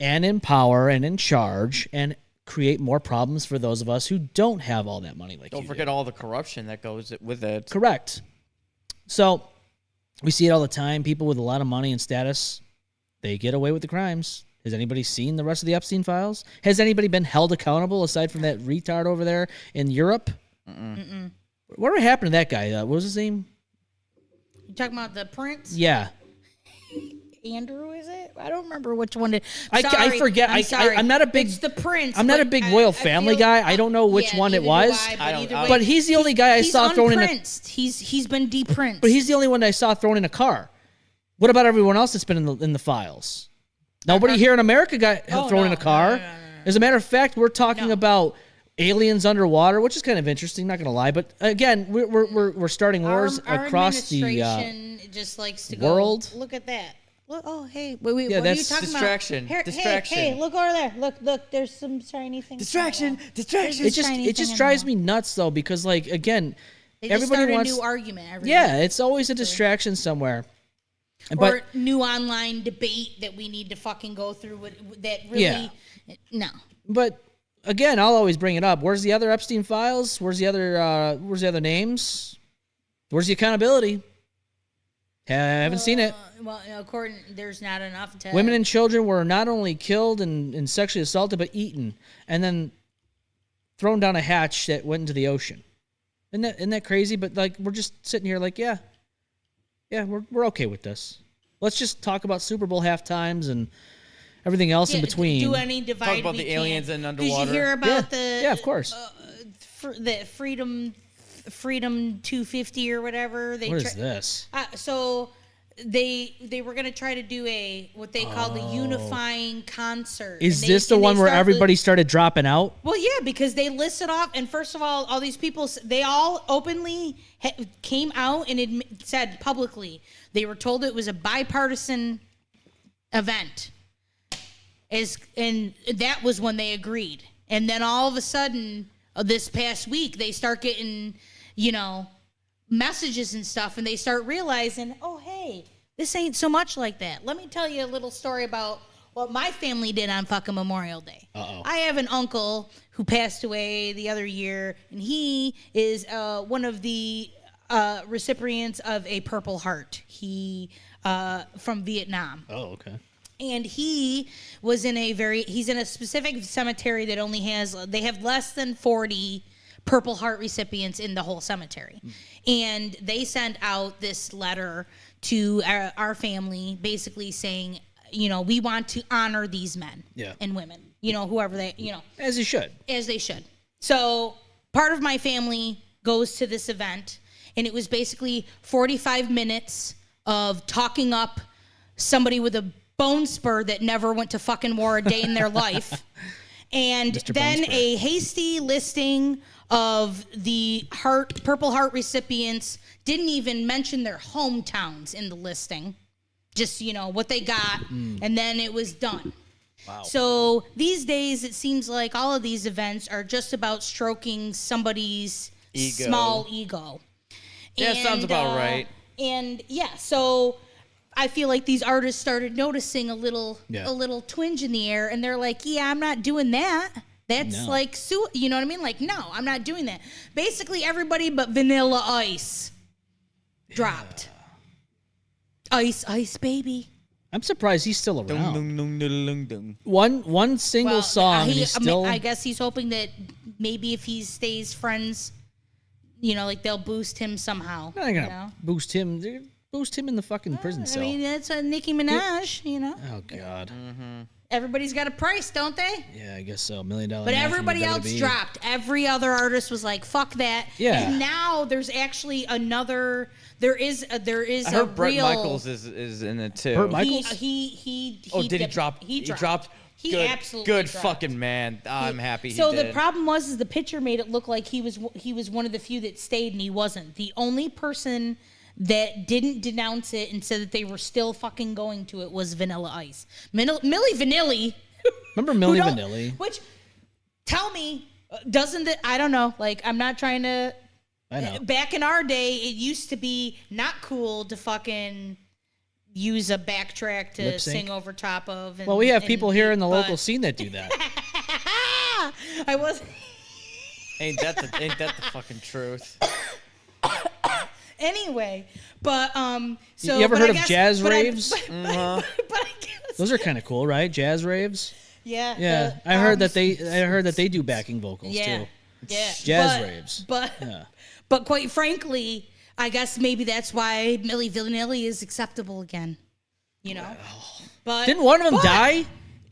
and in power and in charge and create more problems for those of us who don't have all that money. Don't forget all the corruption that goes with it. Correct. So we see it all the time. People with a lot of money and status, they get away with the crimes. Has anybody seen the rest of the Epstein files? Has anybody been held accountable aside from that retard over there in Europe? Whatever happened to that guy? What was his name? You talking about the prince? Yeah. Andrew, is it? I don't remember which one. I forget. I'm not a big. It's the prince. I'm not a big royal family guy. I don't know which one it was. But he's the only guy I saw thrown in a. He's been deprinced. But he's the only one I saw thrown in a car. What about everyone else that's been in the files? Nobody here in America got thrown in a car. No. As a matter of fact, we're talking about aliens underwater, which is kind of interesting. Not gonna lie, but again, we're starting wars across the just likes to world. Go, look at that. Look, oh hey, wait, yeah, what are you talking distraction. about? Distraction. Hey, look over there. Look, there's some shiny things. Distraction. It just drives me nuts though, because like again, everybody wants a new argument. It's always a distraction somewhere. Or new online debate that we need to fucking go through that really no. But again, I'll always bring it up. Where's the other Epstein files? Where's the other names? Where's the accountability? I haven't seen it. Well, there's not enough. Women and children were not only killed and sexually assaulted, but eaten and then thrown down a hatch that went into the ocean. Isn't that crazy? But like, we're just sitting here like, yeah, we're okay with this. Let's just talk about Super Bowl halftimes and everything else in between. Do any divide? Talk about the aliens and underwater. Did you hear about of course. The Freedom 250 or whatever? What is this? So they were going to try to do what they call the unifying concert. Is this the one where everybody started dropping out? Well, yeah, because they listed off, and first of all these people, they all openly came out and said publicly they were told it was a bipartisan event. And that was when they agreed. And then all of a sudden, this past week, they start getting, messages and stuff, and they start realizing, oh, hey, this ain't so much like that. Let me tell you a little story about what my family did on fucking Memorial Day. I have an uncle who passed away the other year, and he is one of the recipients of a Purple Heart. He from Vietnam. Oh, okay. And he was he's in a specific cemetery that they have less than 40 Purple Heart recipients in the whole cemetery. And they sent out this letter to our family basically saying, we want to honor these men and women, whoever they, As they should. As they should. So part of my family goes to this event, and it was basically 45 minutes of talking up somebody with a bone spur that never went to fucking war a day in their life. And Mr. then Bone a hasty listing of the Purple Heart recipients, didn't even mention their hometowns in the listing. Just, what they got, and then it was done. Wow. So these days, it seems like all of these events are just about stroking somebody's small ego. Yeah, sounds about right. And so I feel like these artists started noticing a little twinge in the air, and they're like, yeah, I'm not doing that. That's like, you know what I mean? Like, no, I'm not doing that. Basically, everybody but Vanilla Ice dropped. Ice, baby. I'm surprised he's still around. Dung, dung, dung, dung, dung. One single song. I guess he's hoping that maybe if he stays friends, like they'll boost him somehow. They're gonna boost him. They're boost him in the fucking prison cell. I mean, that's a Nicki Minaj, Oh God. Mm-hmm. Everybody's got a price, don't they? Yeah, I guess so. $1 million. But everybody else dropped. Every other artist was like, "Fuck that." Yeah. And now there's actually another. There is I heard Bret Michaels is in it too. Bret Michaels? He did he drop? He dropped. He absolutely good dropped. Fucking man. I'm happy he so did. the problem was the picture made it look like he was one of the few that stayed, and he wasn't. The only person that didn't denounce it and said that they were still fucking going to it was Vanilla Ice. Milli Vanilli. Remember Milli Vanilli? Which, tell me, doesn't it? I don't know. Like, I'm not trying to. I know. Back in our day, it used to be not cool to fucking use a backtrack to Lip sync? sing over top of. And, Well, we have and people here in the but- local scene that do that. I was. Ain't that the fucking truth? Anyway, but so You ever but heard I of guess- jazz but I- raves? but I guess Those are kind of cool, right? Jazz raves. yeah. Yeah, the, I heard that they do backing vocals yeah, too. yeah Jazz but, raves. But Yeah. but quite frankly, I guess maybe that's why Milli Vanilli is acceptable again. You know, but Didn't one of them but- die?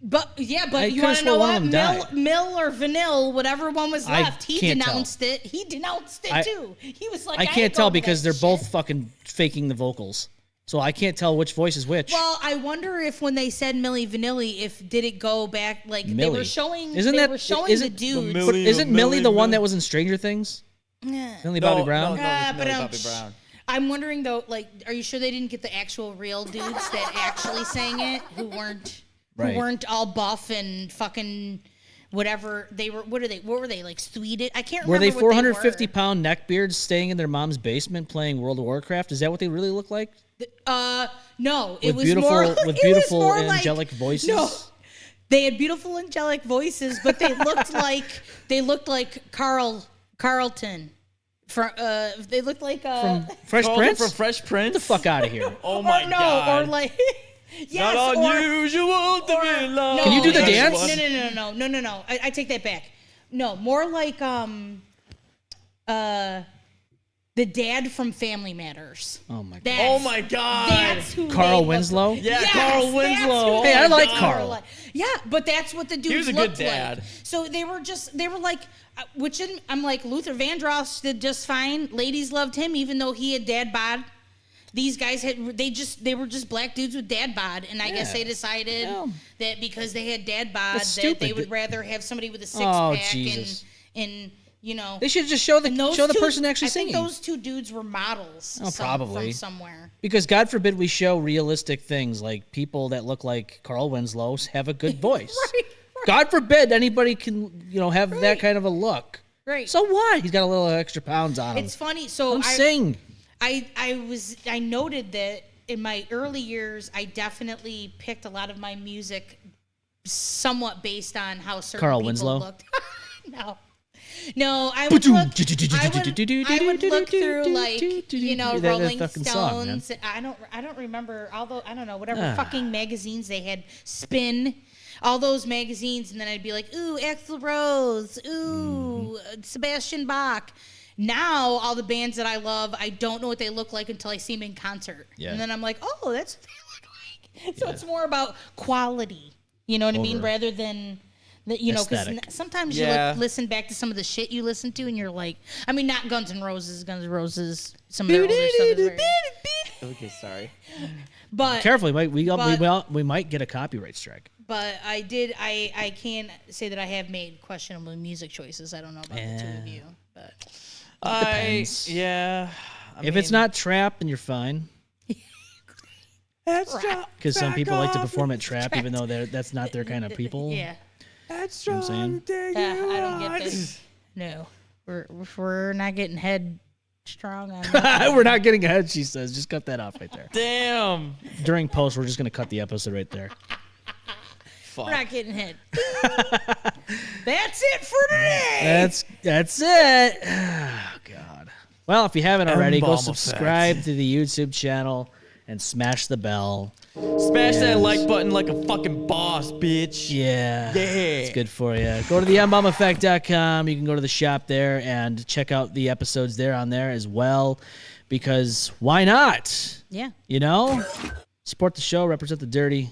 But yeah, I but you could've want to swore know one what? of them died. Mill or Vanille, whatever one was I left, he can't tell. denounced it. He denounced it too. He was like, I ain't can't tell going for because that they're both shit. fucking faking the vocals, so I can't tell which voice is which. Well, I wonder if when they said Milli Vanilli, if did it go back like they Millie. were showing? Isn't they that were showing is the it- dudes. Millie- But isn't Millie the Millie, one Millie. that was in Stranger Things? Yeah. Millie Bobby Brown. No, Ah, it's but Millie Bobby Brown. I'm wondering though, like, are you sure they didn't get the actual real dudes that actually sang it, who weren't Right. who weren't all buff and fucking whatever they were? What are they? What were they like? Swedish? I can't Were remember. they what 450-pound neckbeards staying in their mom's basement playing World of Warcraft? Is that what they really look like? No, it With was beautiful, more with it was beautiful more like- angelic voices. No, they had beautiful angelic voices, but they looked like Carlton. They looked like From Fresh Carlton Prince. from Fresh Prince. Oh Get the fuck out of here. Oh my or no, god. or like yes, Not or unusual to be loved. no, Can you do the no, dance? No. I take that back. No, more like the dad from Family Matters. Oh my god. That's, Oh my god. That's who Carl they looked Winslow? like. Yeah, Yes, Carl that's Winslow. who Hey, they I like looked Carl. like. Yeah, but that's what the dudes was a good looked dad. like. So they were like, I'm like, Luther Vandross did just fine. Ladies loved him, even though he had dad bod. These guys they were just black dudes with dad bod, and I guess they decided that because they had dad bod, That's that they stupid. would rather have somebody with a six Oh, pack Jesus. and you know. They should just show the and those show the two- person actually I singing. think those two dudes were models. Oh, probably. from somewhere. Because God forbid we show realistic things like people that look like Carl Winslow have a good voice. Right. God forbid anybody can have that kind of a look. Right. So what? He's got a little extra pounds on him. It's funny. So Don't sing. I noted that in my early years, I definitely picked a lot of my music somewhat based on how certain Carl people Winslow? looked. No, I would look. I would look through like That Rolling fucking song, man. Stones. I don't remember. Although I don't know whatever fucking magazines they had. Spin. All those magazines, and then I'd be like, ooh, Axl Rose, ooh, Sebastian Bach. Now, all the bands that I love, I don't know what they look like until I see them in concert. Yeah. And then I'm like, oh, that's what they look like. So it's more about quality, you know what I mean, Over rather than, because aesthetic. sometimes Yeah. you listen back to some of the shit you listen to, and you're like, I mean, not Guns N' Roses, some of their older stuff is very, Okay, sorry. but Careful, we might get a copyright strike. But I can say that I have made questionable music choices. I don't know about the two of you, but Depends. Yeah. If it's not trap, then you're fine. Because some people like to perform at trap, even though that's not their kind of people. yeah, That's You know what I'm saying? I don't get this. No, we're not getting head strong on that. We're not getting ahead, she says. Just cut that off right there. Damn. During post, we're just going to cut the episode right there. Fuck. We're not getting head. That's it for today. That's it. Oh, God. Well, if you haven't already, go M-Balm subscribe Effect. to the YouTube channel and smash the bell. Smash that like button like a fucking boss, bitch. Yeah. Yeah. It's good for you. Go to the unbalmeffect.com. You can go to the shop there and check out the episodes there on there as well. Because why not? Yeah. Support the show, represent the dirty,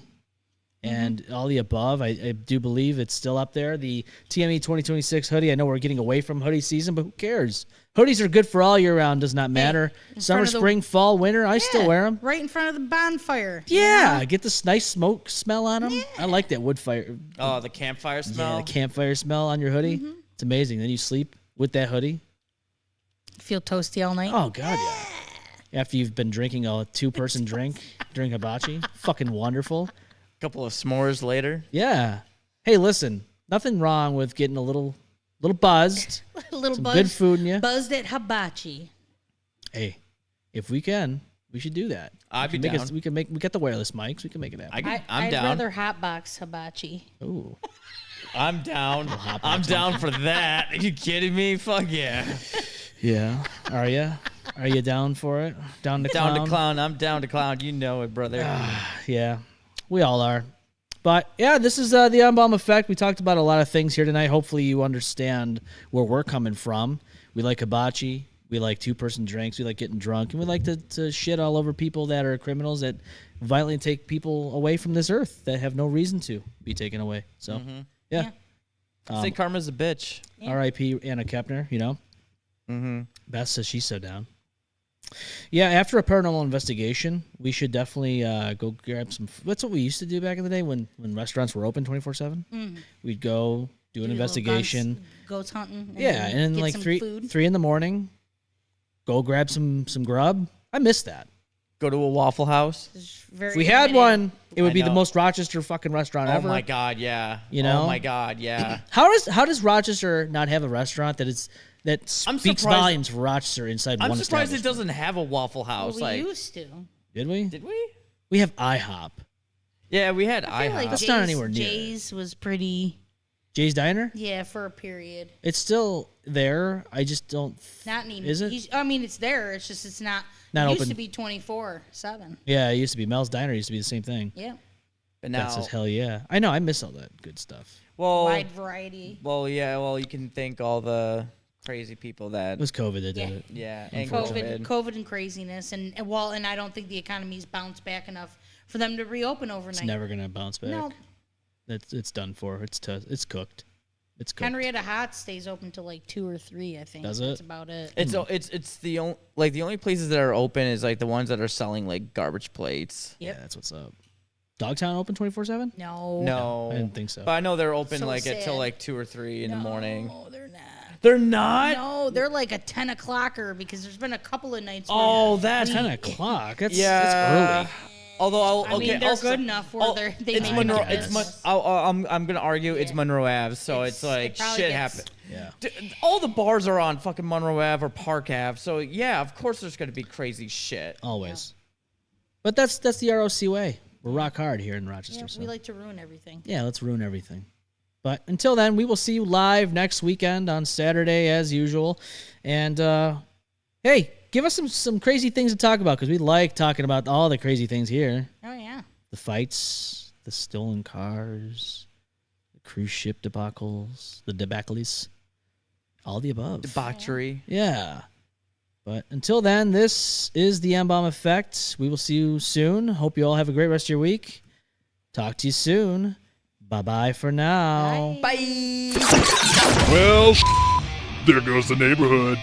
and all the above. I do believe it's still up there. The TME 2026 hoodie. I know we're getting away from hoodie season, but who cares? Hoodies are good for all year round. Does not matter. in Summer, front of the- spring, fall, winter. I still wear them. Right in front of the bonfire. Yeah, get this nice smoke smell on them. I like that wood fire. Oh, the campfire smell. Yeah, the campfire smell on your hoodie. It's amazing. Then you sleep with that hoodie. Feel toasty all night. Oh God, yeah. After you've been drinking a 2-person drink during hibachi, fucking wonderful. Couple of s'mores later. Yeah. Hey, listen, nothing wrong with getting a little buzzed. A little Some buzz, good food in you. buzzed at hibachi. Hey, if we can, We should do that. I'd we be can down. we got the wireless mics. We can make it happen. I'm I'd down. rather hotbox hibachi. Ooh. I'm down. I'm down for that. Are you kidding me? Fuck yeah. Yeah. Are you? Are you down for it? Down to Down clown? to clown. I'm down to clown. You know it, brother. Yeah. We all are. But yeah, this is the M-Balm Effect. We talked about a lot of things here tonight. Hopefully you understand where we're coming from. We like hibachi. We like two-person drinks. We like getting drunk. And we like to shit all over people that are criminals that violently take people away from this earth that have no reason to be taken away. So, yeah. Say karma's a bitch. R.I.P. Anna Kepner, you know. Mm-hmm. Beth says she's so down. Yeah, after a paranormal investigation, we should definitely go grab some. That's what we used to do back in the day when restaurants were open 24/7. We'd go do an investigation. Goats hunting. Yeah, and then get like some 3 food. in the morning, go grab some grub. I miss that. Go to a Waffle House. It's very If we had limited. one, it would I be the know. most Rochester fucking restaurant Oh ever. my god, yeah. You know? Oh my god, yeah. How does Rochester not have a restaurant that I'm speaks surprised- volumes for Rochester inside I'm one surprised it establishment? doesn't have a Waffle Well, House. we like, used to. Did we? did we? We have IHOP. Yeah, we had I feel like IHOP. That's not anywhere near it. Jay's was pretty. Jay's Diner? Yeah, for a period. It's still there. I just don't. Not anymore. Is it? I mean, it's there. It's just it's not. Not it open. used to be 24/7. Yeah, it used to be Mel's Diner. Used to be the same thing. Yeah, But That now, says hell yeah. I know. I miss all that good stuff. well, wide variety. yeah, well, you can thank all the crazy people that, It was COVID that did Yeah. it. yeah, and COVID and craziness, and I don't think the economy's bounced back enough for them to reopen overnight. It's never gonna bounce back. No, It's done for. It's cooked. It's cooked. Henrietta Hot stays open till like 2 or 3. I think Does that's it? about it. It's the only the only places that are open is like the ones that are selling like garbage plates. Yeah, that's what's up. Dogtown open 24/7? No, No, I didn't think so. But I know they're open So like until sad. like 2 or 3 in the morning. No, they're not. They're not. No, they're like a 10 o'clocker because there's been a couple of nights. Oh, where that's 10 o'clock. That's yeah. early. Although I mean, they're good enough where they it's make Monroe. it It's I'm gonna argue it's Monroe Ave, so it's like it probably shit gets- happen. Yeah. All the bars are on fucking Monroe Ave or Park Ave, so yeah, of course there's gonna be crazy shit. Always. But that's the ROC way. We're rock hard here in Rochester. Yeah, so. we like to ruin everything. Yeah, let's ruin everything. But until then, we will see you live next weekend on Saturday as usual. And hey, give us some crazy things to talk about because we like talking about all the crazy things here. Oh yeah. The fights, the stolen cars, the cruise ship debacles, the debacles, all the above. Debauchery. Yeah. But until then, this is the M-Balm Effect. We will see you soon. Hope you all have a great rest of your week. Talk to you soon. Bye-bye for now. Bye. Well, there goes the neighborhood.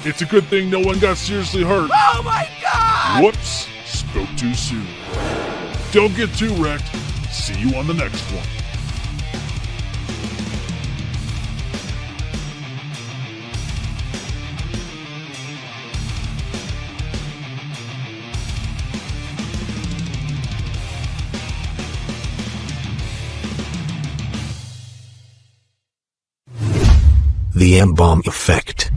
It's a good thing no one got seriously hurt. Oh my god! Whoops, spoke too soon. Don't get too wrecked. See you on the next one. The M-Balm Effect.